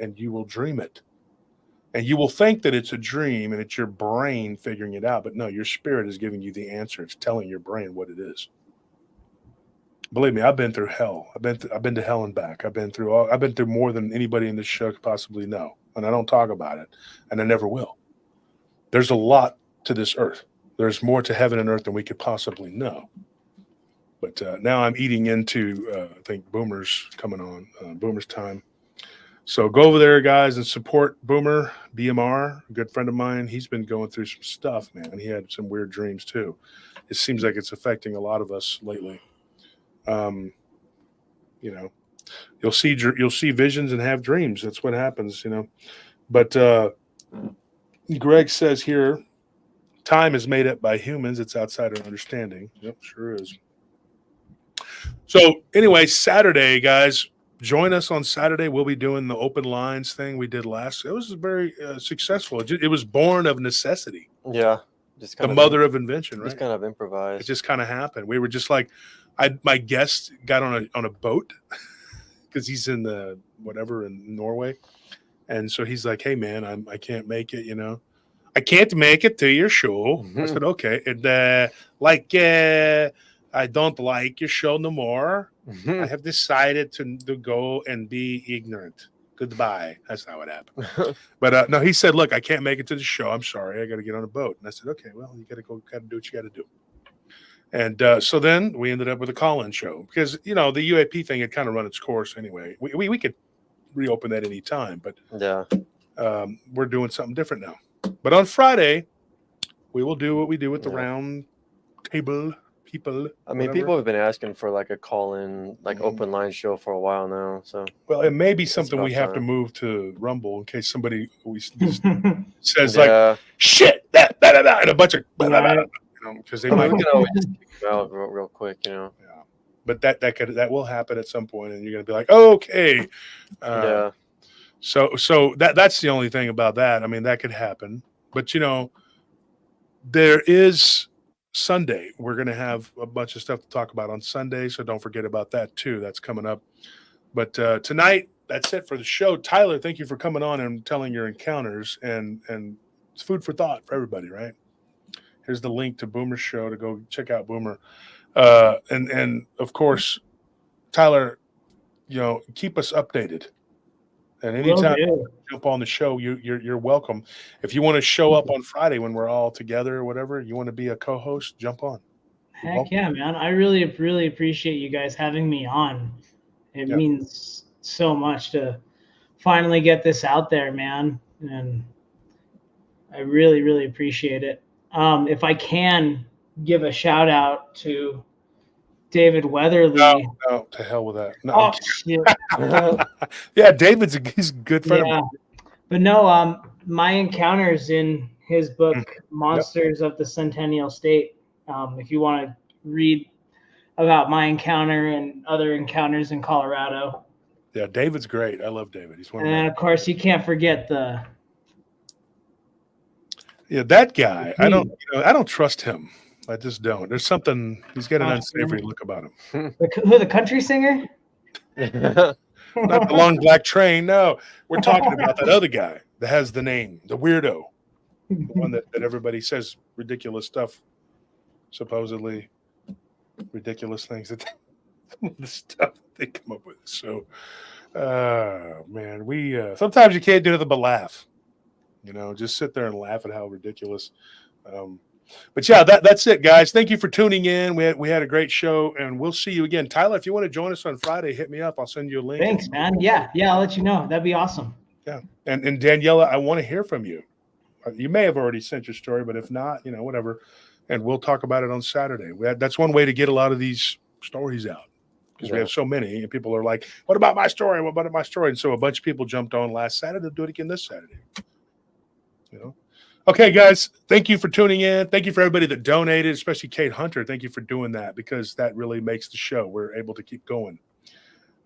and you will dream it. And you will think that it's a dream and it's your brain figuring it out. But no, your spirit is giving you the answer. It's telling your brain what it is. Believe me, I've been through hell. I've been to hell and back. I've been through more than anybody in this show could possibly know. And I don't talk about it. And I never will. There's a lot to this earth. There's more to heaven and earth than we could possibly know. But now I'm eating into, I think Boomer's coming on, Boomer's time. So go over there, guys, and support Boomer, BMR, a good friend of mine. He's been going through some stuff, man. He had some weird dreams, too. It seems like it's affecting a lot of us lately. You know, you'll see visions and have dreams. That's what happens, you know. But Greg says here, time is made up by humans. It's outside our understanding. Yep, sure is. So anyway, Saturday, guys, join us on Saturday. We'll be doing the open lines thing we did last. It was very successful. It was born of necessity. Yeah. Just the mother of invention, right? Just kind of improvised. It just kind of happened. We were just like, my guest got on a boat because he's in the whatever in Norway. And so he's like, hey, man, I can't make it, you know. I can't make it to your show. Mm-hmm. I said, okay. And I don't like your show no more. Mm-hmm. I have decided to go and be ignorant. Goodbye. That's not what happened. But no, he said, look, I can't make it to the show. I'm sorry. I got to get on a boat. And I said, okay, well, you got to do what you got to do. And so then we ended up with a call-in show because, you know, the UAP thing had kind of run its course anyway. We could reopen that any time, but yeah, we're doing something different now. But on Friday, we will do what we do with the round table people. I mean, people have been asking for like a call-in, like open line show for a while now. So, well, it may be something we have to move to Rumble in case somebody says like shit, that, and a bunch of because they might always just kick them out real quick, you know. Yeah, but that will happen at some point, and you're gonna be like, oh, okay, yeah. So that's the only thing about that. I mean, that could happen, but you know, there is Sunday. We're going to have a bunch of stuff to talk about on Sunday, so don't forget about that too. That's coming up. But tonight, that's it for the show. Tyler, thank you for coming on and telling your encounters, and it's food for thought for everybody, right? Here's the link to Boomer's show to go check out Boomer, and of course, Tyler, you know, keep us updated. And anytime you jump on the show, you're welcome. If you want to show up on Friday when we're all together or whatever, you want to be a co-host, jump on. Heck yeah, man. I really appreciate you guys having me on. It means so much to finally get this out there, man. And I really appreciate it. If I can give a shout out to David Weatherly. No, to hell with that. No, oh, shit. Yeah, he's a good friend. Yeah. But no, my encounters in his book, Monsters of the Centennial State. If you want to read about my encounter and other encounters in Colorado. Yeah, David's great. I love David. He's one of course, you can't forget that guy. I don't trust him. I just don't. There's something. He's got an unsavory look about him. The country singer? Not the long black train. No, we're talking about that other guy that has the name, the weirdo, the one that everybody says ridiculous stuff, supposedly ridiculous things that the stuff they come up with. So, man, we sometimes you can't do nothing but laugh. You know, just sit there and laugh at how ridiculous. But yeah, that's it, guys. Thank you for tuning in. We had a great show, and we'll see you again. Tyler, if you want to join us on Friday, hit me up. I'll send you a link. Thanks, man. Yeah, I'll let you know. That'd be awesome. Yeah, and Daniela, I want to hear from you. You may have already sent your story, but if not, you know, whatever. And we'll talk about it on Saturday. That's one way to get a lot of these stories out because we have so many, and people are like, "What about my story? What about my story?" And so a bunch of people jumped on last Saturday. They'll do it again this Saturday. You know. Okay, guys, thank you for tuning in. Thank you for everybody that donated, especially Kate Hunter. Thank you for doing that because that really makes the show. We're able to keep going.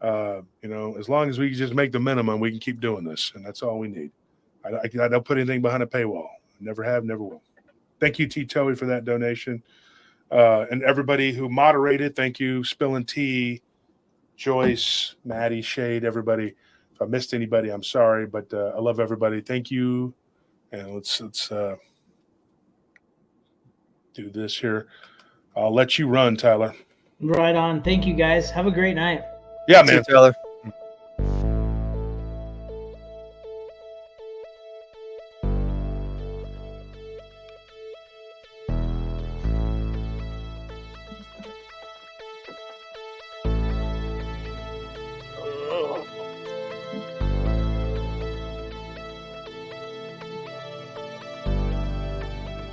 You know, as long as we just make the minimum, we can keep doing this, and that's all we need. I don't put anything behind a paywall. Never have, never will. Thank you, T. Toey, for that donation. And everybody who moderated, thank you, Spillin' Tea, Joyce, Maddie, Shade, everybody. If I missed anybody, I'm sorry, but I love everybody. Thank you. And let's do this here. I'll let you run, Tyler. Right on. Thank you, guys. Have a great night. Yeah, See you, man. Tyler.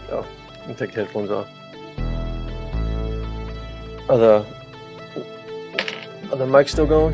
Oh, you can take the headphones off. Are the mics still going?